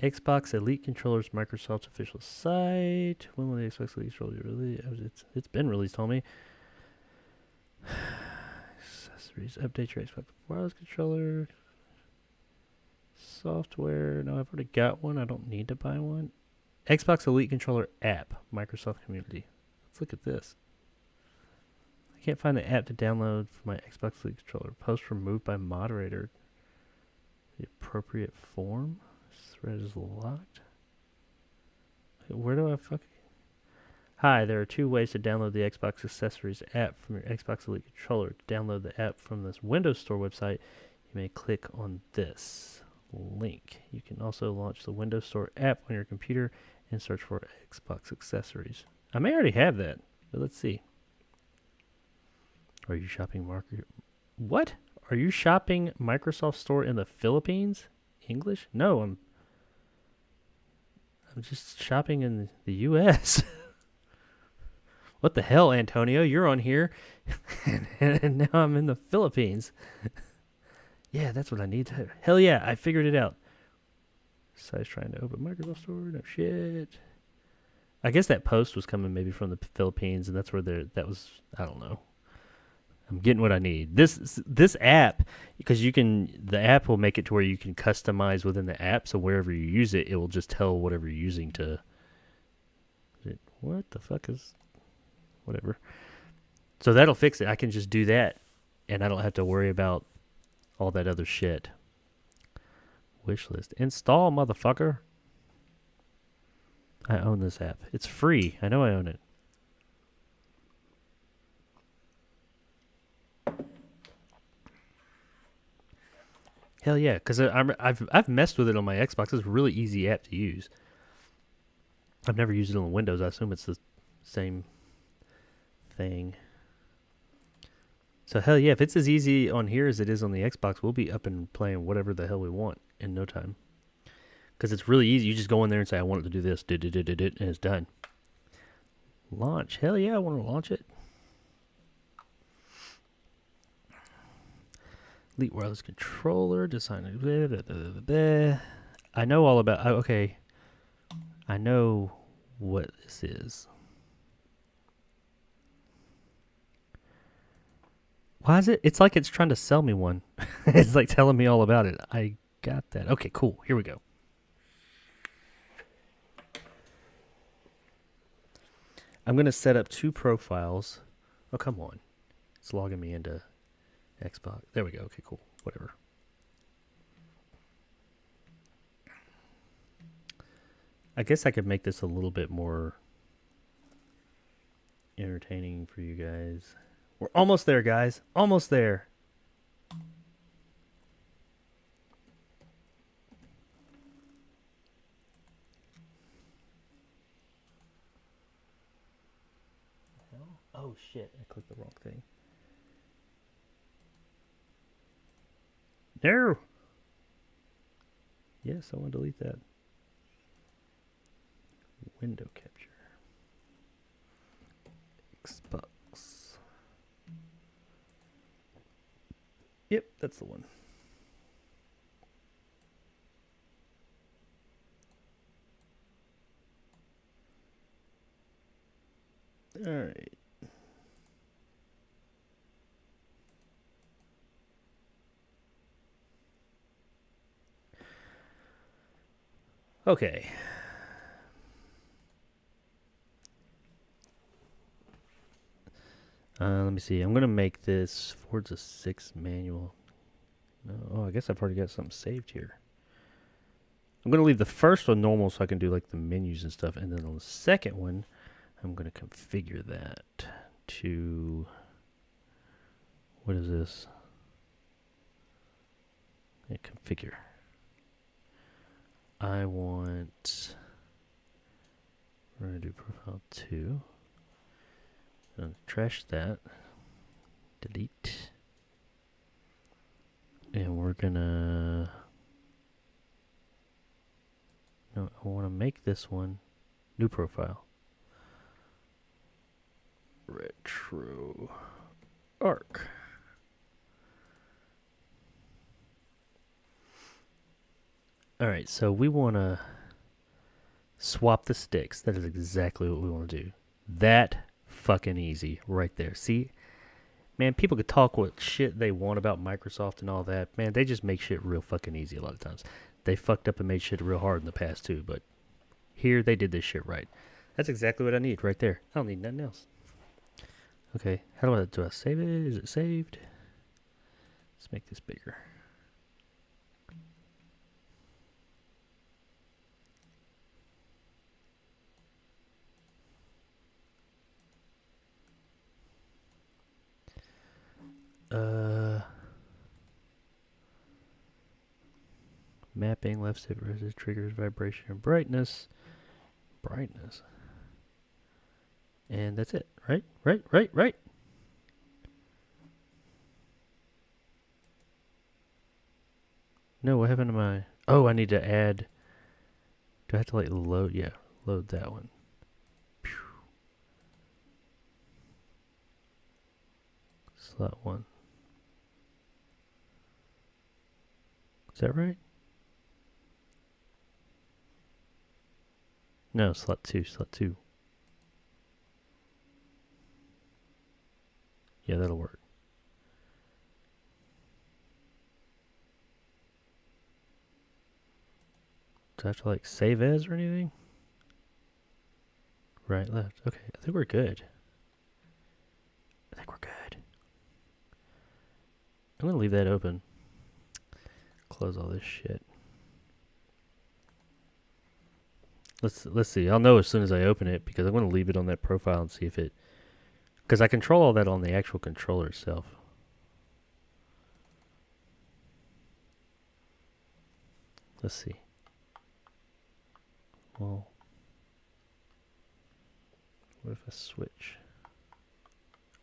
Xbox Elite Controllers, Microsoft's official site. When will the Xbox Elite controller be released? It's been released, homie. Accessories. Update your Xbox wireless controller. Software. No, I've already got one. I don't need to buy one. Xbox Elite Controller app. Microsoft Community. Let's look at this. I can't find the app to download for my Xbox Elite Controller. Post removed by moderator. The appropriate form. Thread is locked. Where do I fucking... Hi, there are two ways to download the Xbox Accessories app from your Xbox Elite Controller. To download the app from this Windows Store website, you may click on this link. You can also launch the Windows Store app on your computer and search for Xbox Accessories. I may already have that, but let's see. Are you shopping What? Are you shopping Microsoft Store in the Philippines? English? No, I'm just shopping in the U.S. What the hell, Antonio? You're on here, and now I'm in the Philippines. Yeah, that's what I need. Hell yeah, I figured it out. Site's trying to open Microsoft Store. No shit. I guess that post was coming maybe from the Philippines, and that's where that was. I don't know. I'm getting what I need. This app, because the app will make it to where you can customize within the app. So wherever you use it, it will just tell whatever you're using to. What the fuck is, whatever. So that'll fix it. I can just do that, and I don't have to worry about all that other shit. Wish list. Install, motherfucker. I own this app. It's free. I know I own it. Hell yeah, because I've messed with it on my Xbox. It's a really easy app to use. I've never used it on Windows. I assume it's the same thing. So hell yeah, if it's as easy on here as it is on the Xbox, we'll be up and playing whatever the hell we want in no time. Because it's really easy. You just go in there and say, I want it to do this, and it's done. Launch. Hell yeah, I want to launch it. Elite wireless controller, design. Blah, blah, blah, blah, blah. I know all about. Okay. I know what this is. Why is it? It's like it's trying to sell me one. It's like telling me all about it. I got that. Okay, cool. Here we go. I'm going to set up 2 profiles. Oh, come on. It's logging me into Xbox. There we go. Okay, cool. Whatever. I guess I could make this a little bit more entertaining for you guys. We're almost there, guys. Almost there. Oh shit, I clicked the wrong thing. No! Yes, I want to delete that. Window capture. Xbox. Yep, that's the one. All right. Okay. Let me see. I'm going to make this Forza 6 manual. No, oh, I guess I've already got something saved here. I'm going to leave the first one normal so I can do like the menus and stuff. And then on the second one, I'm going to configure that to... What is this? Yeah, configure. I want... We're going to do profile 2. I'm going to trash that. Delete. And we're going to... No, I want to make this one new profile. Retro arc. Alright, so we want to swap the sticks. That is exactly what we want to do. That fucking easy right there. See? Man, people could talk what shit they want about Microsoft and all that. Man, they just make shit real fucking easy a lot of times. They fucked up and made shit real hard in the past too, but here they did this shit right. That's exactly what I need right there. I don't need nothing else. Okay, how do I save it? Is it saved? Let's make this bigger. Mapping, left side versus triggers, vibration, and brightness. Brightness. And that's it, right? Right. No, what happened to my... Oh, I need to add... Do I have to like load? Yeah, load that one. Slot 1. Is that right? No, slot 2, slot 2. Yeah, that'll work. Do I have to like save as or anything? Right, left. Okay, I think we're good. I think we're good. I'm gonna leave that open. Close all this shit. Let's see. I'll know as soon as I open it because I'm gonna leave it on that profile and see if it, because I control all that on the actual controller itself. Let's see. Well, what if I switch?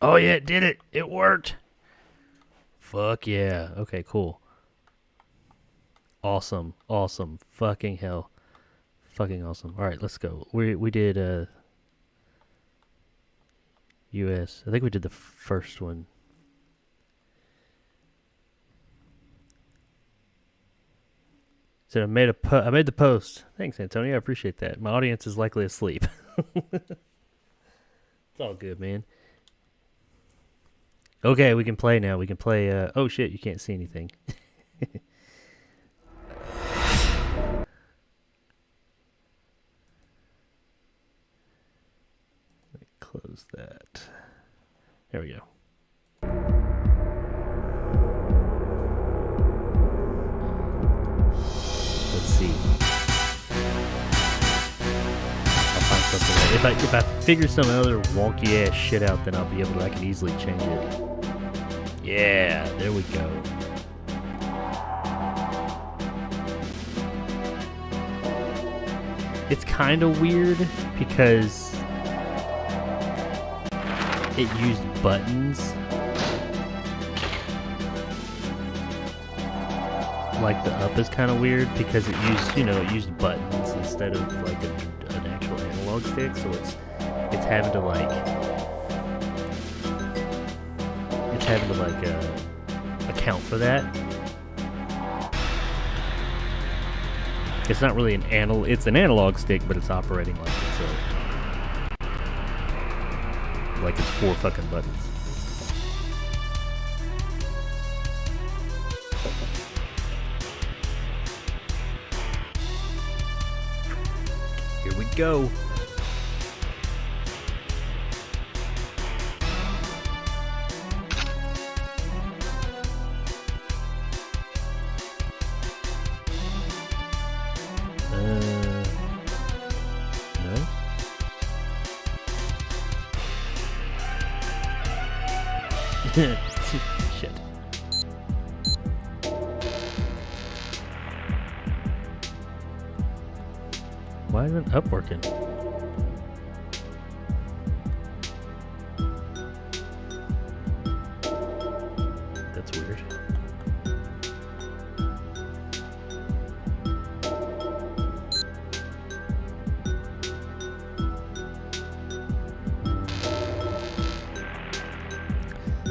Oh yeah, it did it! It worked! Fuck yeah. Okay, cool. Awesome. Awesome. Fucking hell. Fucking awesome. Alright, let's go. We did US. I think we did the first one. So I made the post. Thanks, Antonio. I appreciate that. My audience is likely asleep. It's all good, man. Okay, we can play now. We can play. Oh shit! You can't see anything. Let me close that. There we go. Let's see. I'll find something. If I figure some other wonky ass shit out, then I'll be able to. I can easily change it. Yeah, there we go. It's kind of weird because it used buttons. Like the up is kind of weird because it used buttons instead of like an actual analog stick, so it's having to account for that. It's not really it's an analog stick, but it's operating like it's 4 fucking buttons. Here we go. No? Shit. Why isn't up working? That's weird.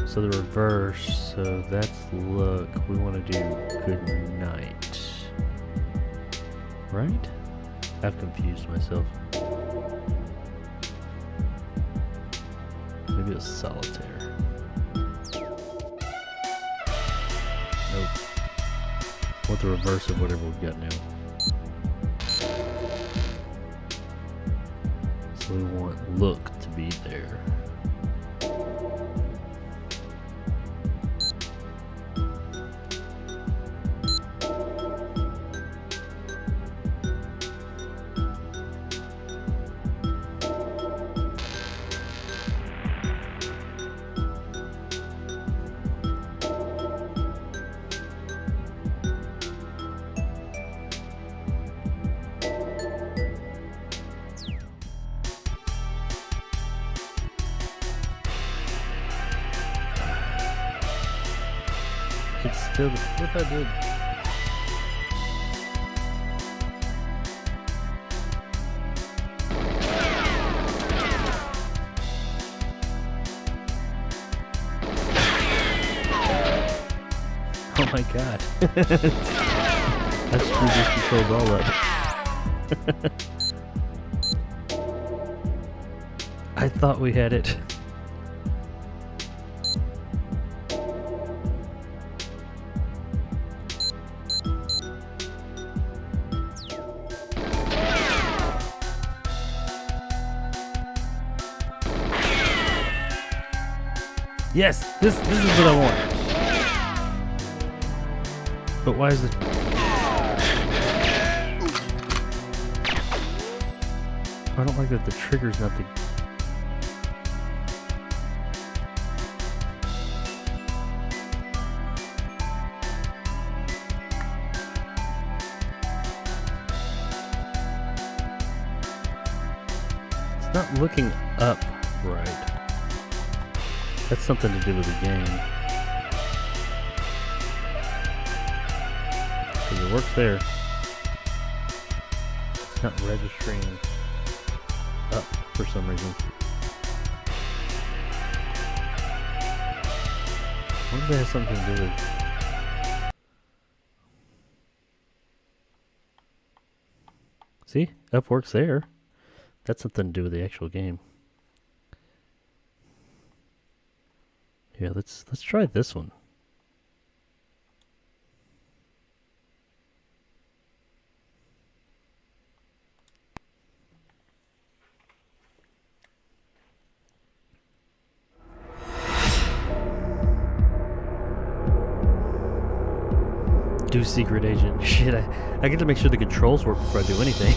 So the reverse, so that's look. We want to do good night. Right? I've confused myself. Maybe it was solitaire. Nope. I want the reverse of whatever we've got now. So we want look to be there. It's still. What if I did? my god. That screwed these controls all up. I thought we had it. Yes, this is what I want. But why is it? I don't like that the trigger's not the. It's not looking up right. That's something to do with the game. Because it works there. It's not registering up for some reason. I wonder if that has something to do with... See? Up works there. That's something to do with the actual game. Yeah, let's try this one. Do secret agent. Shit, I get to make sure the controls work before I do anything.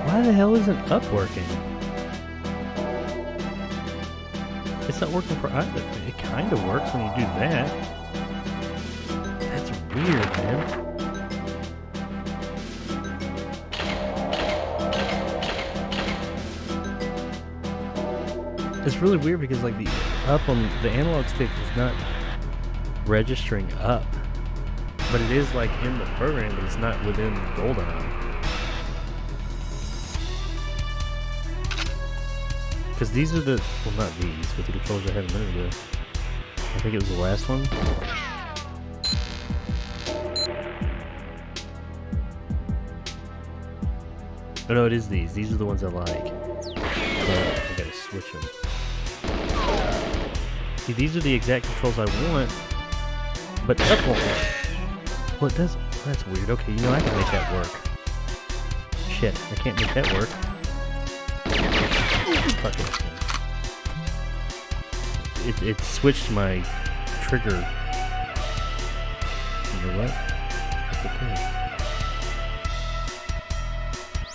Why the hell isn't up working? It's not working for either. It kind of works when you do that. That's weird, man. It's really weird because like the up on the analog stick is not registering up, but it is like in the program, but it's not within GoldenEye. Because these are the, well not these, but the controls I had a minute ago. I think it was the last one. Oh no, it is these. These are the ones I like. But I gotta switch them. See, these are the exact controls I want, but up won't work. Well, it does. That's weird. Okay, you know I can make that work. Shit, I can't make that work. Fuck it. It switched my trigger. You know what? It's okay.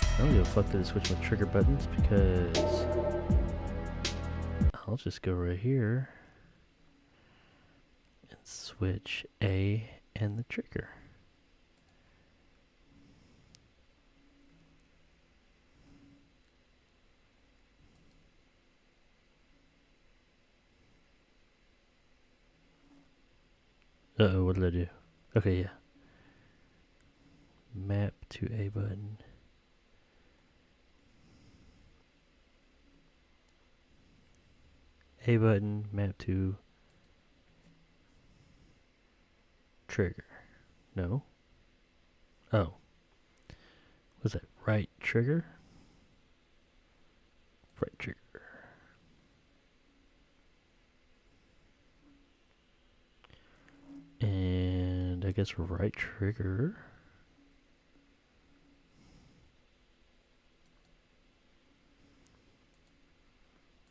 I don't give a fuck that it switched my trigger buttons because I'll just go right here and switch A and the trigger. Uh-oh, what did I do? Okay, yeah. Map to A button. A button, map to trigger. No. Oh. Was that right trigger? Right trigger. And I guess right trigger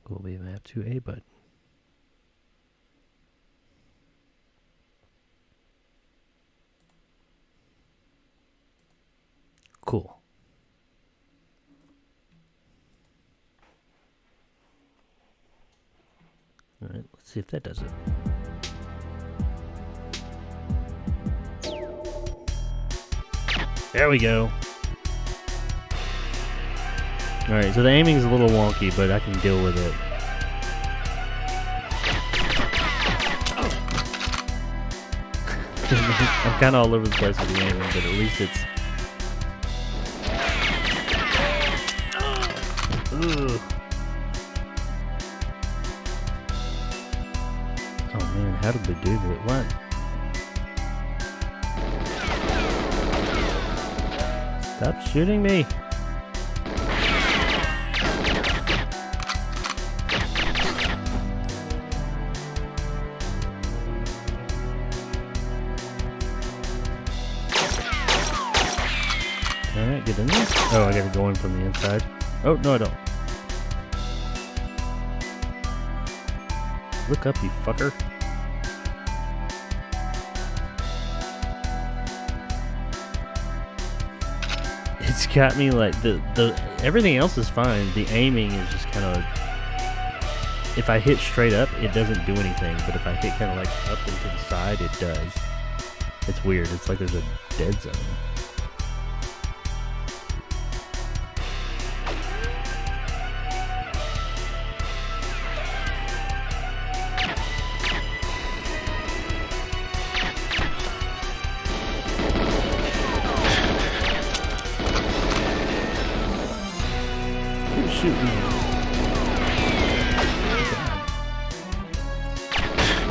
will be mapped to A button. Cool. All right, let's see if that does it. There we go. Alright, so the aiming is a little wonky, but I can deal with it. I'm kind of all over the place with the aiming, but at least it's... Ugh. Oh man, how did they do that? What? Stop shooting me! Alright, get in there. Oh, I gotta go in from the inside. Oh, no I don't. Look up, you fucker. It's got me like the everything else is fine. The aiming is just kind of, if I hit straight up, it doesn't do anything. But if I hit kind of like up and to the side, it does. It's weird. It's like there's a dead zone. Shoot me.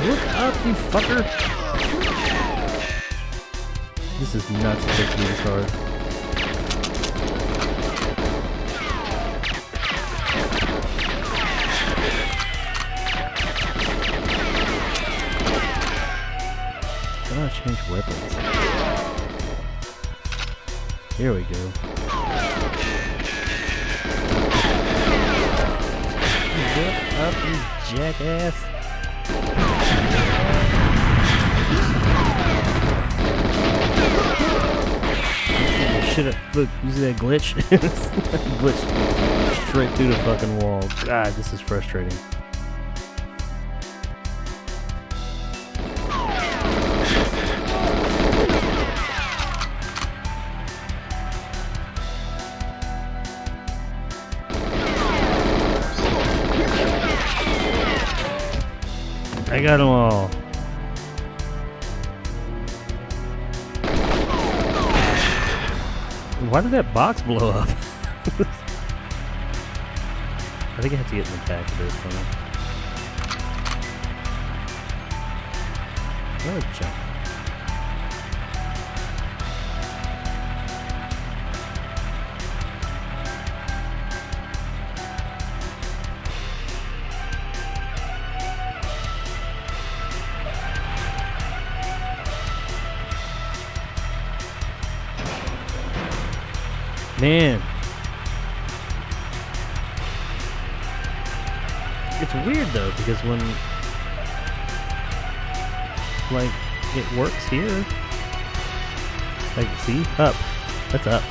Look up, you fucker! This is nuts to take me this hard. How do I change weapons? Here we go. Look up, you jackass. Shit up. Look, you see that glitch? Glitch straight through the fucking wall. God, this is frustrating. I got them all. Why did that box blow up? I think I have to get in the back of this one. Another jump. Man, it's weird though, because when, like, it works here, like, see, up, that's up.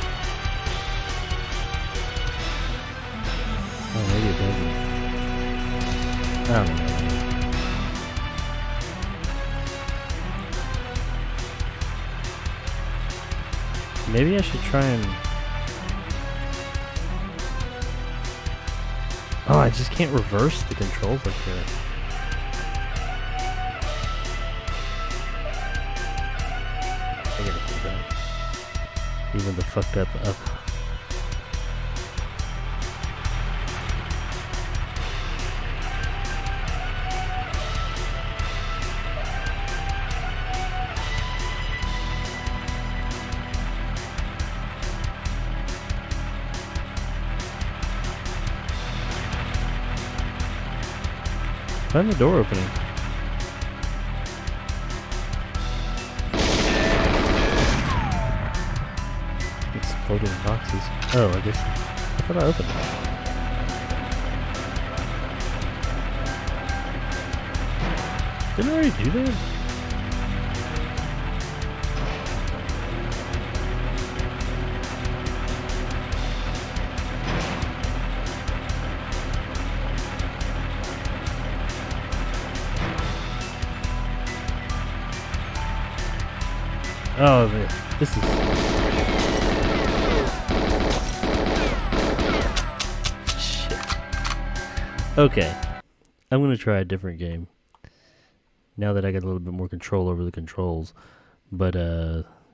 Oh, maybe it doesn't. I don't know. Maybe I should try and... Oh, I just can't reverse the controls like that. I gotta do that. Even the fucked up up. Find the door opening. Exploding boxes. Oh, I guess I thought I opened it. Didn't I already do that? Oh, man. This is... Okay. I'm going to try a different game. Now that I got a little bit more control over the controls. But,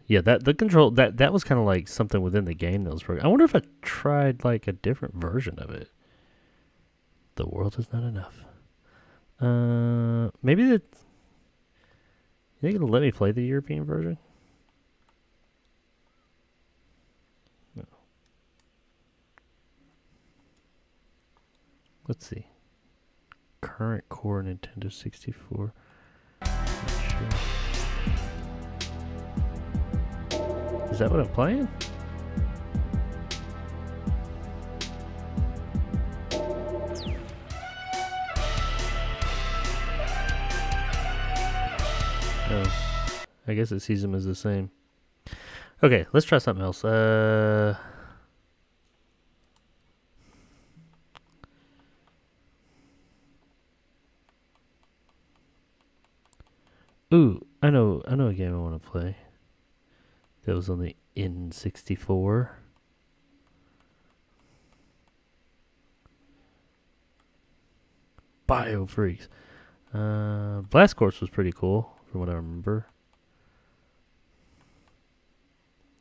yeah, that was kind of like something within the game that was programmed. I wonder if I tried, like, a different version of it. The world is not enough. Maybe you think it'll let me play the European version? No. Let's see. Current core Nintendo 64. Not sure. Is that what I'm playing? Oh, I guess it sees them as the same. Okay, let's try something else. Ooh, I know a game I want to play. That was on the N64. Bio Freaks. Blast Corps was pretty cool, from what I remember.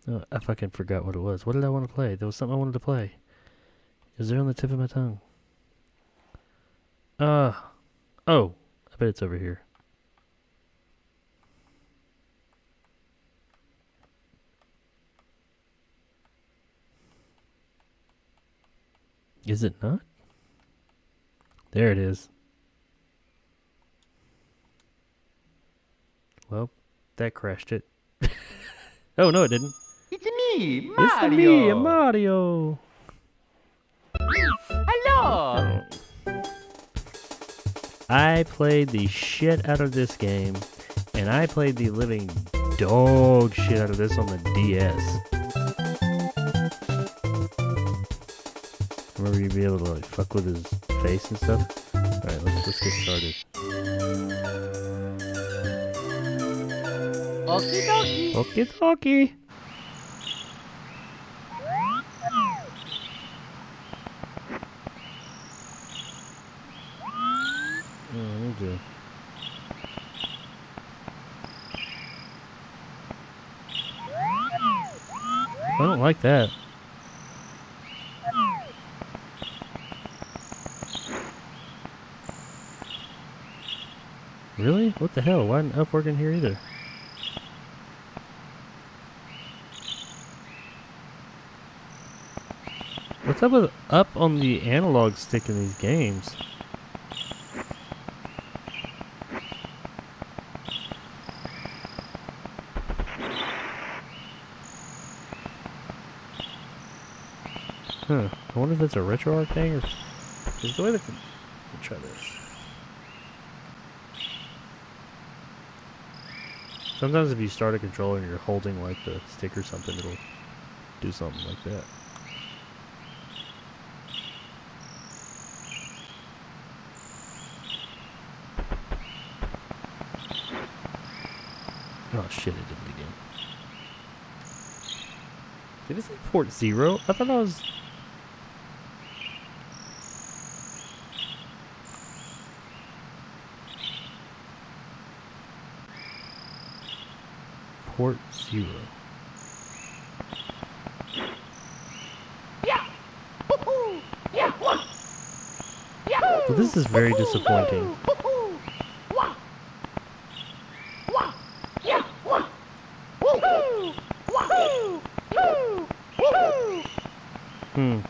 Oh, I fucking forgot what it was. What did I want to play? There was something I wanted to play. It was there on the tip of my tongue. Oh, I bet it's over here. Is it not? There it is. Well, that crashed it. Oh, no, it didn't. It's me, Mario. It's me, Mario. Hello. I played the shit out of this game, and I played the living dog shit out of this on the DS. Remember you'd be able to like fuck with his face and stuff? Alright, let's get started. Okie dokie. Okie dokie. Okay. I don't like that. Really? What the hell? Why didn't up work in here either? What's up with up on the analog stick in these games? Huh. I wonder if it's a RetroArch thing or is the way that can try this. Sometimes if you start a controller and you're holding like the stick or something, it'll do something like that. Oh shit, it did it again. Did it say port 0? I thought that was... Port 0. Yeah. Woohoo. Yeah. Yeah. Well, this is very disappointing. Woohoo. Wah. Wah. Yeah. Wah. Woohoo. Wahoo. Woo. Woohoo.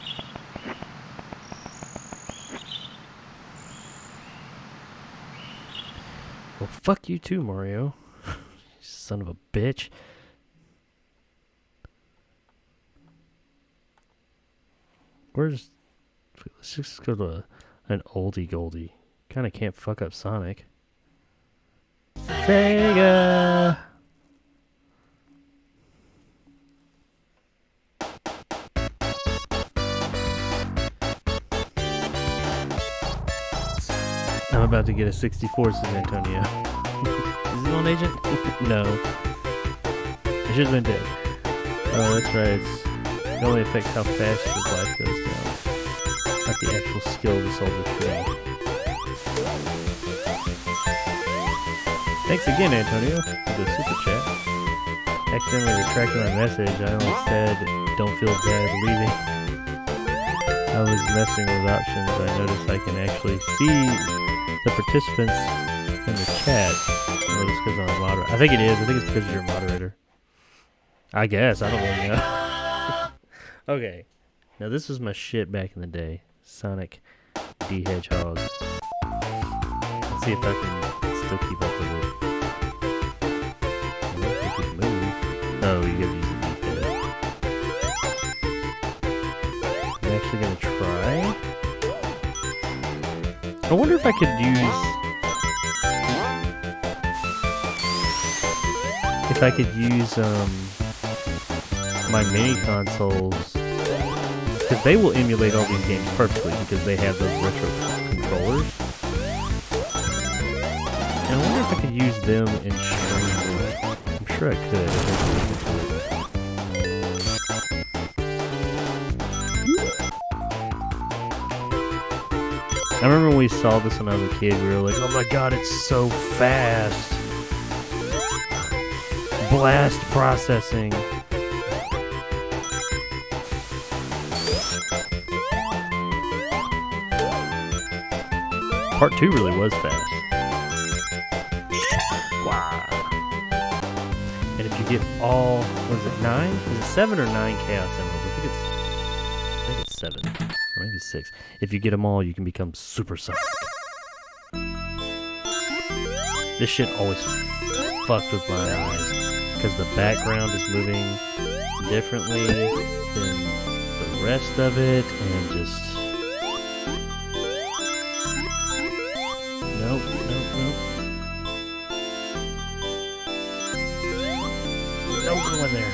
Well, fuck you too, Mario. Son of a bitch. Let's just go to an oldie goldie. Kinda can't fuck up Sonic. Sega! I'm about to get a 64 San Antonio. Is he on agent? No. It should have been dead. Oh, that's right. It only affects how fast your life goes down. I like the actual skill of the soldier tree. Thanks again, Antonio, for the super chat. Accidentally retracted my message. I only said, don't feel bad leaving. I was messing with options. I noticed I can actually see the participants in the chat. Or just because I'm a moderator. I think it is. I think it's because you're a moderator. I guess. I don't really know. Okay. Now this was my shit back in the day. Sonic the Hedgehog. Let's see if I can still keep up with it. I don't think it can move. Oh, you gotta use the D-pad. I'm actually gonna try. I wonder if I could use... If I could use, my mini consoles, because they will emulate all these games perfectly because they have those retro controllers. And I wonder if I could use them in stream. I'm sure I could. I remember when we saw this when I was a kid, we were like, oh my god, it's so fast. Blast processing. Part 2 really was fast. Wow. And if you get all, what is it, 9? Is it 7 or 9 Chaos Emeralds? I think it's 7. Or maybe 6. If you get them all, you can become Super Sonic. This shit always fucked with my eyes. Because the background is moving differently than the rest of it. And just... Nope, nope, nope. Don't go in there.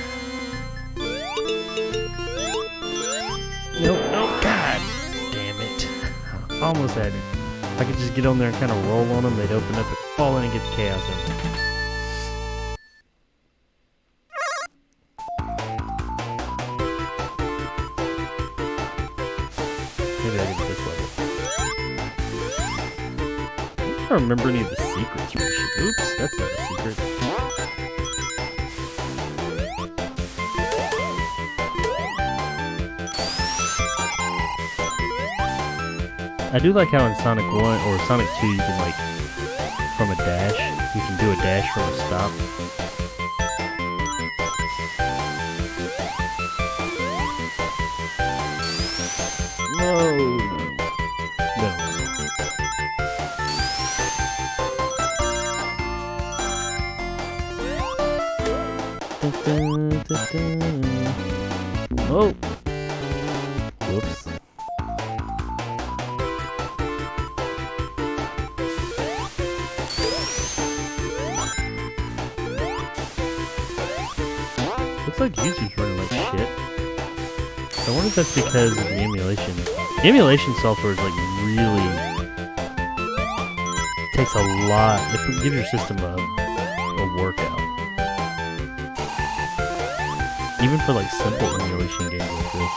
Nope, nope. God damn it. Almost had it. If I could just get on there and kind of roll on them, they'd open up and fall in and get the chaos in them. Maybe I get to this level. I don't remember any of the secrets from this shit. Oops, that's not a secret. I do like how in Sonic 1 or Sonic 2 you can like, from a dash, you can do a dash from a stop. No. Oh! Whoops. Looks like YouTube's running like shit. I wonder if that's because of the emulation. The emulation software is like really... takes a lot. It gives your system a workout. Even for like simple emulation games like this.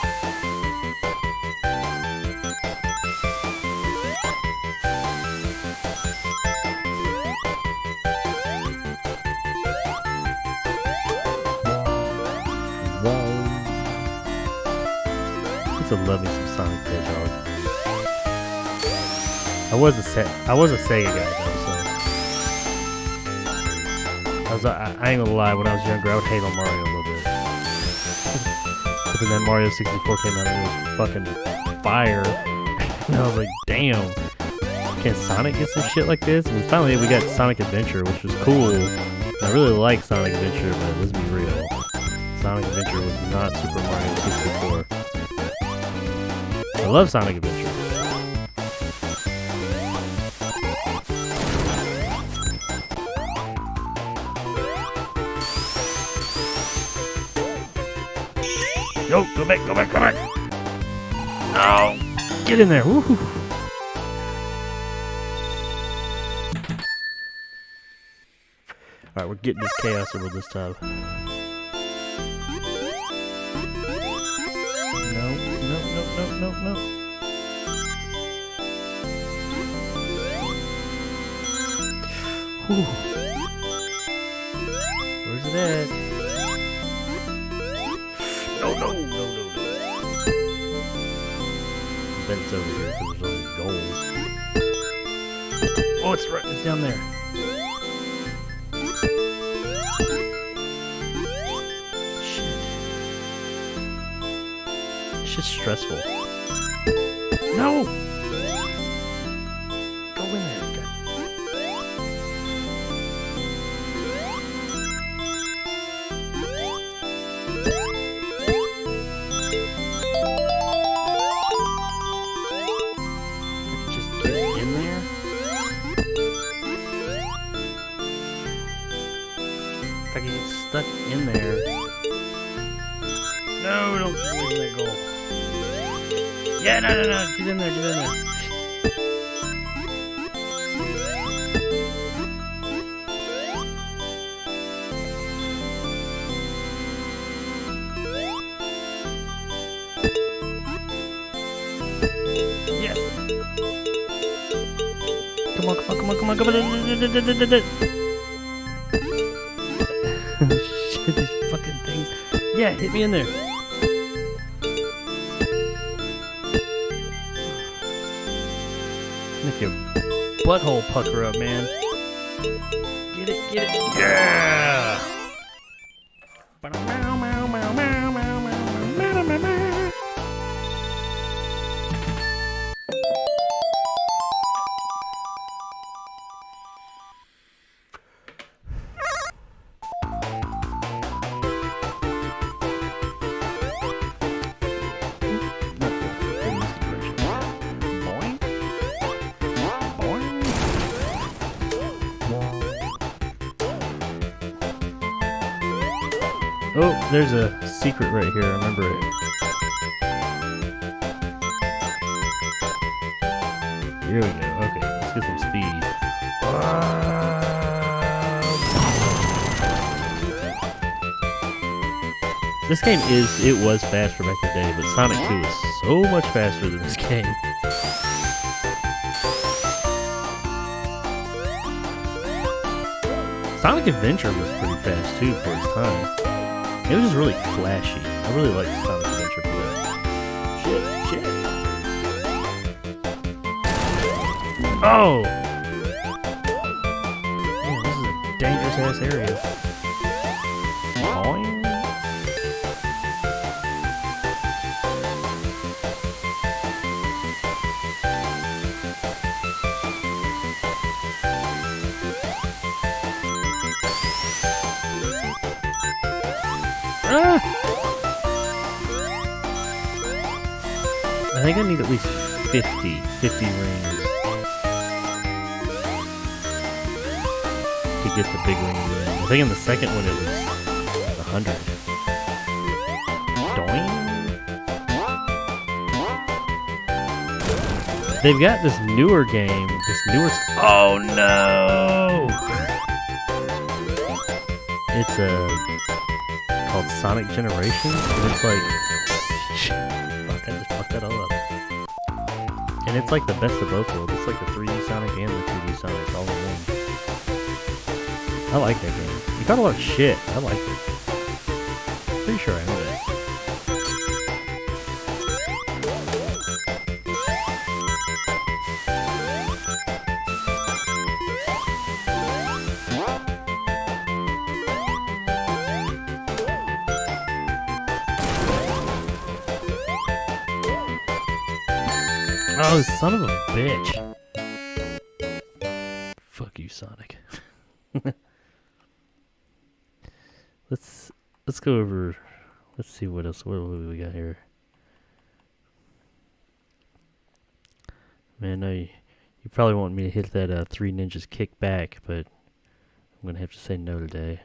I love me some Sonic the Hedgehog. I was a Sega guy though, so I ain't gonna lie. When I was younger, I would hate on Mario a little bit. But then that Mario 64 came out and it was fucking fire, and I was like, damn, can Sonic get some shit like this? And finally we got Sonic Adventure, which was cool. And I really like Sonic Adventure, but let's be real, Sonic Adventure was not Super Mario 64. I love Sonic Adventure. Yo, go back, go back, go back! No! Get in there! Woohoo! Alright, we're getting this Chaos Emerald this time. No. Whew. Where's it at? No. I bet it's over here because there's only gold. Oh, it's right. It's down there. Shit. Shit's stressful. No! Go in there. God. Just get in there. If I can get stuck in there. No, don't get away from that goal. Yeah, no. Get in there. Yes. Come on. Shit, these fucking things. Yeah, hit me in there. Make your butthole pucker up, man. Get it. Yeah! Oh, there's a secret right here. I remember it. Here we go. Okay, let's get some speed. This game was faster back in the day, but Sonic 2 is so much faster than this game. Sonic Adventure was pretty fast too for its time. It was just really flashy. I really liked Sonic Adventure for that. Shit. Oh! Man, this is a dangerous ass area. Boing. I think I need at least 50 rings to get the big ring in. I think in the second one it was 100. Doing. They've got this newer game, oh no! It's called Sonic Generations, and it's like, fuck, I just fucked that all up. And it's like the best of both worlds. It's like the 3D Sonic and the 2D Sonic all in one. I like that game. You got a lot of shit. I like it. Pretty sure I know that. Oh, son of a bitch. Fuck you, Sonic. Let's go over. Let's see what else. What we got here? Man, no, you probably want me to hit that Three Ninjas kick back, but I'm gonna have to say no today.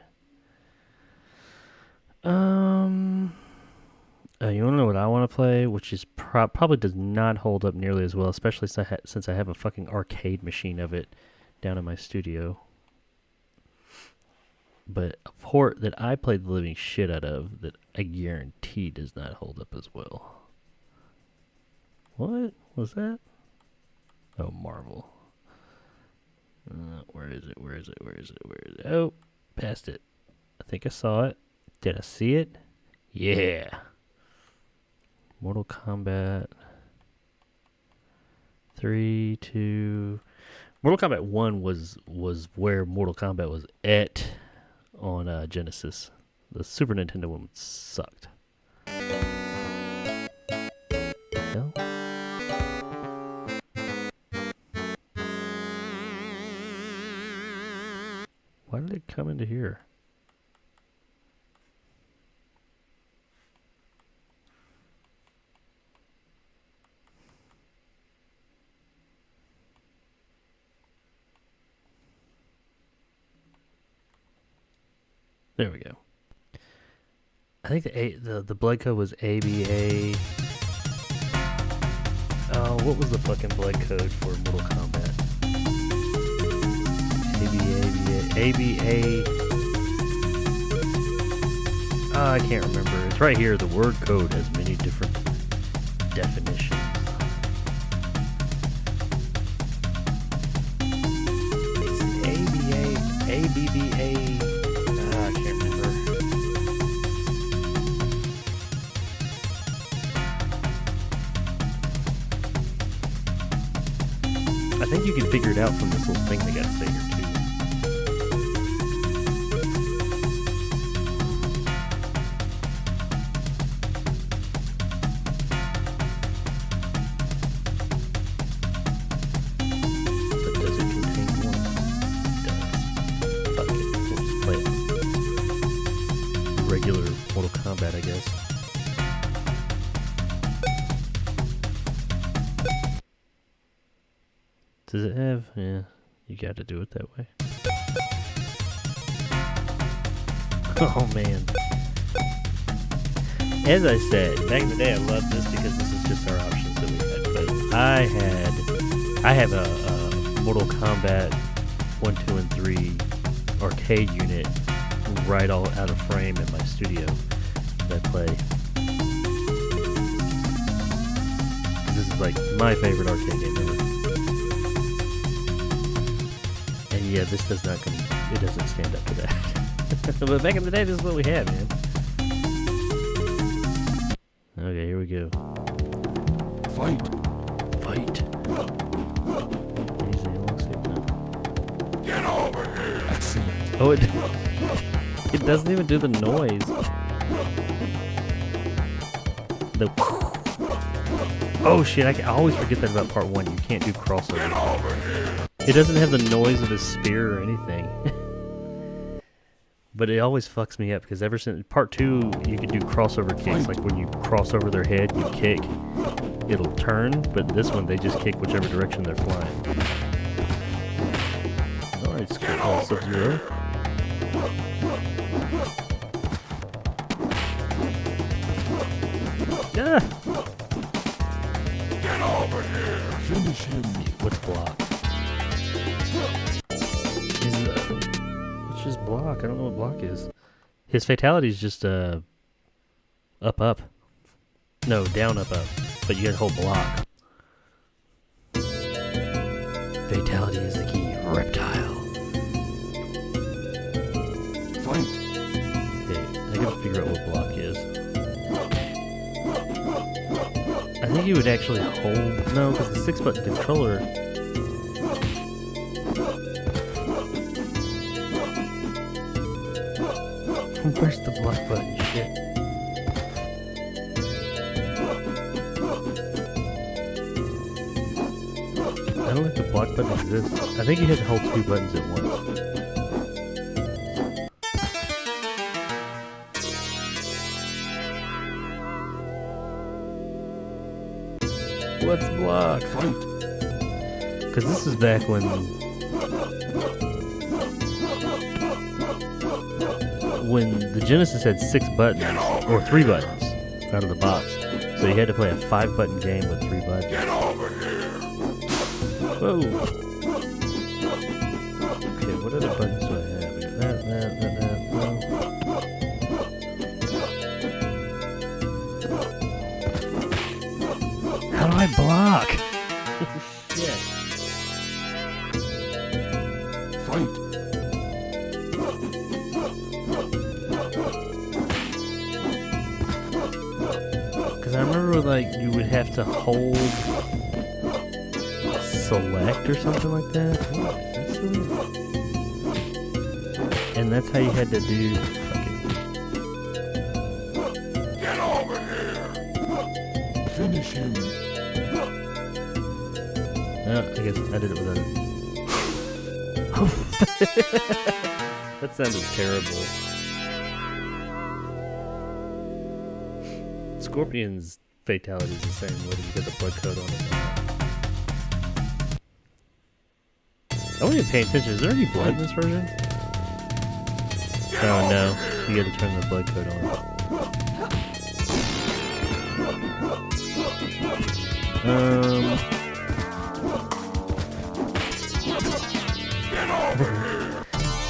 You wanna know what I want to play, which is probably does not hold up nearly as well, especially since I have a fucking arcade machine of it down in my studio. But a port that I played the living shit out of that I guarantee does not hold up as well. What was that? Oh, Marvel. Where is it? Where is it? Where is it? Where is it? Oh, past it. I think I saw it. Did I see it? Yeah. Mortal Kombat 3, 2. Mortal Kombat 1 was where Mortal Kombat was at on Genesis. The Super Nintendo one sucked. Hell? Why did it come into here? There we go. I think the blood code was ABA. Oh, what was the fucking blood code for Mortal Kombat? ABA. I can't remember. It's right here. The word code has many different definitions. Is it ABA? I can't remember. I think you can figure it out from this little thing they got to say here too. Kombat, I guess. Does it have? Yeah, you got to do it that way. Oh man. As I said, back in the day I loved this because this is just our options that we had. But I have a Mortal Kombat 1, 2, and 3 arcade unit right all out of frame in my studio. I play. This is like my favorite arcade game ever. And yeah, this does not come, it doesn't stand up to that. But back in the day, this is what we had, man. Okay, here we go. Fight. Easy, get over here. Oh, it doesn't even do the noise. Oh shit, I always forget that about part 1. You can't do crossover. It doesn't have the noise of his spear or anything. But it always fucks me up because ever since part 2 you can do crossover kicks, like when you cross over their head, you kick, it'll turn, but this one they just kick whichever direction they're flying. Alright, Sub-Zero. Ah. Get over here. Finish him. What's block? What's his block? I don't know what block is. His fatality is just up. No, down, up. But you gotta hold block. Fatality is the key. Reptile. Fight. Okay, I gotta figure out what block is. I think you would actually hold... No, because the 6-button controller... Where's the block button? Shit. I don't think the block button exists. I think you had to hold 2 buttons at once. What's block? Because this is back when the Genesis had 6 buttons, or 3 buttons, out of the box. So you had to play a 5-button game with 3 buttons. Get over here! Whoa! Okay, what other buttons do I have? That, no. How do I block? Shit. Because I remember like you would have to hold select or something like that. What is this? And that's how you had to do. Get over here! Finish him. Oh, I guess I did it without it. That sounded terrible. Scorpion's fatality is the same whether you get the blood coat on it or not. I wasn't even paying attention. Is there any blood in this version? Oh no, you gotta turn the blood coat on.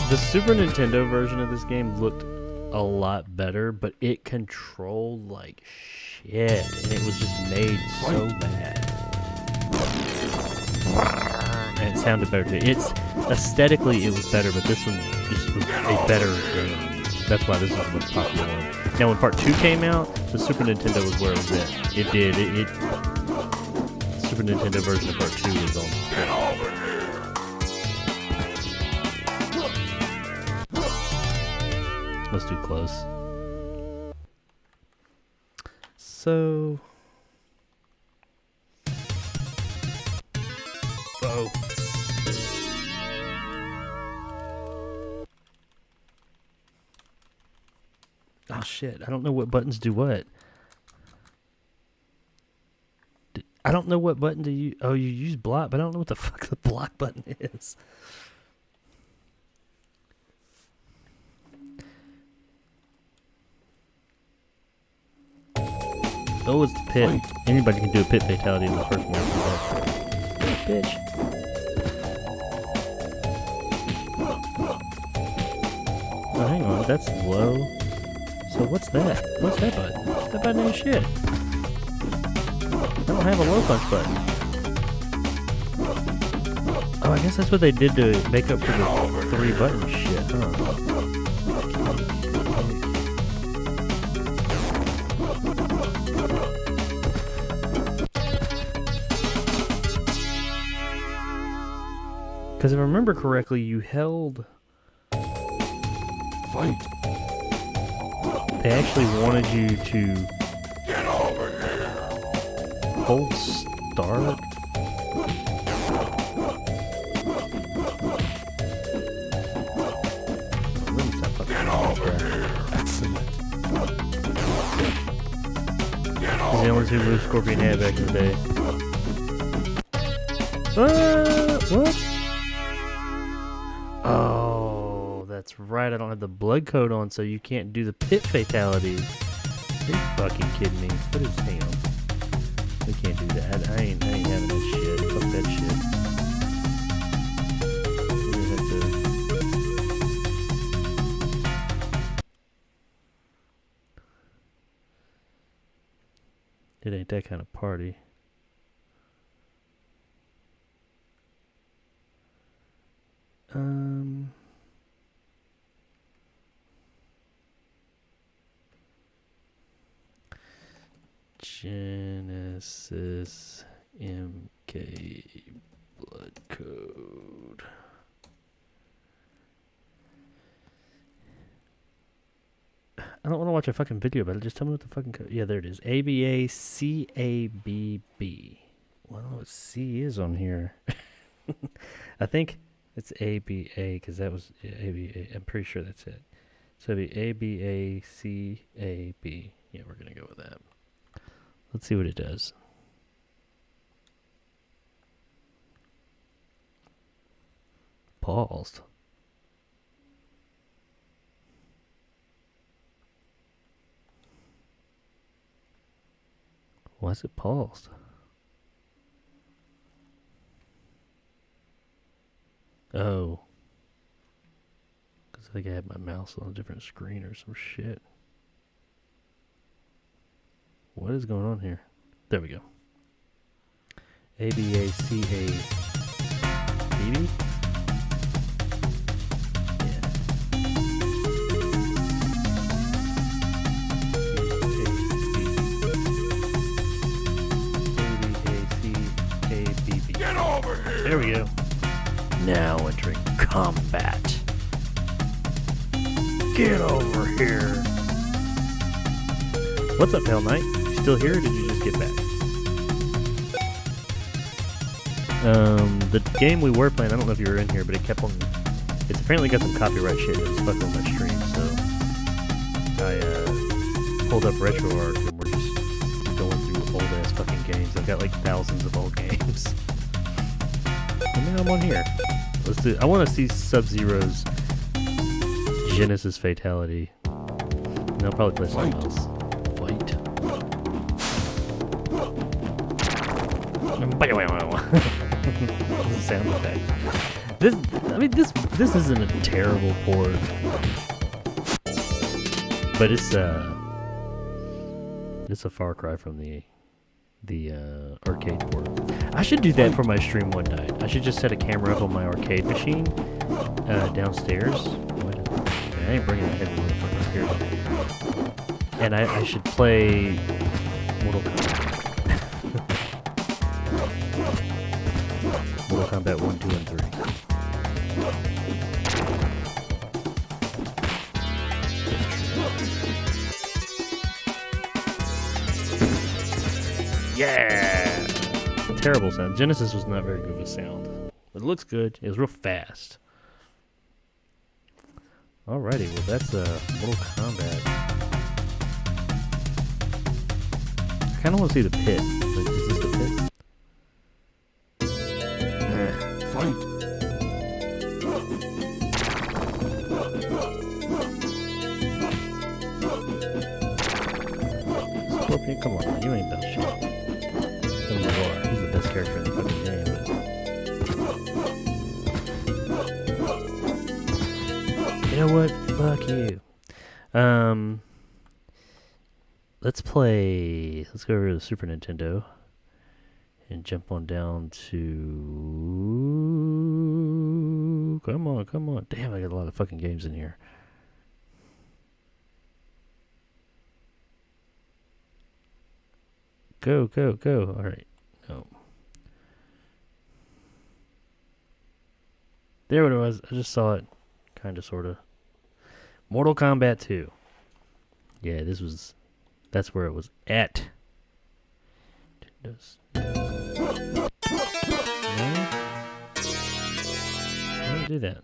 The Super Nintendo version of this game looked a lot better, but it controlled like shit, and it was just made so bad. And it sounded better too. It's aesthetically it was better, but this one just was a better game. That's why this was the most popular one. Now when Part 2 came out, the Super Nintendo was where it was at. It did. The Super Nintendo version of Part 2 was on. Let's do close. So. Oh. Oh shit! I don't know what buttons do what. I don't know what button do you. Oh, you use block, but I don't know what the fuck the block button is. Oh, it's the pit. Anybody can do a pit fatality in the first one. Bitch. Oh, hang on. That's low. So what's that? What's that button? That button ain't shit. I don't have a low punch button. Oh, I guess that's what they did to make up for the 3 button shit, huh? Because if I remember correctly, you held... Fight. They actually wanted you to... Get over here. Hold start? Get over here. Excellent. Get over the only 2 moves Scorpion had back in the day. What? Oh, that's right. I don't have the blood coat on, so you can't do the pit fatalities. You're fucking kidding me. What is hang on? We can't do that. I ain't having this shit. Fuck that shit. We have to... It ain't that kind of party. Genesis MK blood code. I don't want to watch a fucking video about it. Just tell me what the fucking code. Yeah, there it is. ABACABB. Well, I don't know what C is on here. I think it's ABA because that was ABA. I'm pretty sure that's it. So it'd be ABACAB. Yeah, we're gonna go with that. Let's see what it does. Paused. Why is it paused? Oh. Because I think I had my mouse on a different screen or some shit. What is going on here? There we go. ABACABB? Yeah. There we go. Now entering combat. Get over here. What's up, Hell Knight? You still here, or did you just get back? The game we were playing, I don't know if you were in here, but it kept on... It's apparently got some copyright shit that was fucking on my stream, so... I, pulled up RetroArch, and we're just going through old-ass fucking games. I've got, like, thousands of old games. I mean, I'm on here. Let's do... I want to see Sub-Zero's Genesis Fatality. And I'll probably play something else. Fight. Sound effect. This isn't a terrible port, but it's a far cry from the arcade port. I should do that for my stream one night. I should just set a camera up on my arcade machine downstairs. I ain't bringing that heavy motherfucker up here. And I should play Mortal Kombat. Mortal Kombat 1, 2, and 3. Yeah! Terrible sound. Genesis was not very good with sound. But it looks good. It was real fast. Alrighty, well that's Mortal Kombat. I kind of want to see the pit. Like, is this the pit? Fight! Scorpion, come on, you ain't about shit. I mean, well, he's the best character in the fucking game, but... You know what? Fuck you. Let's go over to the Super Nintendo and jump on down to... Come on. Damn, I got a lot of fucking games in here. Go. Alright. No. There it was. I just saw it. Kinda, sorta. Mortal Kombat 2. Yeah, that's where it was at. No? How do you do that?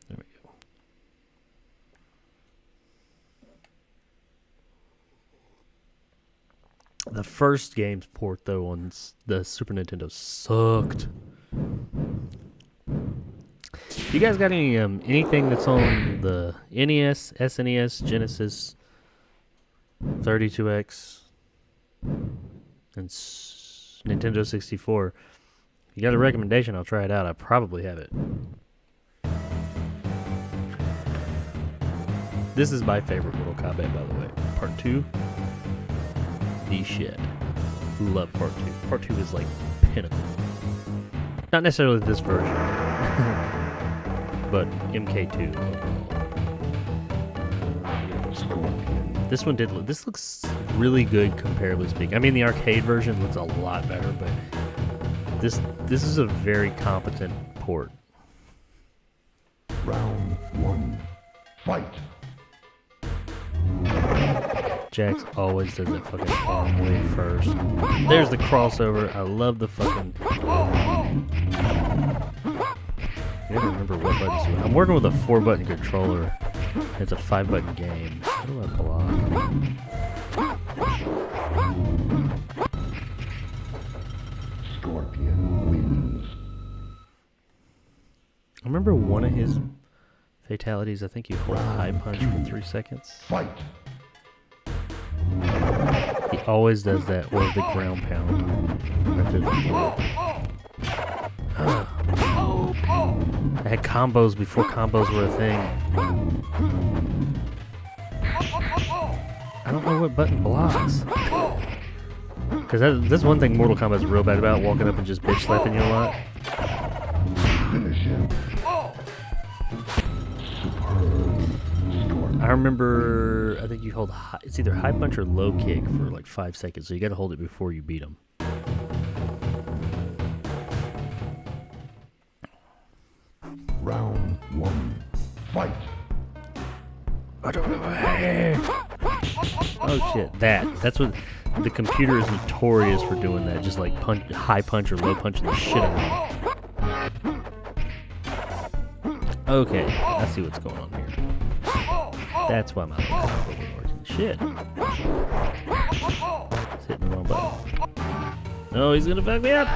There we go. The first game's port, though, on the Super Nintendo sucked. You guys got any anything that's on the NES, SNES, Genesis, 32X, and Nintendo 64? If you got a recommendation, I'll try it out. I probably have it. This is my favorite Mortal Kombat, by the way. Part 2, the shit. Love Part 2. Part 2 is like pinnacle. Not necessarily this version, but MK2 overall. This one this looks really good comparatively speaking. I mean, the arcade version looks a lot better, but this is a very competent port. Round 1. Fight. Jax always does that fucking arm wave first. There's the crossover. I love the fucking... I gotta remember what buttons do. I'm working with a 4-button controller. It's a 5-button game. How do I block? Scorpion wins. I remember one of his fatalities. I think you hold high punch for 3 seconds. Fight. He always does that, or the ground pound. I had combos before combos were a thing. I don't know what button blocks. Because that's one thing Mortal Kombat's real bad about, walking up and just bitch slapping you a lot. Finish him. I remember, I think you hold it's either high punch or low kick for like 5 seconds, so you gotta hold it before you beat him. Round 1. Fight. Oh shit, that's what the computer is notorious for doing, that just like high punch or low punching the shit out of me. Okay, I see what's going on here. That's why my combo wasn't working. Shit. It's hitting the wrong button. No, he's gonna fuck me up.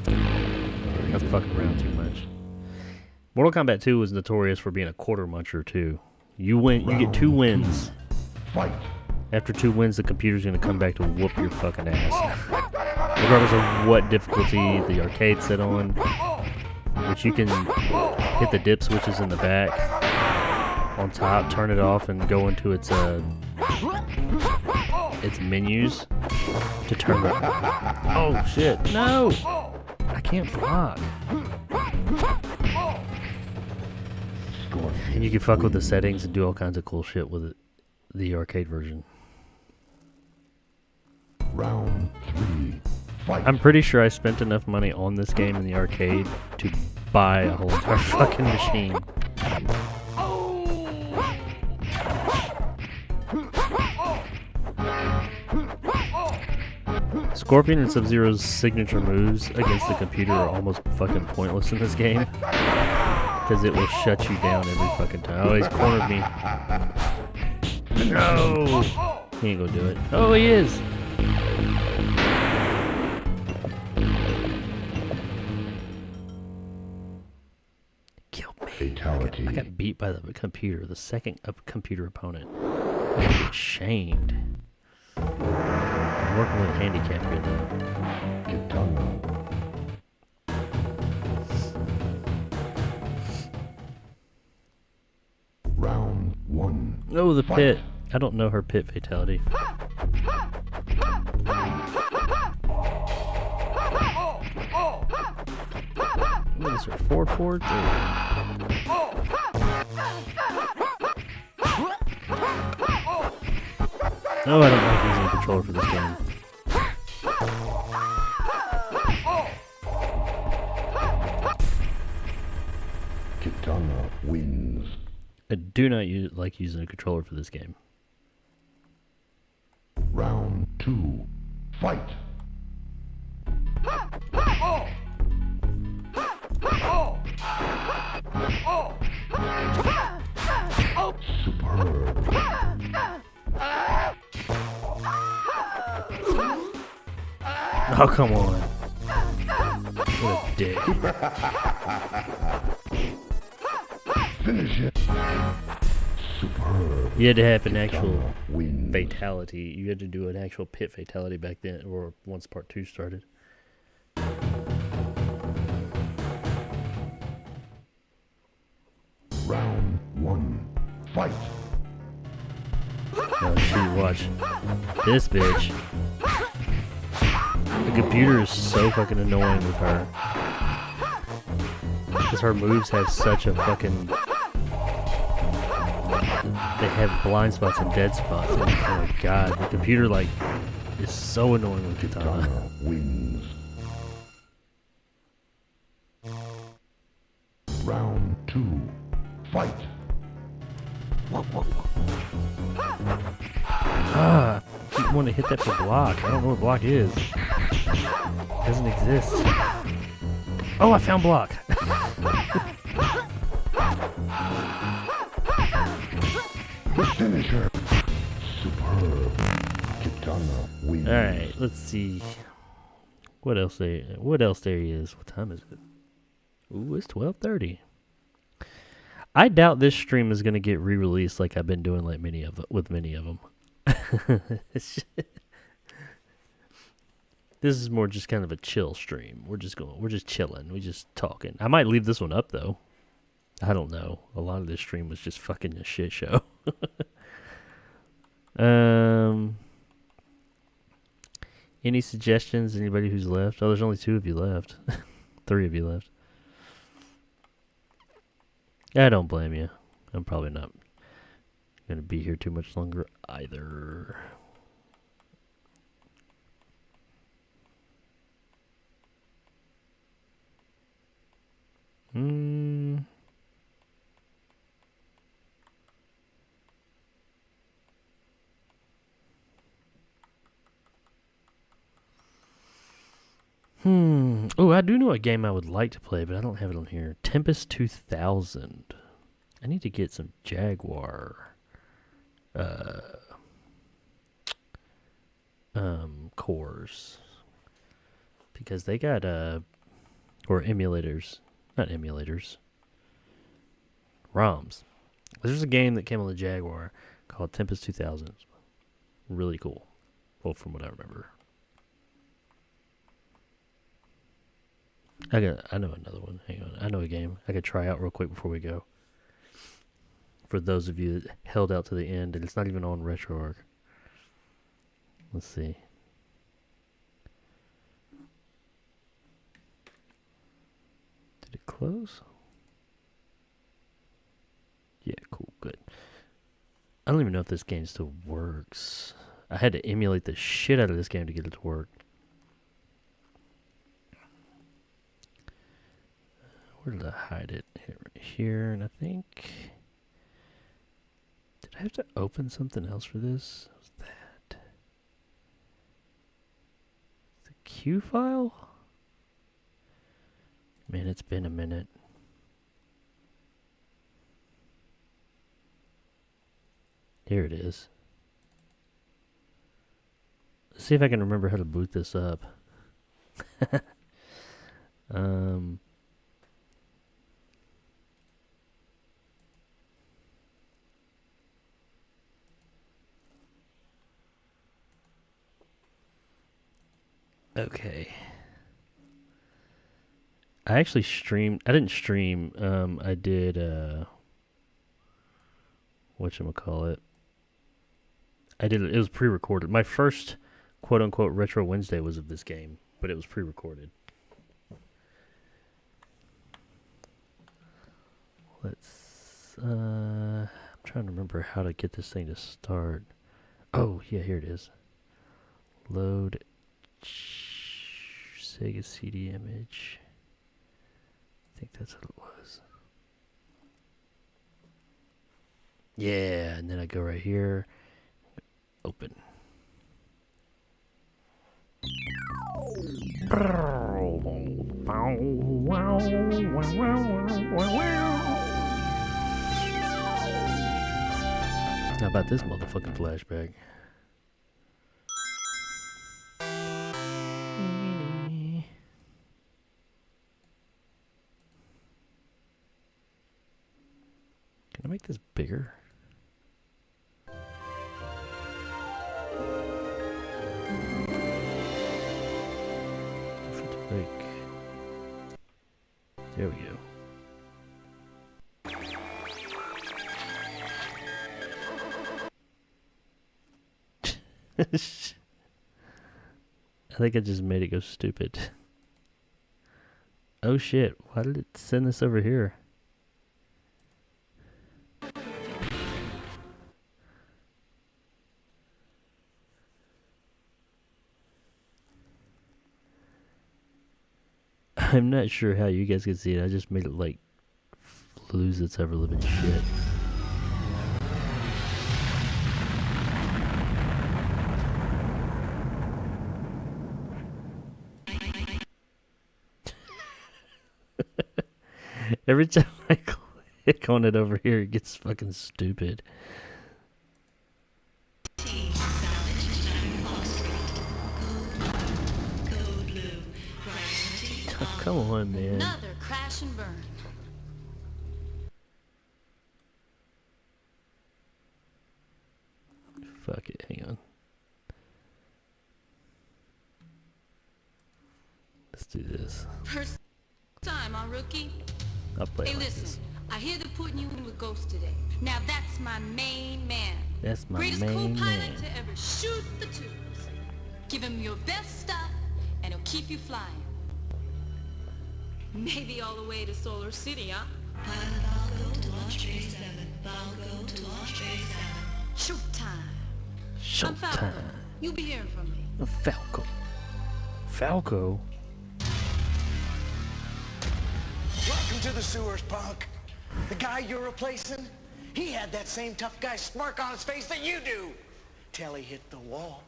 I'm fucking around too much. Mortal Kombat 2 was notorious for being a quarter muncher too. You get 2 wins. Fight. After 2 wins, the computer's gonna come back to whoop your fucking ass. Regardless of what difficulty the arcade set on, which you can hit the dip switches in the back, on top, turn it off, and go into its menus to turn it. Oh shit! No, I can't block. And you can fuck with the settings and do all kinds of cool shit with it, the arcade version. Round 3. Fight. I'm pretty sure I spent enough money on this game in the arcade to buy a whole entire fucking machine. Scorpion and Sub-Zero's signature moves against the computer are almost fucking pointless in this game, because it will shut you down every fucking time. Oh, he's cornered me. No! He ain't gonna do it. Oh, he is! Killed me. Fatality. I got beat by the computer, the second computer opponent. I'm ashamed. I'm working with a handicap here now. Gettin. Round 1. Oh, the pit. I don't know her pit fatality. What is her? Forward? Oh, I don't like using a controller for this game. Kitana wins. I do not like using a controller for this game. Round 2. Fight. Superb. Oh, come on. What a dick. Finish it. Superb. You had to have an actual Wins. fatality. You had to do an actual pit fatality back then, or once part 2 started. Round 1. Fight. Oh, shoot, watch. This bitch. The computer is so fucking annoying with her. Because her moves have such a fucking... They have blind spots and dead spots. And, oh my god, the computer, like, is so annoying with Kitana. Kitana wins. Round 2. Fight. Ah, I keep wanting to hit that for block. I don't know what block is. It doesn't exist. Oh, I found block. Finisher. Superb. Kitana wins. Alright, let's see. What else there is? What time is it? Ooh, it's 12:30. I doubt this stream is gonna get re-released like I've been doing like many of them. This is more just kind of a chill stream. We're just chilling. We're just talking. I might leave this one up though. I don't know. A lot of this stream was just fucking a shit show. Any suggestions? Anybody who's left? Oh, there's only 2 of you left. 3 of you left. I don't blame you. I'm probably not gonna be here too much longer either. Oh, I do know a game I would like to play, but I don't have it on here. Tempest 2000. I need to get some Jaguar cores because they got or emulators, not emulators, ROMs. There's a game that came on the Jaguar called Tempest 2000. Really cool. Well, from what I remember. I know another one. Hang on. I know a game I could try out real quick before we go. For those of you that held out to the end, and it's not even on RetroArch. Let's see. Did it close? Yeah, cool, good. I don't even know if this game still works. I had to emulate the shit out of this game to get it to work. Where did I hide it? Here, and I think... Did I have to open something else for this? What was that? The Q file? Man, it's been a minute. Here it is. Let's see if I can remember how to boot this up. Okay. I actually streamed. I didn't stream. I did. Whatchamacallit. I did. It was pre-recorded. My first quote-unquote Retro Wednesday was of this game, but it was pre-recorded. I'm trying to remember how to get this thing to start. Oh yeah, here it is. Load Sega CD image. I think that's what it was. Yeah, and then I go right here. Open. How about this motherfucking flashback? Can I make this bigger? There we go. I think I just made it go stupid. Oh shit, why did it send this over here? I'm not sure how you guys can see it. I just made it like lose its ever living shit. Every time I click on it over here, it gets fucking stupid. Oh, come on, man. Another crash and burn. Fuck it, hang on. Let's do this. First time, huh, rookie? I'll play Hey, like listen, this. I hear they're putting you in with Ghost today. Now that's my main man. That's my Greatest main co-pilot man. to ever shoot the tubes. Give him your best stuff, and he'll keep you flying. Maybe all the way to Solar City, huh? Pilot Valgo to launch Bay 7. Valgo to launch Bay 7. Showtime. I'm Falco. Showtime. You'll be hearing from me. Falco. Falco? Welcome to the sewers, punk. The guy you're replacing, he had that same tough guy smirk on his face that you do. Till he hit the wall.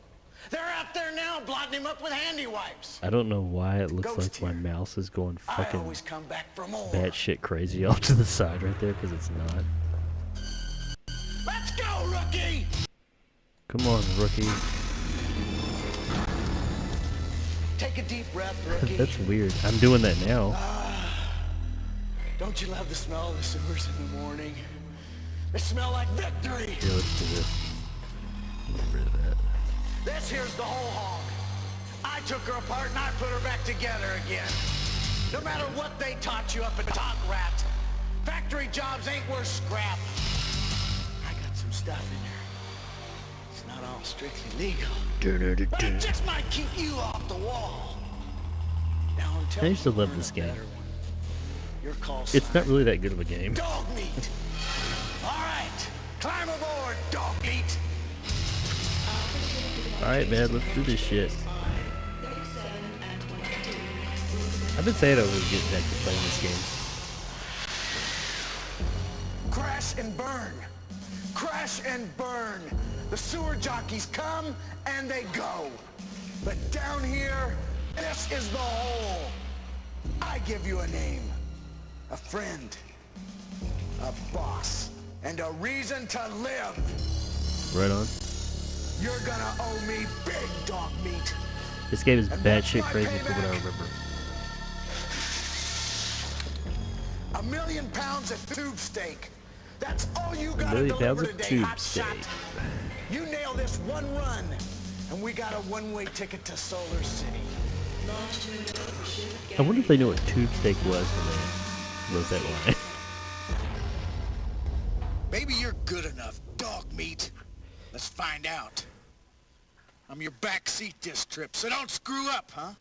They're out there now blotting him up with handy wipes. I don't know why it looks Ghost like my mouse is going I fucking always come back for more. batshit crazy off to the side right there, because it's not. Let's go, rookie! Come on, rookie. Take a deep breath, rookie. That's weird. I'm doing that now. Don't you love the smell of the sewers in the morning? They smell like victory. Here, let's do this. Get rid of that. This here's the whole hog. I took her apart and I put her back together again. No matter what they taught you up at Top Rat, factory jobs ain't worth scrap. I got some stuff in there. It's not all strictly legal, but it just might keep you off the wall. Now I used to love this game. It's not really that good of a game. Dog meat. All right, climb aboard, dog meat. Alright, man, let's do this shit. I've been saying I was getting back to playing this game. Crash and burn. Crash and burn. The sewer jockeys come and they go. But down here, this is the hole. I give you a name, a friend, a boss, and a reason to live. Right on. You're gonna owe me big dog meat. This game is batshit crazy for what I remember. 1,000,000 pounds of tube steak. That's all you A gotta million deliver pounds of today, tube hot steak. shot. You nail this one run, and we got a one-way ticket to Solar City. I wonder if they knew what tube steak was when they wrote that line. Maybe you're good enough, dog meat. Let's find out. I'm your backseat this trip, so don't screw up, huh?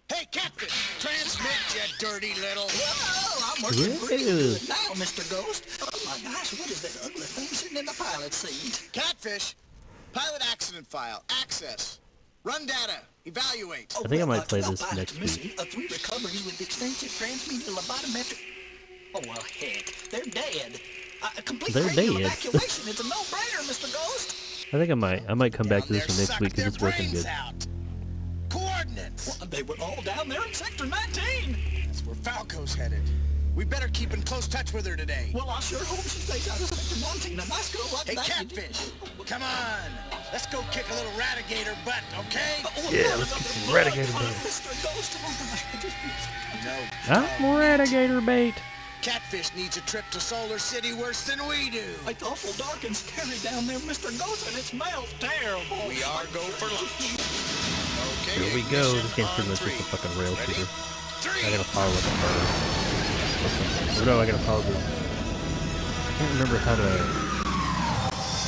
Hey, Captain! Transmit, you dirty little... Well, I'm working pretty good now, Mr. Ghost. Oh my gosh, what is that ugly thing sitting in the pilot seat? Catfish! Pilot accident file. Access. Run data. Evaluate. I think I might play this next week. 3 recoveries with extensive transmuted lobotometric... Oh, well, heck. They're dead. Complete They're cranial dead. evacuation. It's a no-brainer, Mr. Ghost. I think I might come back to this one next week because it's working good. Coordinates! Well, they were all down there in Sector 19. That's where Falco's headed. We better keep in close touch with her today. Well, I sure hope she stays out of Sector 19. A nice girl like Hey, that. Catfish! Come on! Let's go kick a little radigator butt, okay? Yeah, let's get some radigator bait. Mr. Ghost. No. I'm radigator bait. Catfish needs a trip to Solar City worse than we do. It's awful dark and scary down there, Mr. Ghost, and it smells terrible. We are go for lunch. Okay. Here we go. This game's pretty much just a fucking rail shooter. I gotta follow it first. Or no, I gotta follow this. I can't remember how to...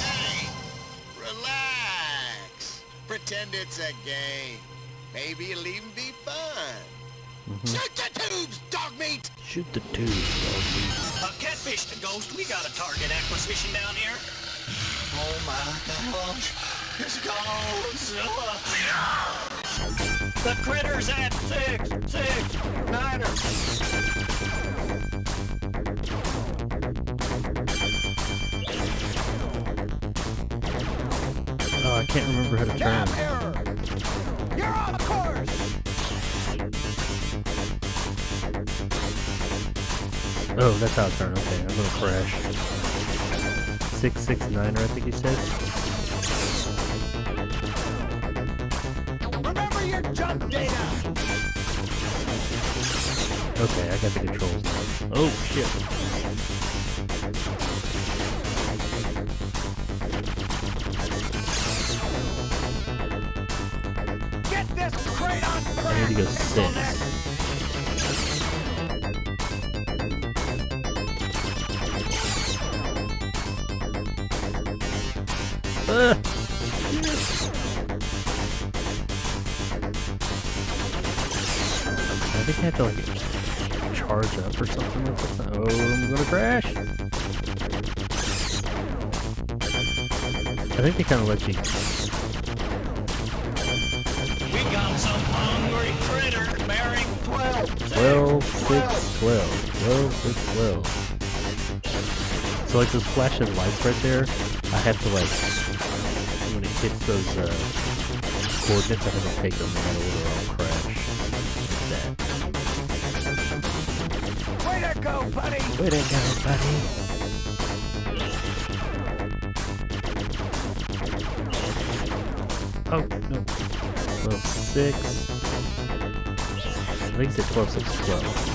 Hey, relax. Pretend it's a game. Maybe it'll even be fun. Shoot the tubes, dog meat! Shoot the tubes, dog meat. Catfish the Ghost, we got a target acquisition down here. Oh my gosh. It's Ghost. The critter's at 6, 9er. Oh, I can't remember how to turn. Error! You're on course! Oh, that's how I turn. Okay, I'm gonna crash. 669er, I think he said. Remember your jump data! Okay, I got the controls now. Oh, shit. Get this crate on track! I need to go 6. I think I have to like charge up or something like that. Oh, I'm gonna crash. I think they kind of let you. We got some hungry critter bearing 12. 12, 6, 12. 12, 6, 12. So like those flashing lights right there, I have to like, when it hits those coordinates, I think I'll take them in that order or I'll crash. Like that. Way to go, buddy! Way to go, buddy! Oh, no. 12-6. I think it's 12-6-12.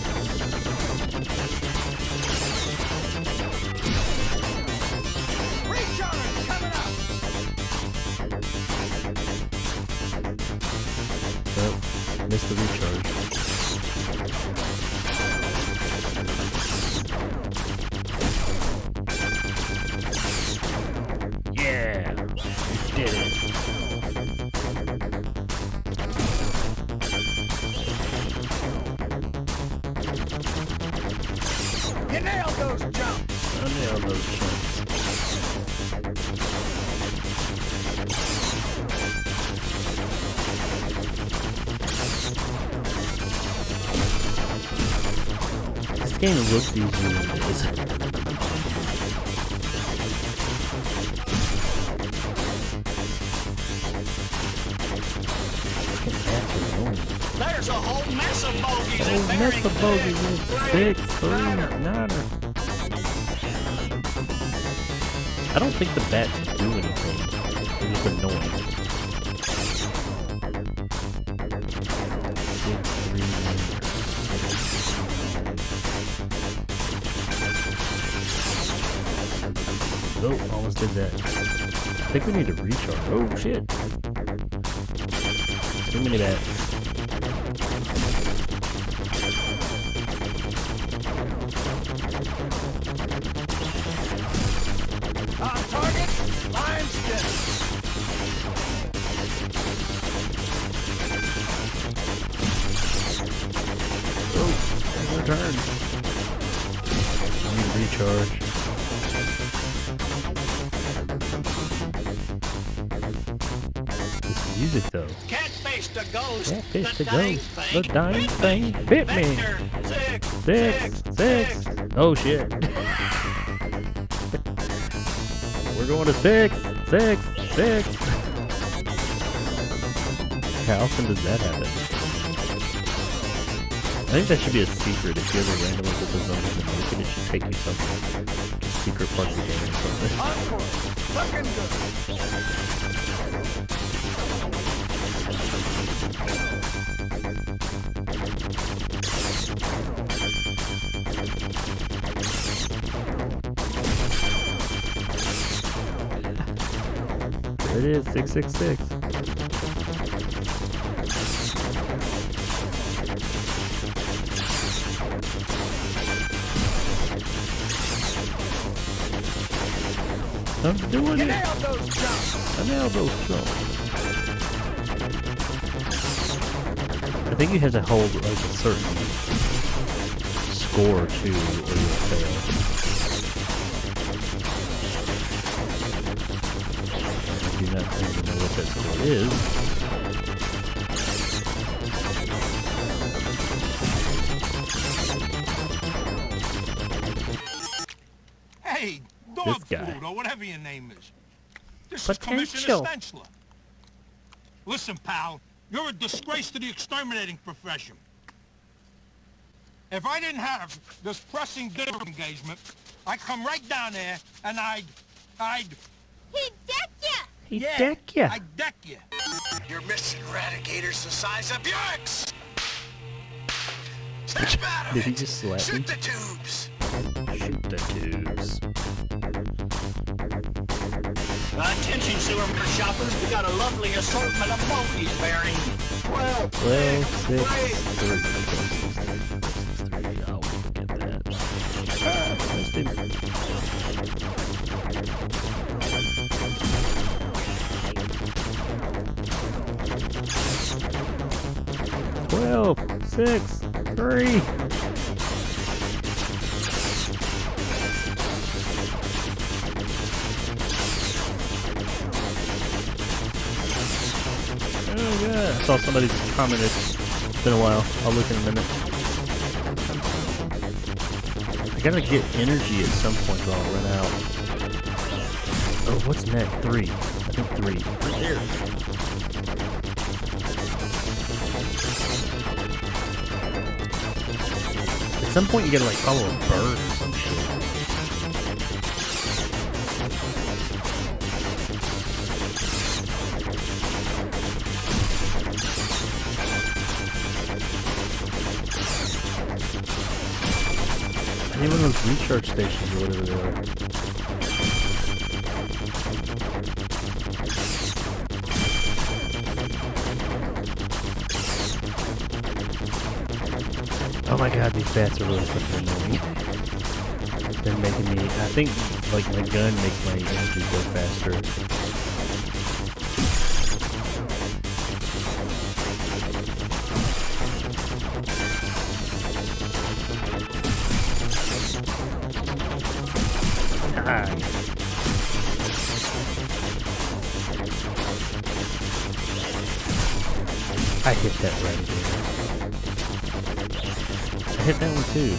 Missed the recharge. Yeah! We did it! You nailed those jumps! I nailed those jumps. This game looks easier than it is. There's a whole mess of bogeys in Oh, mess Bearing of bogeys in 6, 3, 9. I don't think the bats do anything. They're just annoying. 6, 3, 9. Oh, almost did that. I think we need to recharge. Oh, shit. Too many bats. On target, line steady. Oh, return. I need to recharge. This music though. Catfish the ghost. Catfish the the dying ghost. thing. The dying thing bit me. Vector. 6. Oh shit. We're going to 6. How often does that happen? I think that should be a secret. If you ever randomly put the zone in the market, it should take you somewhere. Secret part of the game or something. Encore. Looking good. There it is, 666. I'm doing it. I nailed those jumps. I think you have to hold like a certain score too, or you'll fail. I do not even know what that score is. Hey, dog This guy. food or whatever your name is. This is Potential. Commissioner Stenchler. Listen, pal, you're a disgrace to the exterminating profession. If I didn't have this pressing dinner engagement, I'd come right down there and I'd... He'd deck ya! He deck ya. I'd deck you. Your mission eradicator's the size of Buicks! Snap out of Did he it! just slap me? Shoot the tubes! Shoot the tubes. Attention, sewer shoppers. We got a lovely assortment of bogeys bearing 12, 12, 6, 3. 3. I'll forget that. Missed him. 12, 6, 3. Oh yeah, I saw somebody commented. It's been a while. I'll look in a minute. I gotta get energy at some point or I'll run out. Oh, what's next? 3. I think 3. Right there. At some point, you gotta like follow a bird or some shit. I need one of those recharge stations or whatever they are. Oh my god, these bats are really fucking annoying. They're making me... I think, like, my gun makes my energy go faster. I hit that right again. I hit that one too.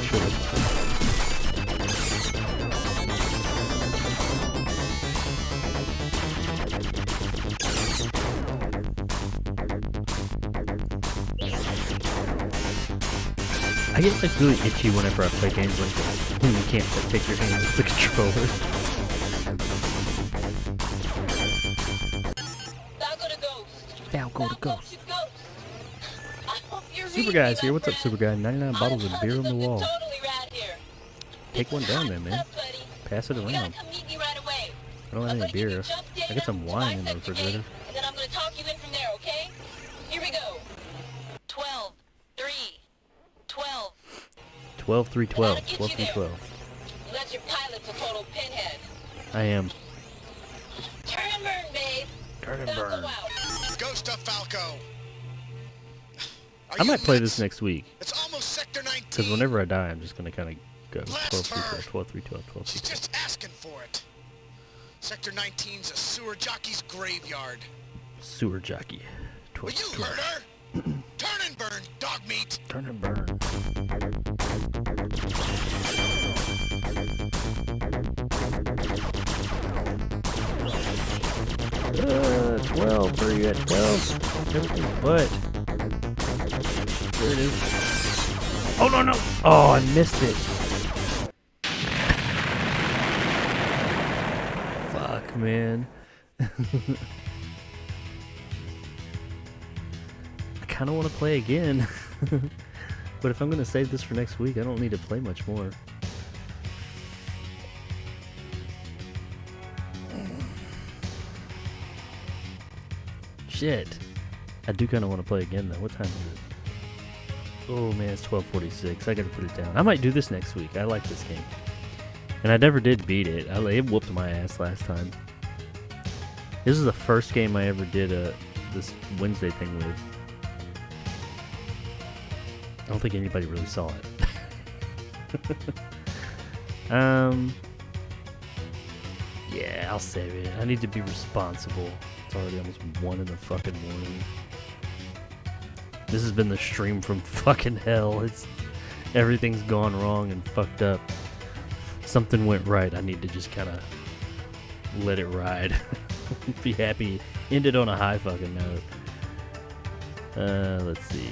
Should've. I get like really itchy whenever I play games like this. When you can't take your hands off the controller. Falco the Ghost. Super Guy's here. What's up, Super Guy? 99 bottles of beer on the wall. Take one down then, man. Pass it around. I don't have any beer. I got some wine in the refrigerator. And then I'm gonna talk you in from there, okay? Here we go. 12, 3, 12. 12, 3, 12. 12, 3, 12. Unless your pilot's a total pinhead. I am. Turn and burn, babe. Turn and burn. Ghost of Falco. I might play this next week. It's almost Sector 19. Because whenever I die, I'm just going to kind of go 12, 3, 12, 12, 3, 12, 12, 3, 12. She's just asking for it. Sector 19's a sewer jockey's graveyard. Sewer jockey. 12, Will you 12. hurt her? Turn and burn, dog meat. Turn and burn. 12. Where are you at? 12. Everything but. There it is. Oh, no, no. Oh, I missed it. Fuck, man. I kind of want to play again. But if I'm going to save this for next week, I don't need to play much more. Shit. I do kind of want to play again, though. What time is it? Oh, man, it's 12:46. I got to put it down. I might do this next week. I like this game. And I never did beat it. It whooped my ass last time. This is the first game I ever did this Wednesday thing with. I don't think anybody really saw it. Yeah, I'll save it. I need to be responsible. It's already almost 1 in the fucking morning. This has been the stream from fucking hell. Everything's gone wrong and fucked up. Something went right. I need to just kind of let it ride. Be happy. End it on a high fucking note. Let's see.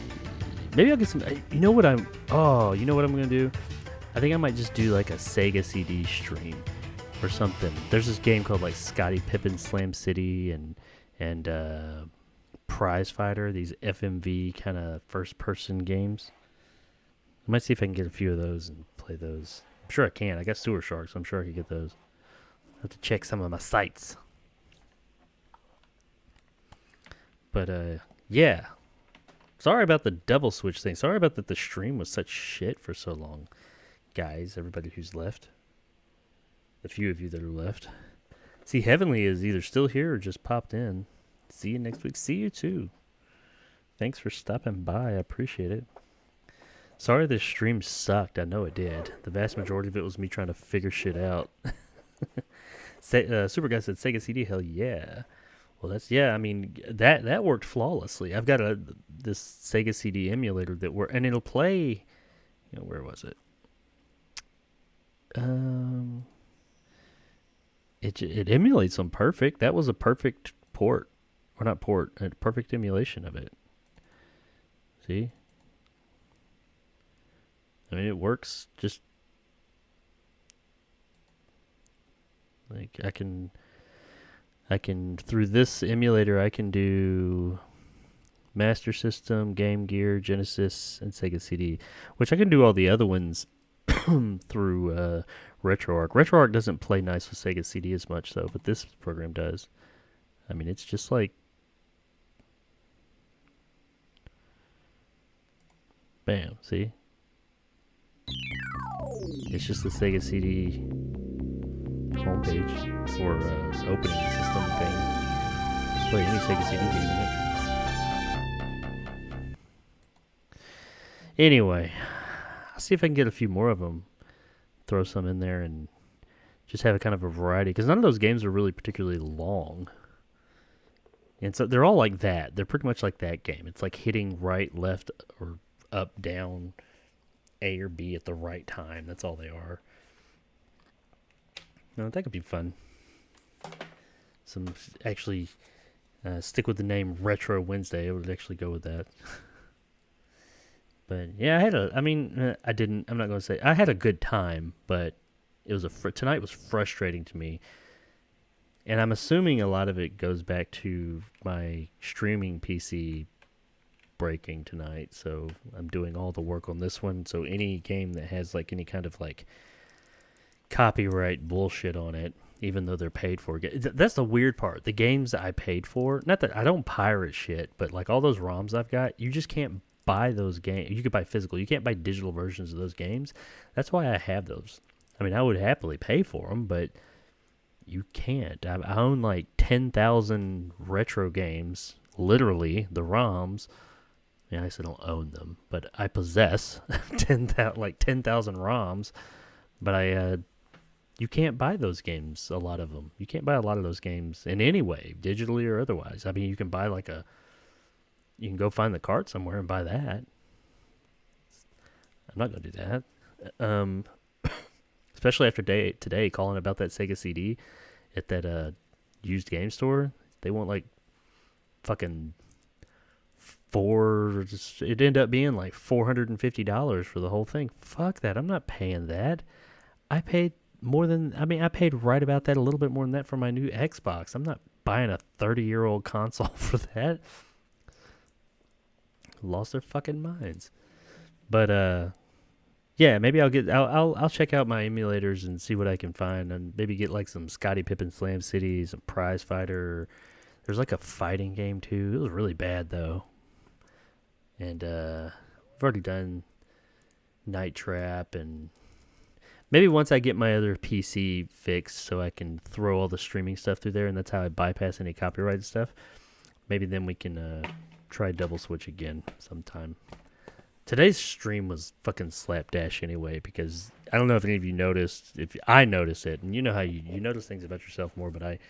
Maybe I'll get some. You know what I'm gonna do? I think I might just do like a Sega CD stream or something. There's this game called like Scottie Pippen Slam City and Prize Fighter. These FMV kind of first-person games. I might see if I can get a few of those and play those. I'm sure I can. I got Sewer Sharks, so I'm sure I could get those. I have to check some of my sites. But yeah. Sorry about the double switch thing. Sorry about that the stream was such shit for so long. Guys, everybody who's left. The few of you that are left. See, Heavenly is either still here or just popped in. See you next week. See you too. Thanks for stopping by. I appreciate it. Sorry this stream sucked. I know it did. The vast majority of it was me trying to figure shit out. Super Guy said Sega CD. Hell yeah. Well, I mean, that worked flawlessly. I've got this Sega CD emulator that and it'll play, where was it? It emulates them perfect. That was a perfect port, or not port, a perfect emulation of it. See? I mean, it works just like I can through this emulator I can do Master System, Game Gear, Genesis, and Sega CD, which I can do all the other ones through RetroArch. RetroArch doesn't play nice with Sega CD as much though, but this program does. I mean, it's just like bam, see? It's just the Sega CD homepage or opening system thing. Play any Sega CD game in it. Anyway, I'll see if I can get a few more of them. Throw some in there and just have a kind of a variety. Because none of those games are really particularly long. And so they're all like that. They're pretty much like that game. It's like hitting right, left, or up, down, A or B at the right time. That's all they are. No, that could be fun. Some actually stick with the name Retro Wednesday. I would actually go with that. But yeah, I'm not going to say I had a good time, but it was tonight was frustrating to me. And I'm assuming a lot of it goes back to my streaming PC breaking tonight. So I'm doing all the work on this one. So any game that has like any kind of like copyright bullshit on it, even though they're paid for it. That's the weird part. The games that I paid for, not that I don't pirate shit, but like all those ROMs I've got, you just can't buy those games. You could buy physical. You can't buy digital versions of those games. That's why I have those. I mean, I would happily pay for them, but you can't. I own like 10,000 retro games, literally, the ROMs. Yeah, I still don't own them, but I possess 10,000 ROMs. But you can't buy those games, a lot of them. You can't buy a lot of those games in any way, digitally or otherwise. I mean, you can buy you can go find the cart somewhere and buy that. I'm not going to do that. Especially after today calling about that Sega CD at that used game store. They want like fucking it ended up being like $450 for the whole thing. Fuck that. I'm not paying that. I paid I paid right about that, a little bit more than that for my new Xbox. I'm not buying a 30-year-old console for that. Lost their fucking minds. But yeah, maybe I'll check out my emulators and see what I can find, and maybe get like some Scottie Pippen Slam City, some Prize Fighter. There's like a fighting game too. It was really bad though. And I've already done Night Trap, and maybe once I get my other PC fixed so I can throw all the streaming stuff through there, and that's how I bypass any copyrighted stuff, maybe then we can try Double Switch again sometime. Today's stream was fucking slapdash anyway, because I don't know if any of you noticed. If I noticed it, and you know how you notice things about yourself more, but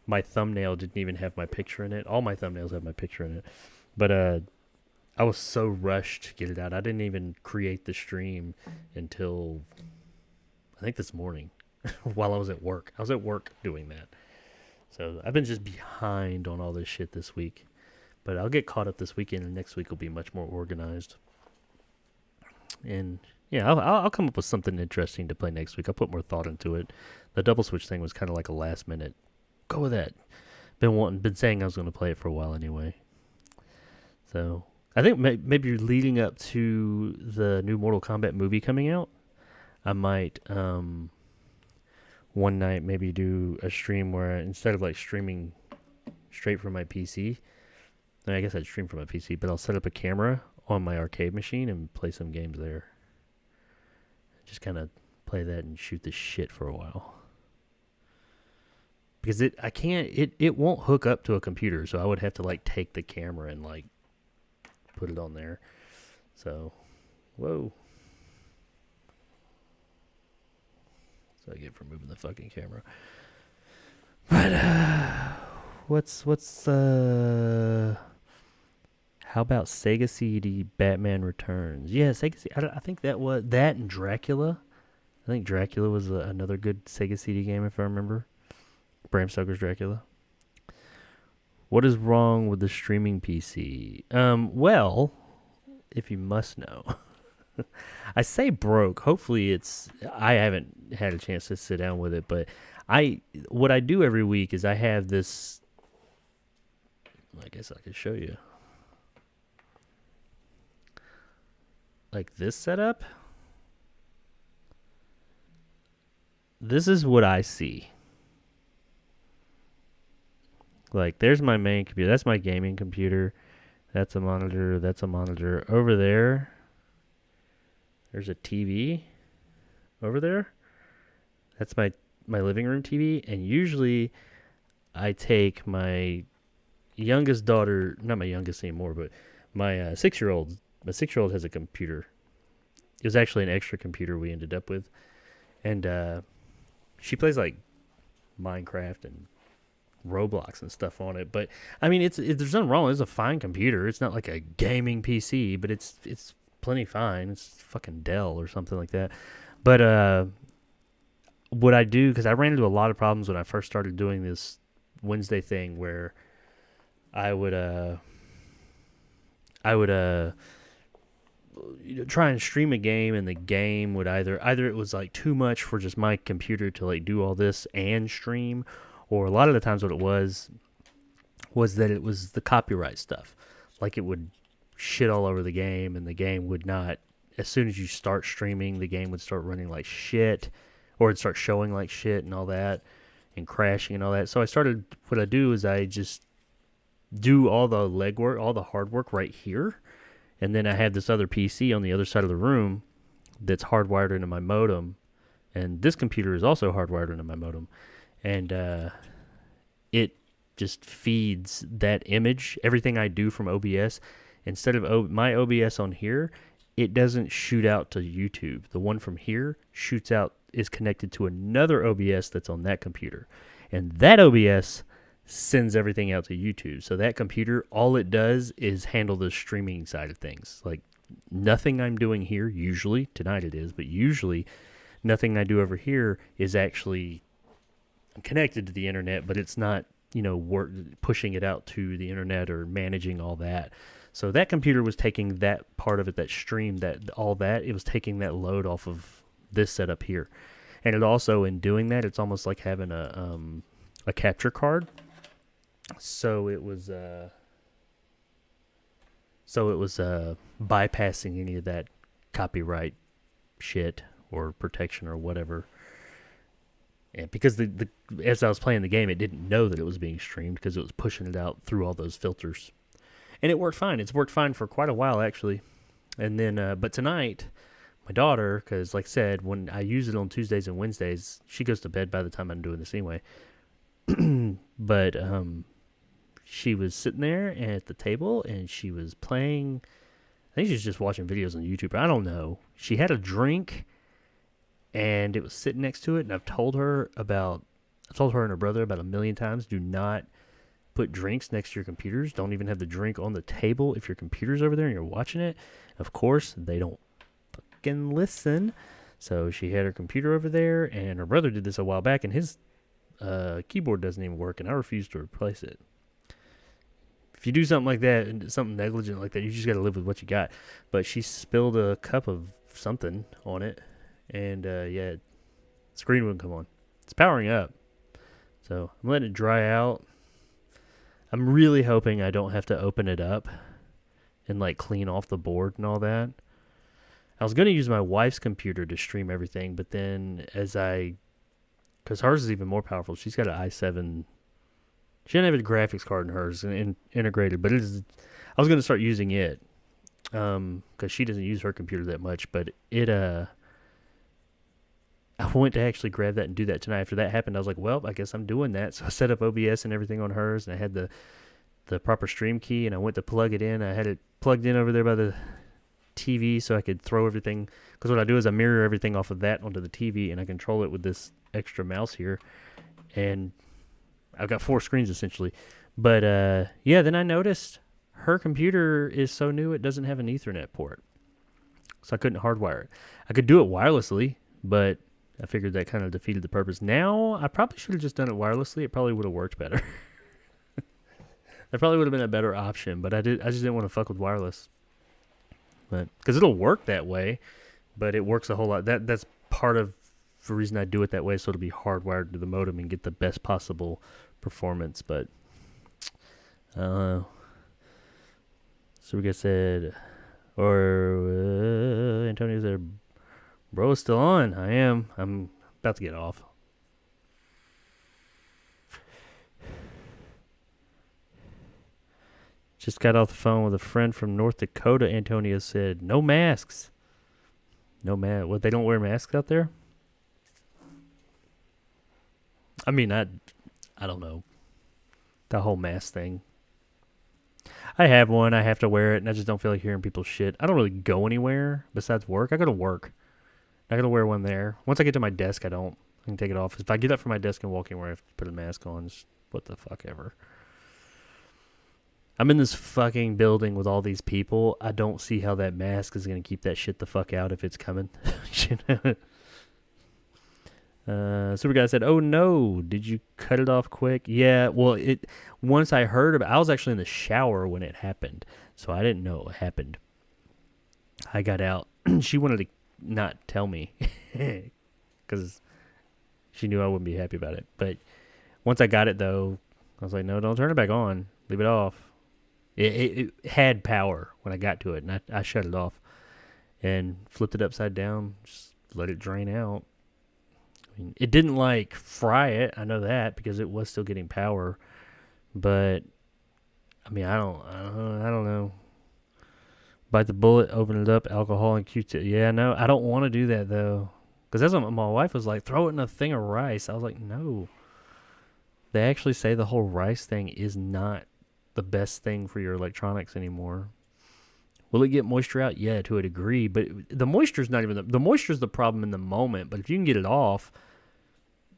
my thumbnail didn't even have my picture in it. All my thumbnails have my picture in it. But I was so rushed to get it out. I didn't even create the stream until I think this morning while I was at work. I was at work doing that. So I've been just behind on all this shit this week. But I'll get caught up this weekend, and next week will be much more organized. And yeah, I'll come up with something interesting to play next week. I'll put more thought into it. The Double Switch thing was kind of like a last minute. Go with that. Been saying I was going to play it for a while anyway. So I think maybe you're leading up to the new Mortal Kombat movie coming out. I might one night maybe do a stream where instead of like streaming straight from my PC, I guess I'd stream from my PC, but I'll set up a camera on my arcade machine and play some games there. Just kind of play that and shoot the shit for a while. Because it won't hook up to a computer, so I would have to like take the camera and like put it on there. So, whoa. So I get for moving the fucking camera. But how about Sega CD Batman Returns? Yeah, Sega CD. I think that was that and Dracula. I think Dracula was another good Sega CD game, if I remember. Bram Stoker's Dracula. What is wrong with the streaming PC? Well, if you must know. I say broke. Hopefully I haven't had a chance to sit down with it, but what I do every week is I have this, I guess I could show you. Like this setup. This is what I see. Like, there's my main computer. That's my gaming computer. That's a monitor. That's a monitor. Over there, there's a TV. Over there, that's my living room TV. And usually, I take my youngest daughter, not my youngest anymore, but my 6-year-old. My 6-year-old has a computer. It was actually an extra computer we ended up with. And she plays, like, Minecraft and Roblox and stuff on it. But I mean, there's nothing wrong. It's a fine computer. It's not like a gaming PC, but it's plenty fine. It's fucking Dell or something like that. But what I do, because I ran into a lot of problems when I first started doing this Wednesday thing, where I would try and stream a game, and the game would either it was like too much for just my computer to like do all this and stream. Or a lot of the times what it was that it was the copyright stuff. Like, it would shit all over the game, and the game would not, as soon as you start streaming, the game would start running like shit, or it'd start showing like shit and all that, and crashing and all that. So what I do is I just do all the legwork, all the hard work right here, and then I have this other PC on the other side of the room that's hardwired into my modem, and this computer is also hardwired into my modem. And it just feeds that image, everything I do from OBS. Instead of my OBS on here, it doesn't shoot out to YouTube. The one from here shoots out, is connected to another OBS that's on that computer. And that OBS sends everything out to YouTube. So that computer, all it does is handle the streaming side of things. Like, nothing I'm doing here, usually, tonight it is, but usually nothing I do over here is actually connected to the internet, but it's not, pushing it out to the internet or managing all that. So that computer was taking that part of it, that stream, it was taking that load off of this setup here. And it also, in doing that, it's almost like having a capture card. So it was bypassing any of that copyright shit or protection or whatever. And because as I was playing the game, it didn't know that it was being streamed because it was pushing it out through all those filters. And it worked fine. It's worked fine for quite a while, actually. And then, but tonight, my daughter, because like I said, when I use it on Tuesdays and Wednesdays, she goes to bed by the time I'm doing this anyway. But she was sitting there at the table, and she was playing. I think she was just watching videos on YouTube. I don't know. She had a drink, and it was sitting next to it, and I've told her and her brother about 1,000,000 times, do not put drinks next to your computers. Don't even have the drink on the table if your computer's over there and you're watching it. Of course, they don't fucking listen. So she had her computer over there, and her brother did this a while back, and his keyboard doesn't even work, and I refuse to replace it. If you do something like that, something negligent like that, you just got to live with what you got. But she spilled a cup of something on it, and the screen wouldn't come on. It's powering up. So I'm letting it dry out. I'm really hoping I don't have to open it up and like clean off the board and all that. I was going to use my wife's computer to stream everything, but then because hers is even more powerful. She's got an i7. She doesn't have a graphics card in hers integrated, but I was going to start using it because she doesn't use her computer that much. But I went to actually grab that and do that tonight. After that happened, I was like, well, I guess I'm doing that. So I set up OBS and everything on hers, and I had the proper stream key, and I went to plug it in. I had it plugged in over there by the TV so I could throw everything. Because what I do is I mirror everything off of that onto the TV, and I control it with this extra mouse here. And I've got 4 screens essentially. But then I noticed her computer is so new it doesn't have an Ethernet port. So I couldn't hardwire it. I could do it wirelessly, but I figured that kind of defeated the purpose. Now, I probably should have just done it wirelessly. It probably would have worked better. That probably would have been a better option, but I just didn't want to fuck with wireless. but because it'll work that way, but it works a whole lot. That's part of the reason I do it that way, so it'll be hardwired to the modem and get the best possible performance. But so we got said, or Antonio said, bro is still on. I am. I'm about to get off. Just got off the phone with a friend from North Dakota. Antonio said, no masks. No mask. What, they don't wear masks out there? I mean, I don't know. The whole mask thing. I have one. I have to wear it, and I just don't feel like hearing people's shit. I don't really go anywhere besides work. I go to work. I got to wear one there. Once I get to my desk, I don't. I can take it off. If I get up from my desk and walk anywhere, I have to put a mask on. Just what the fuck ever. I'm in this fucking building with all these people. I don't see how that mask is going to keep that shit the fuck out if it's coming. Super guy said, oh no, did you cut it off quick? Yeah, well, once I heard about it, I was actually in the shower when it happened, so I didn't know it happened. I got out. She wanted to not tell me because she knew I wouldn't be happy about it. But once I got it, though, I was like, no, don't turn it back on. Leave it off. It had power when I got to it, and I shut it off and flipped it upside down, just let it drain out. I mean, it didn't, like, fry it. I know that because it was still getting power. But, I mean, I don't know. Bite the bullet, open it up, alcohol and Q-tip. Yeah, no, I don't want to do that, though. Because that's what my wife was like, throw it in a thing of rice. I was like, no. They actually say the whole rice thing is not the best thing for your electronics anymore. Will it get moisture out? Yeah, to a degree, but the moisture's not even the moisture's the problem in the moment. But if you can get it off,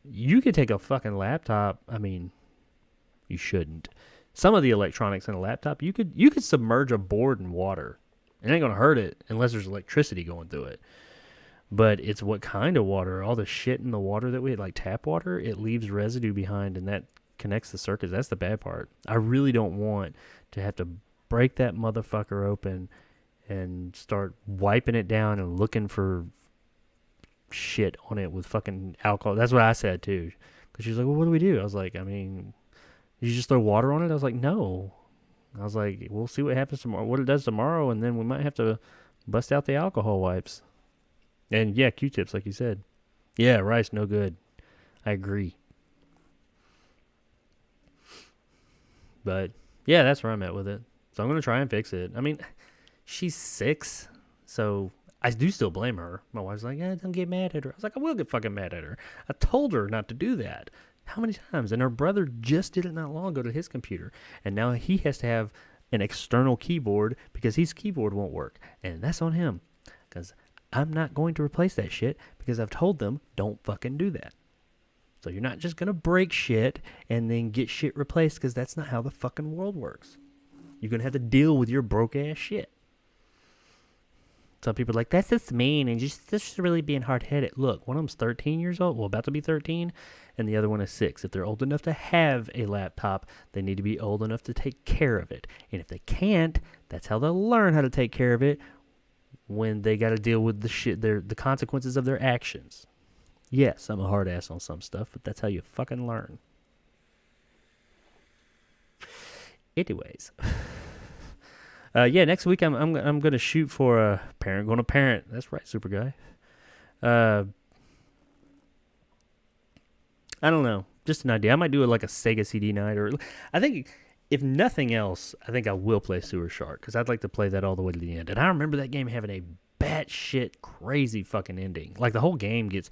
you could take a fucking laptop. I mean, you shouldn't. Some of the electronics in a laptop, you could submerge a board in water. It ain't gonna hurt it unless there's electricity going through it. But it's what kind of water? All the shit in the water that we had, like tap water, it leaves residue behind, and that connects the circuits. That's the bad part. I really don't want to have to break that motherfucker open and start wiping it down and looking for shit on it with fucking alcohol. That's what I said too. Because she was like, well, what do we do? I was like, I mean, did you just throw water on it? I was like, no. I was like, we'll see what happens tomorrow, what it does tomorrow, and then we might have to bust out the alcohol wipes. And yeah, Q-tips, like you said. Yeah, rice, no good. I agree. But yeah, that's where I'm at with it. So I'm going to try and fix it. I mean, she's 6, so I do still blame her. My wife's like, don't get mad at her. I was like, I will get fucking mad at her. I told her not to do that. How many times? And her brother just did it not long ago to his computer. And now he has to have an external keyboard because his keyboard won't work. And that's on him. Because I'm not going to replace that shit because I've told them, don't fucking do that. So you're not just going to break shit and then get shit replaced because that's not how the fucking world works. You're going to have to deal with your broke-ass shit. Some people are like, that's just mean and just really being hard-headed. Look, one of them's 13 years old, well, about to be 13, and the other one is 6. If they're old enough to have a laptop, they need to be old enough to take care of it. And if they can't, that's how they'll learn how to take care of it when they got to deal with the consequences of their actions. Yes, I'm a hard ass on some stuff, but that's how you fucking learn. Anyways, yeah, next week I'm gonna shoot for a parent going to parent. That's right, super guy. I don't know, just an idea. I might do it like a Sega CD night, or I think if nothing else, I think I will play Sewer Shark because I'd like to play that all the way to the end. And I remember that game having a batshit crazy fucking ending. Like the whole game gets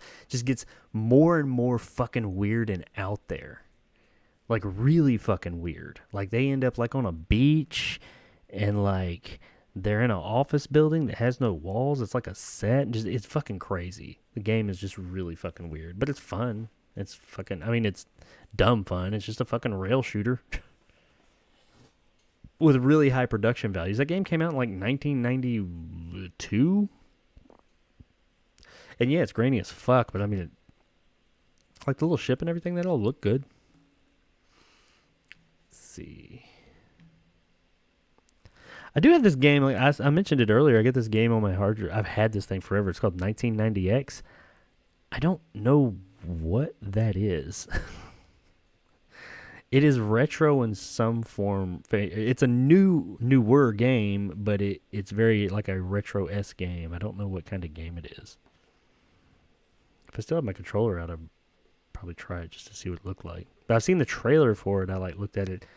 more and more fucking weird and out there. Like really fucking weird. Like they end up like on a beach and like they're in an office building that has no walls. It's like a set. It's fucking crazy. The game is just really fucking weird, but it's fun. It's fucking, I mean, it's dumb fun. It's just a fucking rail shooter with really high production values. That game came out in like 1992. And yeah, it's grainy as fuck, but I mean, like the little ship and everything, that all looked good. Let's see. I do have this game. Like I mentioned it earlier. I get this game on my hard drive. I've had this thing forever. It's called 1990X. I don't know what that is. It is retro in some form. It's a newer game, but it's very like a retro-esque game. I don't know what kind of game it is. If I still have my controller out, I'd probably try it just to see what it looked like. But I've seen the trailer for it. I like looked at it.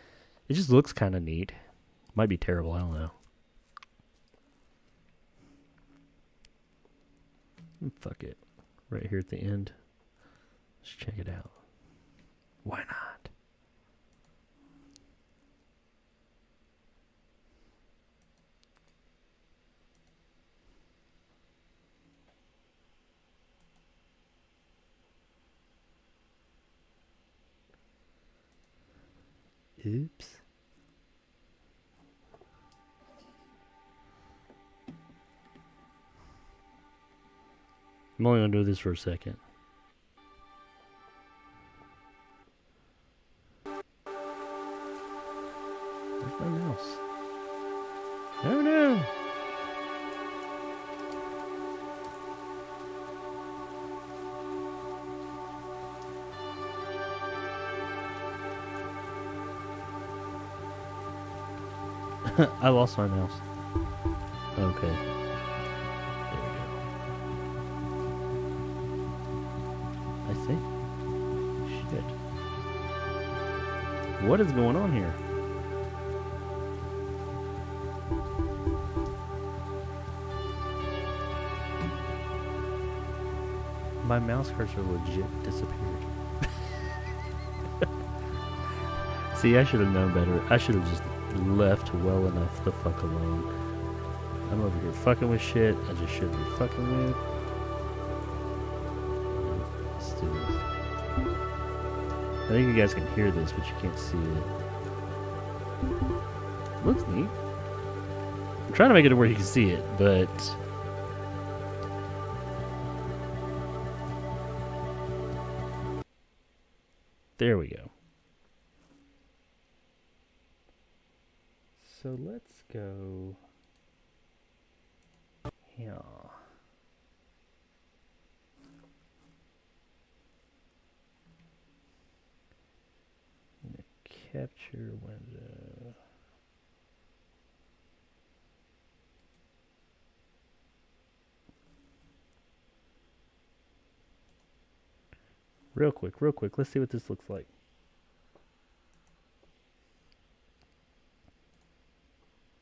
It just looks kind of neat. Might be terrible. I don't know. Fuck it. Right here at the end. Let's check it out. Why not? Oops. I'm only going to do this for a second. Where's my mouse? Oh no! I lost my mouse. Okay. There we go. I think. Shit. What is going on here? My mouse cursor legit disappeared. See, I should have known better. I should have just left well enough the fuck alone. I'm over here fucking with shit I just shouldn't be fucking with. Let's do this. I think you guys can hear this, but you can't see it. Looks neat. I'm trying to make it to where you can see it, but there we go. So let's go here. Capture window. Real quick. Let's see what this looks like.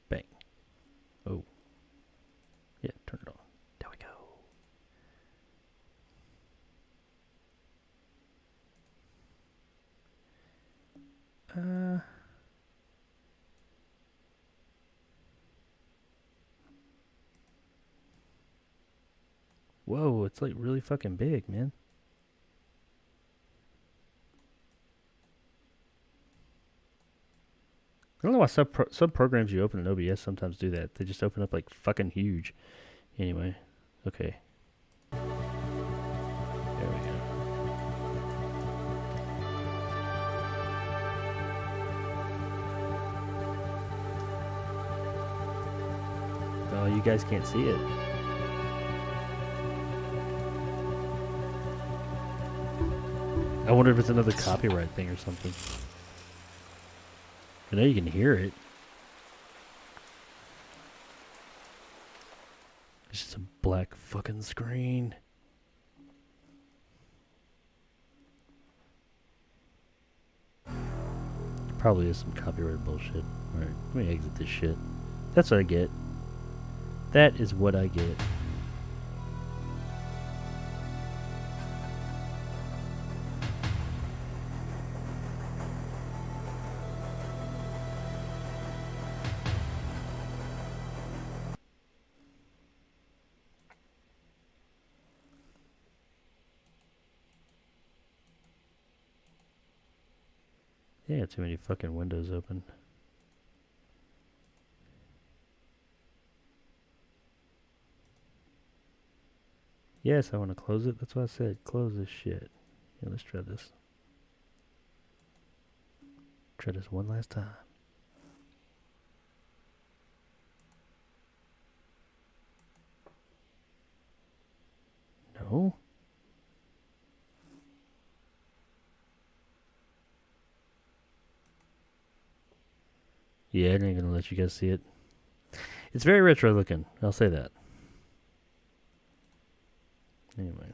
Bang. Oh. Yeah, turn it on. There we go. Whoa, it's like really fucking big, man. I don't know why some programs you open in OBS sometimes do that. They just open up like fucking huge. Anyway, okay. There we go. Oh, you guys can't see it. I wonder if it's another copyright thing or something. I know you can hear it. It's just a black fucking screen. Probably is some copyright bullshit. Alright, let me exit this shit. That's what I get. That is what I get. Yeah, too many fucking windows open. Yes, I want to close it. That's what I said. Close this shit. Yeah, let's try this. Try this one last time. No. Yeah, I ain't gonna let you guys see it. It's very retro looking. I'll say that. Anyway.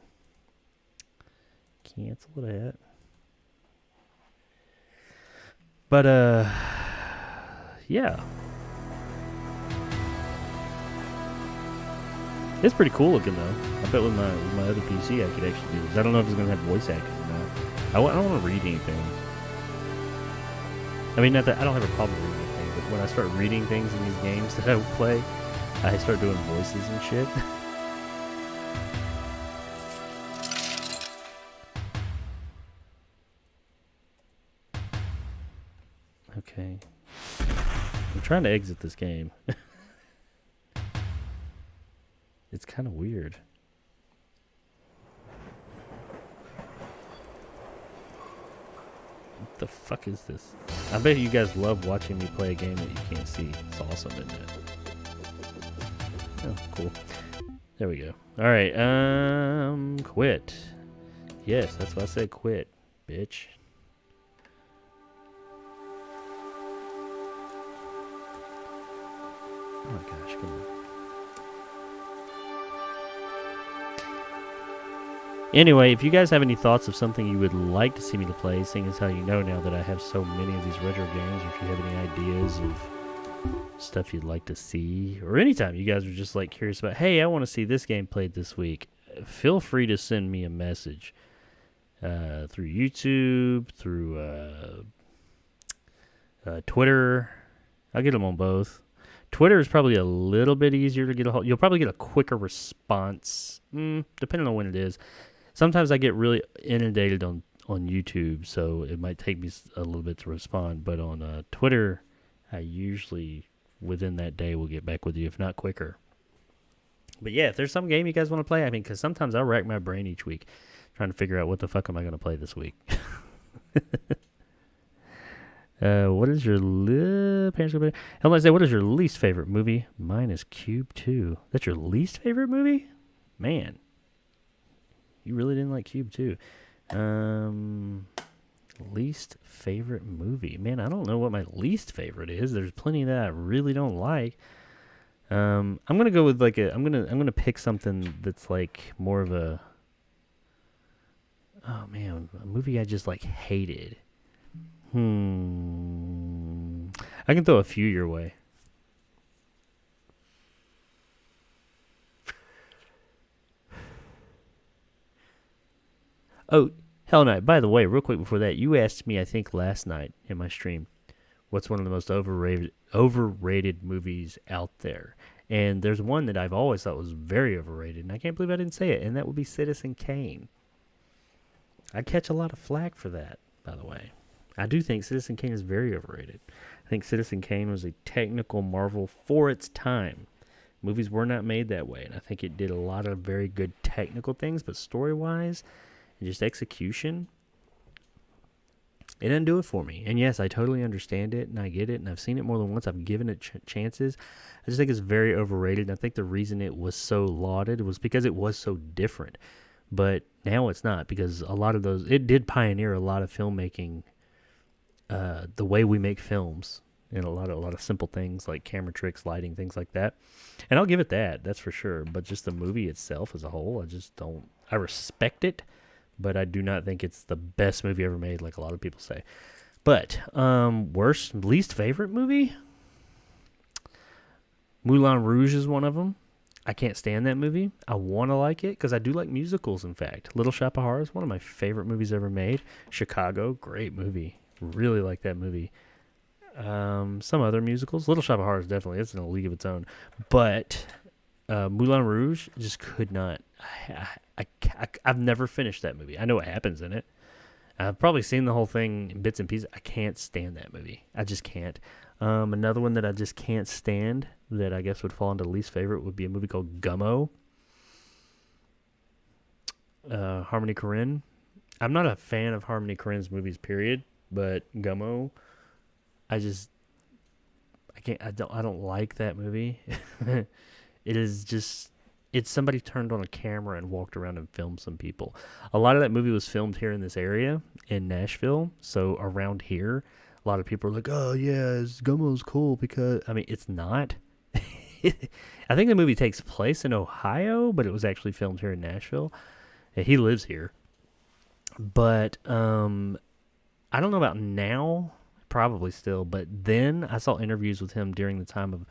Cancel that. But, yeah. It's pretty cool looking, though. I bet with my other PC I could actually do this. I don't know if it's going to have voice acting or not. I don't want to read anything. I mean, not that I don't have a problem reading anything, but when I start reading things in these games that I play, I start doing voices and shit. Okay. I'm trying to exit this game. It's kind of weird. What the fuck is this? I bet you guys love watching me play a game that you can't see. It's awesome, isn't it? Oh, cool. There we go. Alright, quit. Yes, that's why I said quit, bitch. Oh my gosh, come on. Anyway, if you guys have any thoughts of something you would like to see me to play, seeing as how you know now that I have so many of these retro games, or if you have any ideas of stuff you'd like to see, or anytime you guys are just like curious about, hey, I want to see this game played this week, feel free to send me a message through YouTube, through Twitter. I'll get them on both. Twitter is probably a little bit easier to get a hold. You'll probably get a quicker response, depending on when it is. Sometimes I get really inundated on YouTube, so it might take me a little bit to respond. But on Twitter, I usually, within that day, will get back with you, if not quicker. But yeah, if there's some game you guys want to play, I mean, because sometimes I rack my brain each week trying to figure out what the fuck am I going to play this week. What is your what is your least favorite movie? Mine is Cube 2. That's your least favorite movie? Man. You really didn't like Cube 2. Least favorite movie. Man, I don't know what my least favorite is. There's plenty that I really don't like. I'm gonna go with like I'm gonna pick something that's like more of a, oh man, a movie I just like hated. I can throw a few your way. Oh, Hell Night. By the way, real quick before that, you asked me, I think last night in my stream, what's one of the most overrated movies out there. And there's one that I've always thought was very overrated, and I can't believe I didn't say it, and that would be Citizen Kane. I catch a lot of flack for that, by the way. I do think Citizen Kane is very overrated. I think Citizen Kane was a technical marvel for its time. Movies were not made that way, and I think it did a lot of very good technical things, but story-wise and just execution, it didn't do it for me. And yes, I totally understand it, and I get it, and I've seen it more than once. I've given it chances. I just think it's very overrated, and I think the reason it was so lauded was because it was so different. But now it's not, because a lot of those, it did pioneer a lot of filmmaking, the way we make films, and a lot of simple things like camera tricks, lighting, things like that. And I'll give it that, that's for sure. But just the movie itself as a whole, I just don't. I respect it, but I do not think it's the best movie ever made, like a lot of people say. But least favorite movie? Moulin Rouge is one of them. I can't stand that movie. I want to like it because I do like musicals, in fact. Little Shop of Horrors, one of my favorite movies ever made. Chicago, great movie. Really like that movie. Some other musicals. Little Shop of Horrors, definitely. It's in a league of its own. But Moulin Rouge just could not. I've never finished that movie. I know what happens in it. I've probably seen the whole thing in bits and pieces. I can't stand that movie. I just can't. Another one that I just can't stand that I guess would fall into least favorite would be a movie called Gummo. Harmony Korine. I'm not a fan of Harmony Korine's movies, period. But Gummo, I don't like that movie. It it's somebody turned on a camera and walked around and filmed some people. A lot of that movie was filmed here in this area in Nashville. So around here, a lot of people are like, oh yeah, Gummo's cool because, I mean, it's not. I think the movie takes place in Ohio, but it was actually filmed here in Nashville. And he lives here. But I don't know about now, probably still, but then I saw interviews with him during the time of,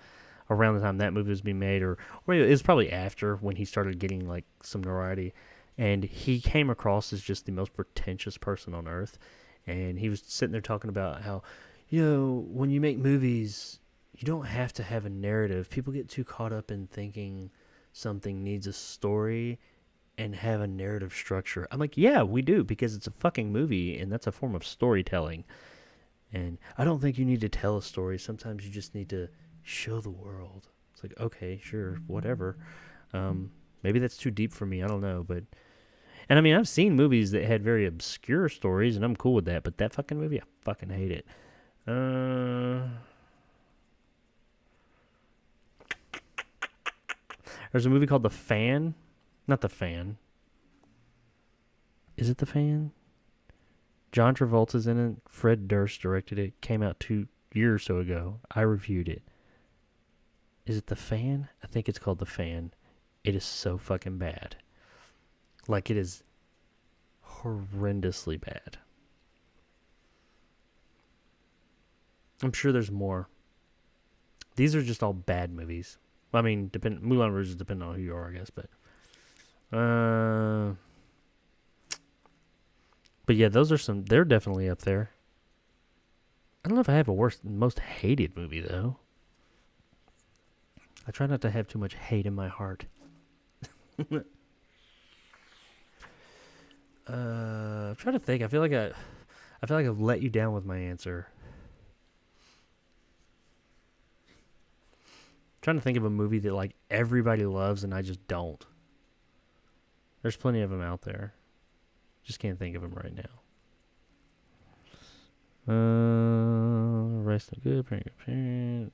around the time that movie was being made, or it was probably after when he started getting like some notoriety, and he came across as just the most pretentious person on earth. And he was sitting there talking about how, when you make movies, you don't have to have a narrative. People get too caught up in thinking something needs a story and have a narrative structure. I'm like, yeah, we do, because it's a fucking movie, and that's a form of storytelling. And I don't think you need to tell a story. Sometimes you just need to show the world. It's like, okay, sure, whatever. Maybe that's too deep for me. I don't know, but... And I mean, I've seen movies that had very obscure stories, and I'm cool with that, but that fucking movie, I fucking hate it. There's a movie called The Fan. Not The Fan. Is it The Fan? John Travolta's in it. Fred Durst directed it. Came out 2 years or so ago. I reviewed it. Is it The Fan? I think it's called The Fan. It is so fucking bad. Like, it is horrendously bad. I'm sure there's more. These are just all bad movies. I mean, Moulin Rouge is depending on who you are, I guess, but yeah, they're definitely up there. I don't know if I have a most hated movie, though. I try not to have too much hate in my heart. I'm trying to think. I feel like I've let you down with my answer. I'm trying to think of a movie that like everybody loves and I just don't. There's plenty of them out there. Just can't think of them right now. Rest of good, pretty good parent.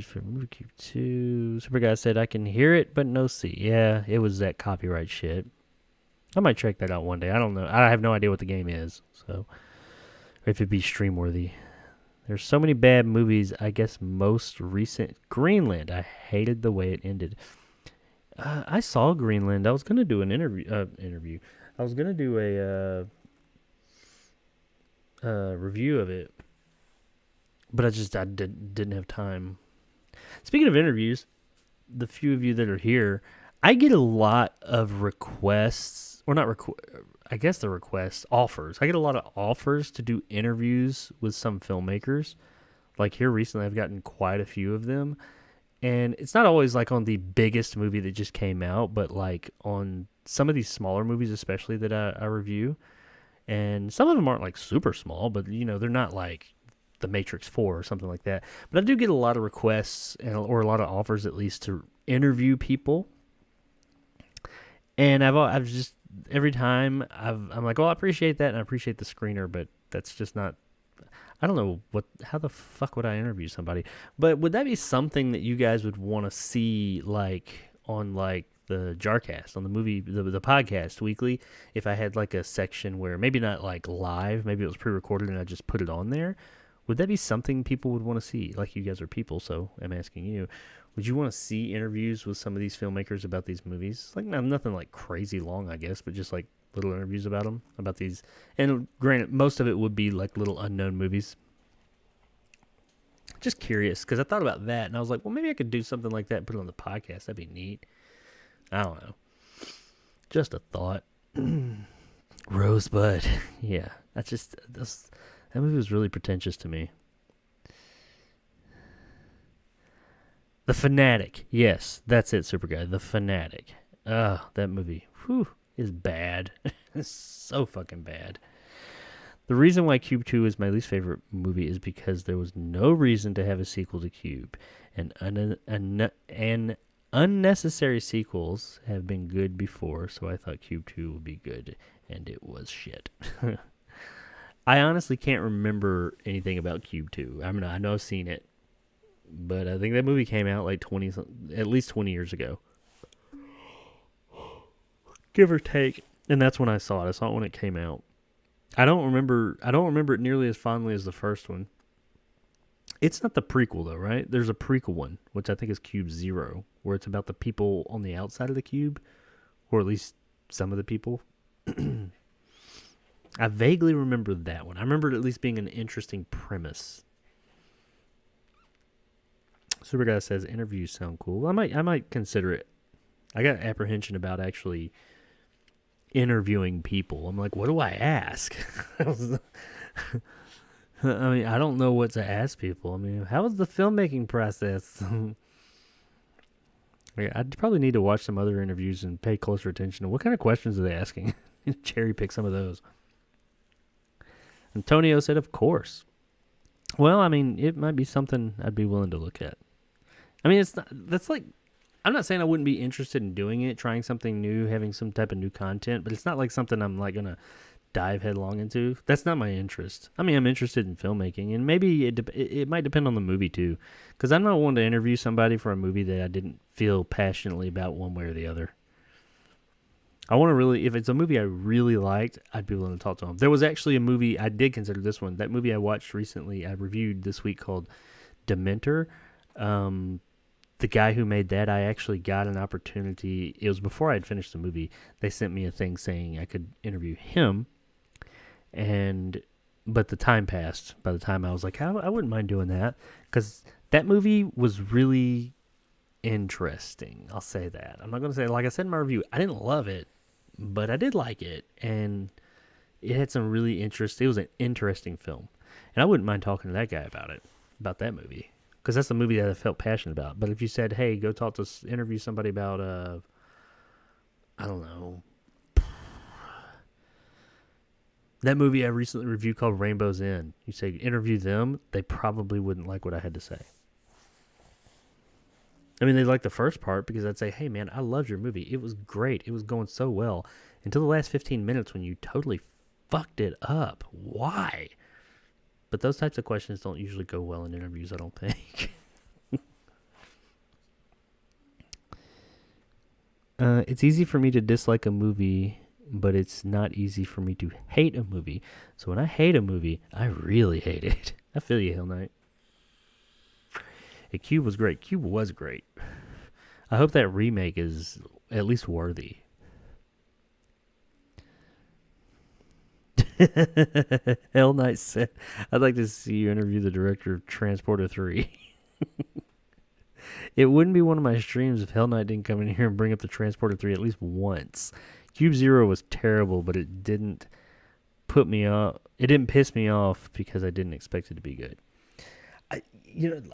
For movie Cube 2. Super Guy said I can hear it but no see. Yeah, it was that copyright shit. I might check that out one day. I don't know. I have no idea what the game is, so if it'd be stream worthy. There's so many bad movies. I guess most recent Greenland. I hated the way it ended. I saw Greenland. I was gonna do an interview. I was gonna do a review of it, but I didn't have time. Speaking of interviews, the few of you that are here, I get a lot of requests, or not I guess the requests, offers. I get a lot of offers to do interviews with some filmmakers. Like here recently, I've gotten quite a few of them. And it's not always like on the biggest movie that just came out, but like on some of these smaller movies, especially that I review. And some of them aren't like super small, but they're not like The Matrix 4 or something like that. But I do get a lot of requests or a lot of offers at least to interview people. And I've just, every time I'm like, well, I appreciate that and I appreciate the screener, but that's just not, I don't know how the fuck would I interview somebody? But would that be something that you guys would want to see like on like the Jarcast, on the movie, the podcast weekly? If I had like a section where maybe not like live, maybe it was pre-recorded and I just put it on there. Would that be something people would want to see? Like, you guys are people, so I'm asking you. Would you want to see interviews with some of these filmmakers about these movies? Like, nothing like crazy long, I guess, but just like little interviews about them, about these. And granted, most of it would be like little unknown movies. Just curious, because I thought about that, and I was like, well, maybe I could do something like that and put it on the podcast. That'd be neat. I don't know. Just a thought. Rosebud. Yeah, that movie was really pretentious to me. The Fanatic. Yes, that's it, Super Guy. The Fanatic. That movie is bad. It's so fucking bad. The reason why Cube 2 is my least favorite movie is because there was no reason to have a sequel to Cube. And unnecessary sequels have been good before, so I thought Cube 2 would be good, and it was shit. I honestly can't remember anything about Cube 2. I mean, I know I've seen it, but I think that movie came out like at least 20 years ago, give or take. And that's when I saw it. I saw it when it came out. I don't remember it nearly as fondly as the first one. It's not the prequel though, right? There's a prequel one, which I think is Cube Zero, where it's about the people on the outside of the cube, or at least some of the people. I vaguely remember that one. I remember it at least being an interesting premise. Super Guy says interviews sound cool. I might consider it. I got apprehension about actually interviewing people. I'm like, what do I ask? I mean, I don't know what to ask people. I mean, how was the filmmaking process? I'd probably need to watch some other interviews and pay closer attention to what kind of questions are they asking. Cherry pick some of those. Antonio said, of course. Well, I mean, it might be something I'd be willing to look at. I mean, I'm not saying I wouldn't be interested in doing it, trying something new, having some type of new content, but it's not like something I'm like going to dive headlong into. That's not my interest. I mean, I'm interested in filmmaking, and maybe it might depend on the movie too, because I'm not one to interview somebody for a movie that I didn't feel passionately about one way or the other. I want to really, if it's a movie I really liked, I'd be willing to talk to them. There was actually a movie, I did consider this one, that movie I watched recently, I reviewed this week, called Dementor. The guy who made that, I actually got an opportunity. It was before I had finished the movie. They sent me a thing saying I could interview him. But the time passed. By the time I was like, I wouldn't mind doing that. Because that movie was really interesting. I'll say that. I'm not going to say, like I said in my review, I didn't love it, but I did like it. And it had some really it was an interesting film. And I wouldn't mind talking to that guy about that movie. Because that's the movie that I felt passionate about. But if you said, hey, go interview somebody about, I don't know, that movie I recently reviewed called Rainbow's End. You say interview them, they probably wouldn't like what I had to say. I mean, they like the first part because I'd say, hey, man, I loved your movie. It was great. It was going so well until the last 15 minutes when you totally fucked it up. Why? But those types of questions don't usually go well in interviews, I don't think. It's easy for me to dislike a movie, but it's not easy for me to hate a movie. So when I hate a movie, I really hate it. I feel you, Hill Knight. Hey, Cube was great. Cube was great. I hope that remake is at least worthy. Hell Knight said, I'd like to see you interview the director of Transporter 3. It wouldn't be one of my streams if Hell Knight didn't come in here and bring up the Transporter 3 at least once. Cube Zero was terrible, but it didn't put me off. It didn't piss me off because I didn't expect it to be good.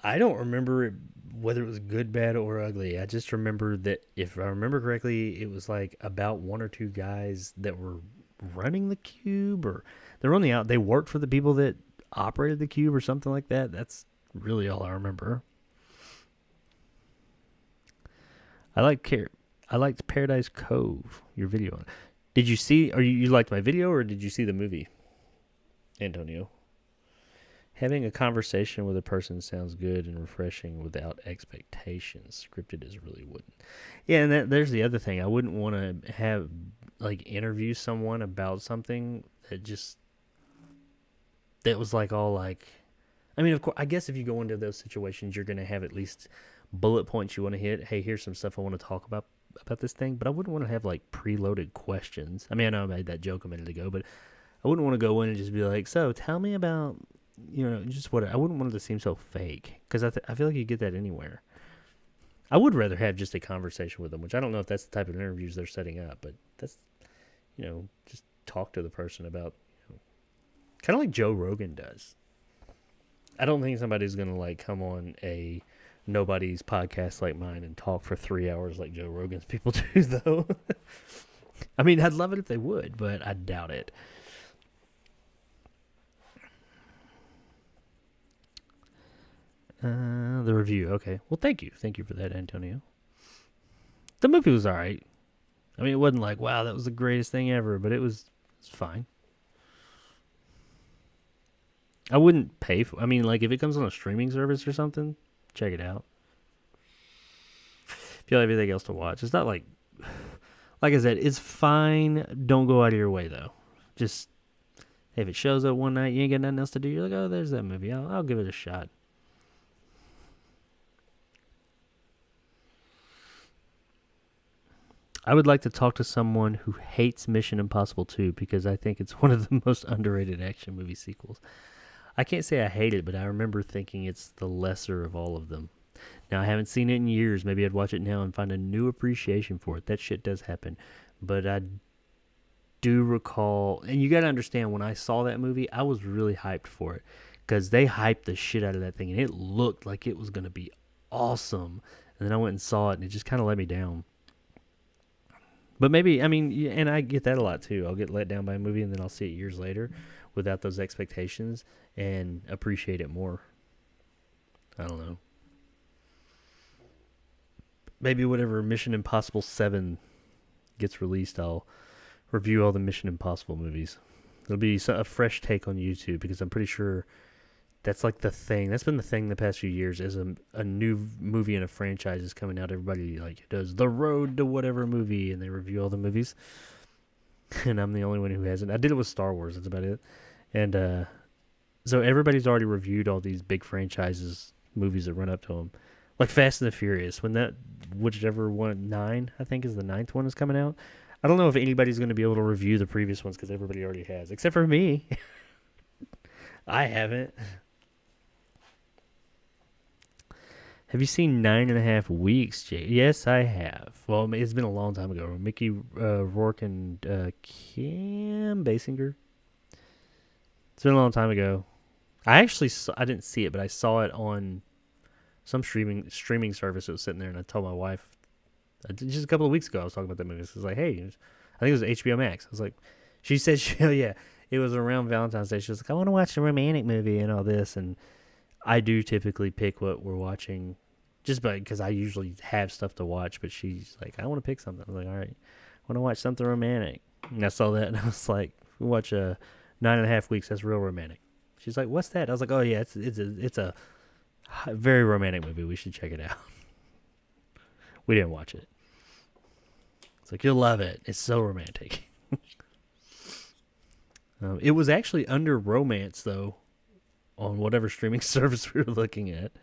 I don't remember whether it was good, bad, or ugly. I just remember that, if I remember correctly, it was like about one or two guys that were running the cube, or they're on the out. They worked for the people that operated the cube or something like that. That's really all I remember. I liked Paradise Cove, your video on it. Did you see, or you liked my video, or did you see the movie, Antonio? Having a conversation with a person sounds good and refreshing without expectations. Scripted is really wouldn't. Yeah, and there's the other thing. I wouldn't want to interview someone about something that was like all like, I mean, of course, I guess if you go into those situations, you're going to have at least bullet points you want to hit. Hey, here's some stuff I want to talk about this thing, but I wouldn't want to have like preloaded questions. I mean, I know I made that joke a minute ago, but I wouldn't want to go in and just be like, so tell me about, just what, I wouldn't want it to seem so fake, because I feel like you get that anywhere. I would rather have just a conversation with them, which I don't know if that's the type of interviews they're setting up, but that's, just talk to the person about, kind of like Joe Rogan does. I don't think somebody's going to like come on a nobody's podcast like mine and talk for 3 hours like Joe Rogan's people do, though. I mean, I'd love it if they would, but I doubt it. The review, okay. Well, thank you. Thank you for that, Antonio. The movie was all right. I mean, it wasn't like, wow, that was the greatest thing ever, but it's fine. I wouldn't pay for, I mean, like, if it comes on a streaming service or something, check it out. If you have everything else to watch, it's not like I said, it's fine. Don't go out of your way though. Just if it shows up one night, you ain't got nothing else to do. You're like, oh, there's that movie. I'll give it a shot. I would like to talk to someone who hates Mission Impossible 2 because I think it's one of the most underrated action movie sequels. I can't say I hate it, but I remember thinking it's the lesser of all of them. Now, I haven't seen it in years. Maybe I'd watch it now and find a new appreciation for it. That shit does happen. But I do recall, and you got to understand, when I saw that movie, I was really hyped for it because they hyped the shit out of that thing, and it looked like it was going to be awesome. And then I went and saw it, and it just kind of let me down. But maybe, I mean, and I get that a lot too. I'll get let down by a movie, and then I'll see it years later without those expectations and appreciate it more. I don't know. Maybe whenever Mission Impossible 7 gets released, I'll review all the Mission Impossible movies. It'll be a fresh take on YouTube because I'm pretty sure that's like the thing. That's been the thing the past few years is a new movie in a franchise is coming out. Everybody like does the road to whatever movie, and they review all the movies. And I'm the only one who hasn't. I did it with Star Wars. That's about it. And so everybody's already reviewed all these big franchises, movies that run up to them. Like Fast and the Furious. When that, whichever one, 9, I think is the 9th one is coming out. I don't know if anybody's going to be able to review the previous ones because everybody already has. Except for me. I haven't. Have you seen 9.5 Weeks, Jay? Yes, I have. Well, it's been a long time ago. Mickey Rourke and Kim Basinger. It's been a long time ago. I didn't see it, but I saw it on some streaming service that was sitting there, and I told my wife just a couple of weeks ago I was talking about that movie. She was like, hey, I think it was HBO Max. I was like, she said, yeah, it was around Valentine's Day. She was like, I want to watch a romantic movie and all this, and I do typically pick what we're watching just because I usually have stuff to watch, but she's like, I want to pick something. I was like, all right, I want to watch something romantic. And I saw that, and I was like, we watch 9.5 Weeks. That's real romantic. She's like, what's that? I was like, oh, yeah, it's a very romantic movie. We should check it out. We didn't watch it. It's like, you'll love it. It's so romantic. It was actually under romance, though, on whatever streaming service we were looking at.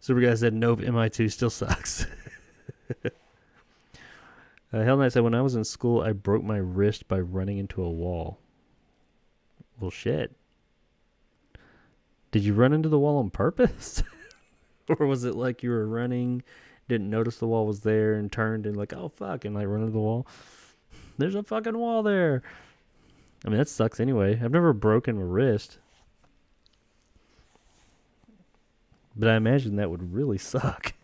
Super Guy said, nope, MI2 still sucks. Hell Knight said, when I was in school, I broke my wrist by running into a wall. Well, shit. Did you run into the wall on purpose? Or was it like you were running, didn't notice the wall was there, and turned and like, oh, fuck, and like run into the wall? There's a fucking wall there. I mean, that sucks anyway. I've never broken a wrist. But I imagine that would really suck.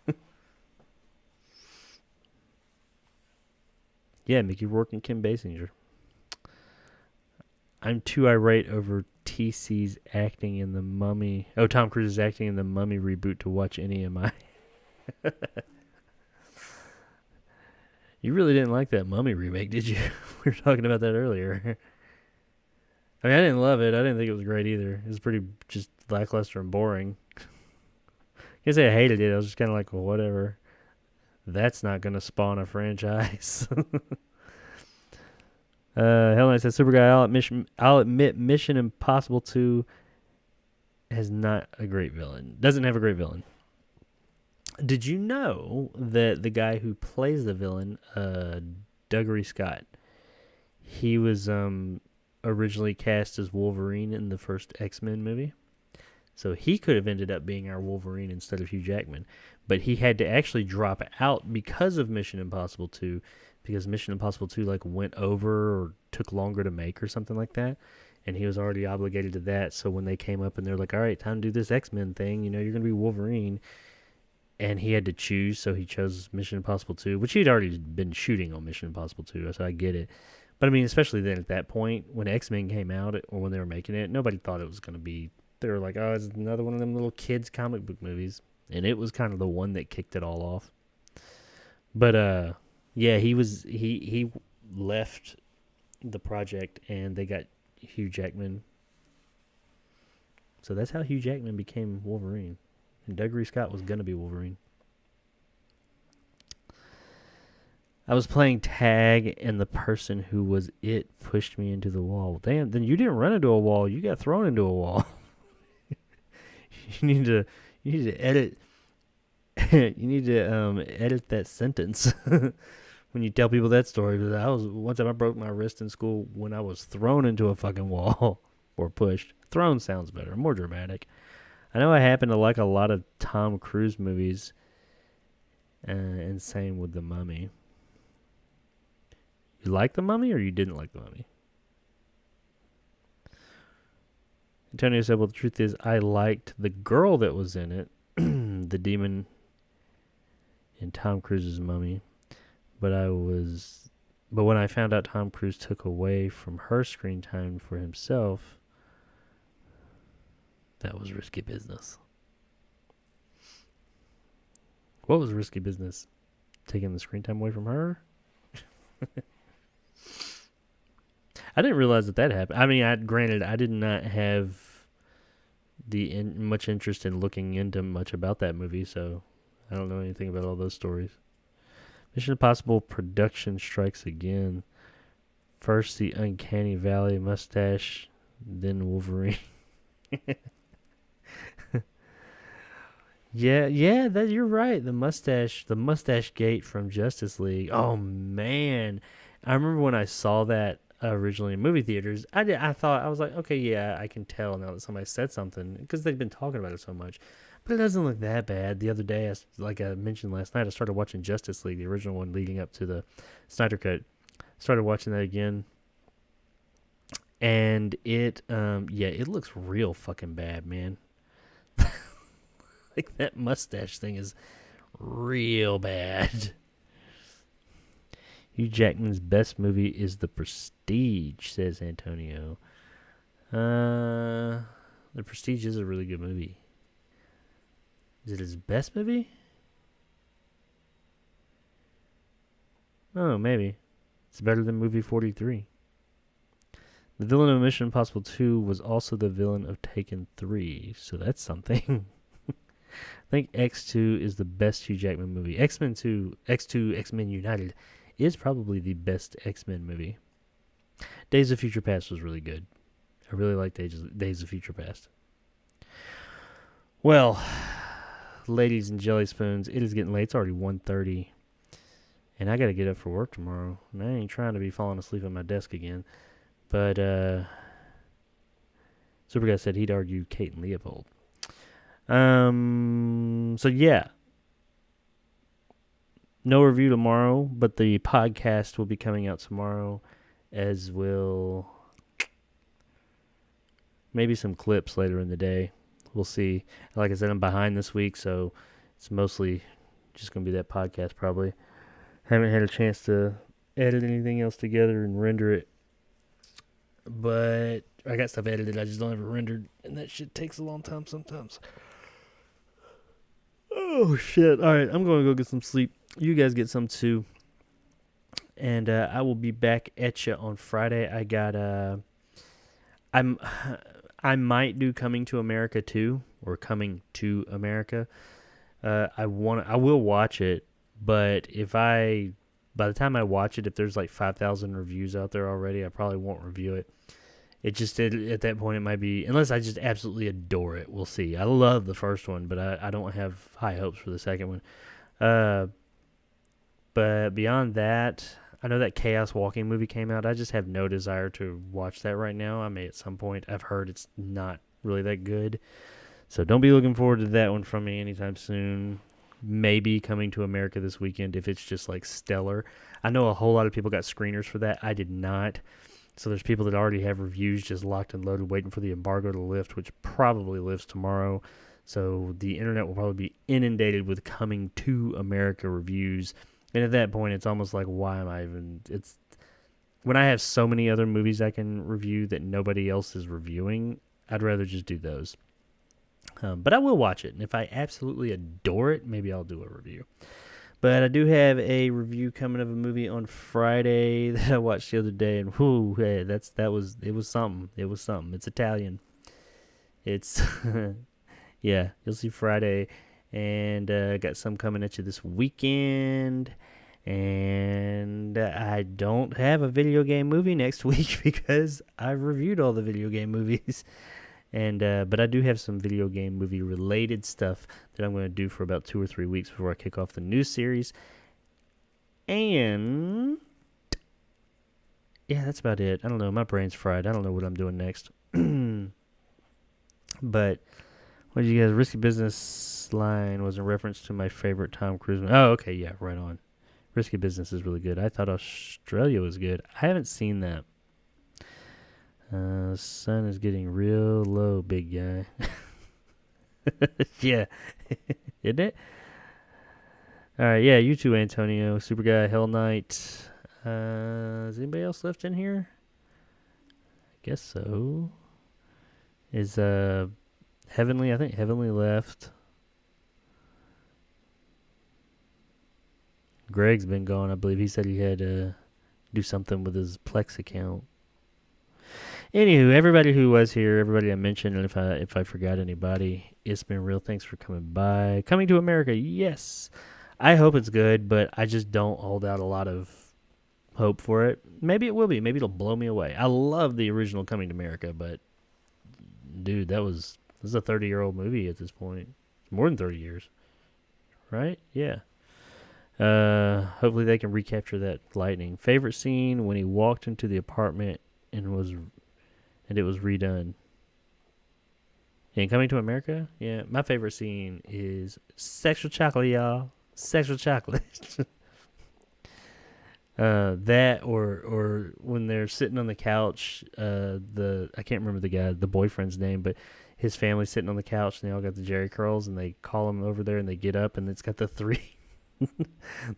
Yeah, Mickey Rourke and Kim Basinger. I'm too irate over TC's acting in the Mummy. Oh, Tom Cruise's acting in the Mummy reboot to watch any of my. You really didn't like that Mummy remake, did you? We were talking about that earlier. I mean, I didn't love it. I didn't think it was great either. It was pretty just lackluster and boring. I can't say I hated it. I was just kind of like, well, whatever. That's not going to spawn a franchise. Hell Knight said, Super Guy, I'll admit Mission Impossible 2 has not a great villain. Doesn't have a great villain. Did you know that the guy who plays the villain, Dougray Scott, he was originally cast as Wolverine in the first X-Men movie? So he could have ended up being our Wolverine instead of Hugh Jackman. But he had to actually drop out because of Mission Impossible 2, because Mission Impossible 2 like went over or took longer to make or something like that. And he was already obligated to that. So when they came up and they're like, all right, time to do this X-Men thing, you're going to be Wolverine. And he had to choose, so he chose Mission Impossible 2, which he'd already been shooting on Mission Impossible 2, so I get it. But I mean, especially then at that point, when X-Men came out, or when they were making it, nobody thought it was going to be, they were like, oh, it's another one of them little kids comic book movies. And it was kind of the one that kicked it all off. But, yeah, he left the project, and they got Hugh Jackman. So that's how Hugh Jackman became Wolverine. And Dougray Scott was going to be Wolverine. I was playing tag, and the person who was it pushed me into the wall. Damn, then you didn't run into a wall. You got thrown into a wall. You need to edit. You need to edit that sentence when you tell people that story. But one time I broke my wrist in school when I was thrown into a fucking wall or pushed. Thrown sounds better, more dramatic. I know I happen to like a lot of Tom Cruise movies, and same with The Mummy. You like The Mummy, or you didn't like The Mummy? Antonio said, well, the truth is, I liked the girl that was in it, the demon in Tom Cruise's Mummy, but when I found out Tom Cruise took away from her screen time for himself, that was risky business. What was risky business? Taking the screen time away from her? I didn't realize that happened. I mean, granted, I did not have much interest in looking into much about that movie, so I don't know anything about all those stories. Mission Impossible production strikes again. First the Uncanny Valley mustache, then Wolverine. Yeah, that you're right. The mustache gate from Justice League. Oh man, I remember when I saw that originally in movie theaters. I was like, okay, yeah, I can tell now that somebody said something because they've been talking about it so much. But it doesn't look that bad. The other day, like I mentioned last night, I started watching Justice League, the original one leading up to the Snyder Cut. Started watching that again, and it looks real fucking bad, man. Like that mustache thing is real bad. Hugh Jackman's best movie is The Prestige, says Antonio. The Prestige is a really good movie. Is it his best movie? Oh, maybe. It's better than movie 43. The villain of Mission Impossible 2 was also the villain of Taken 3, so that's something. I think X2 is the best Hugh Jackman movie. X-Men 2, X2, X-Men United is probably the best X-Men movie. Days of Future Past was really good. I really like Days of Future Past. Well, ladies and jelly spoons, it is getting late. It's already 1:30. And I got to get up for work tomorrow. And I ain't trying to be falling asleep at my desk again. But, Super Guy said he'd argue Kate and Leopold. So yeah. No review tomorrow, but the podcast will be coming out tomorrow, as will maybe some clips later in the day. We'll see. Like I said, I'm behind this week, so it's mostly just going to be that podcast probably. Haven't had a chance to edit anything else together and render it. But I got stuff edited, I just don't have it rendered, and that shit takes a long time sometimes. Oh, shit. All right, I'm going to go get some sleep. You guys get some, too. And I will be back at you on Friday. I got, I might do Coming to America 2, or Coming to America. I will watch it, but by the time I watch it, if there's like 5,000 reviews out there already, I probably won't review it. At that point, it might be, unless I just absolutely adore it. We'll see. I love the first one, but I don't have high hopes for the second one. But beyond that, I know that Chaos Walking movie came out. I just have no desire to watch that right now. I may at some point. I've heard it's not really that good. So don't be looking forward to that one from me anytime soon. Maybe Coming to America this weekend if it's just like stellar. I know a whole lot of people got screeners for that. I did not. So there's people that already have reviews just locked and loaded waiting for the embargo to lift, which probably lifts tomorrow. So the internet will probably be inundated with Coming to America reviews. And at that point, it's almost like, why am I even... It's when I have so many other movies I can review that nobody else is reviewing, I'd rather just do those. But I will watch it. And if I absolutely adore it, maybe I'll do a review. But I do have a review coming of a movie on Friday that I watched the other day, and whoo, hey, it was something. It was something. It's Italian. It's yeah, you'll see Friday, and got some coming at you this weekend. And I don't have a video game movie next week because I've reviewed all the video game movies. And but I do have some video game movie related stuff that I'm going to do for about 2 or 3 weeks before I kick off the new series. And yeah, that's about it. I don't know. My brain's fried. I don't know what I'm doing next. But what did you guys? Risky Business line was in reference to my favorite Tom Cruise movie. Oh, okay, yeah, right on. Risky Business is really good. I thought Australia was good. I haven't seen that. Sun is getting real low, big guy. Yeah. Isn't it? Alright, yeah, you too, Antonio. Super Guy, Hell Knight. Is anybody else left in here? I guess so. Is Heavenly? I think Heavenly left. Greg's been gone. I believe he said he had to do something with his Plex account. Anywho, everybody who was here, everybody I mentioned, and if I forgot anybody, it's been real. Thanks for coming by. Coming to America, yes. I hope it's good, but I just don't hold out a lot of hope for it. Maybe it will be. Maybe it'll blow me away. I love the original Coming to America, but dude, this is a 30-year-old movie at this point. More than 30 years, right? Yeah. Hopefully they can recapture that lightning. Favorite scene when he walked into the apartment and it was redone. In Coming to America? Yeah, my favorite scene is sexual chocolate, y'all. Sexual chocolate. That or when they're sitting on the couch, I can't remember the boyfriend's name, but his family's sitting on the couch and they all got the Jerry curls and they call him over there and they get up and it's got the three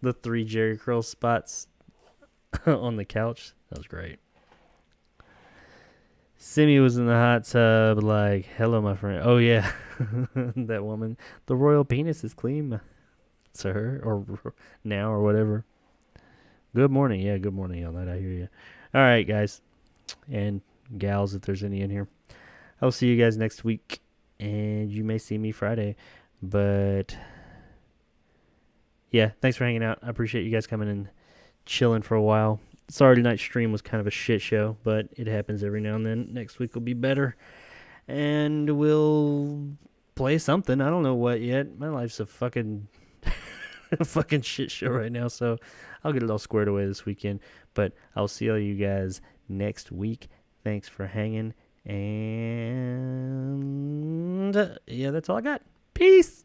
the 3 Jerry curl spots on the couch. That was great. Simi was in the hot tub like, hello, my friend. Oh, yeah. That woman. The royal penis is clean, sir. Or now or whatever. Good morning. Yeah, good morning, all night. I hear you. All right, guys. And gals, if there's any in here. I'll see you guys next week. And you may see me Friday. But yeah, thanks for hanging out. I appreciate you guys coming and chilling for a while. Saturday night stream was kind of a shit show, but it happens every now and then. Next week will be better. And we'll play something. I don't know what yet. My life's a fucking fucking shit show right now, so I'll get it all squared away this weekend. But I'll see all you guys next week. Thanks for hanging. And yeah, that's all I got. Peace.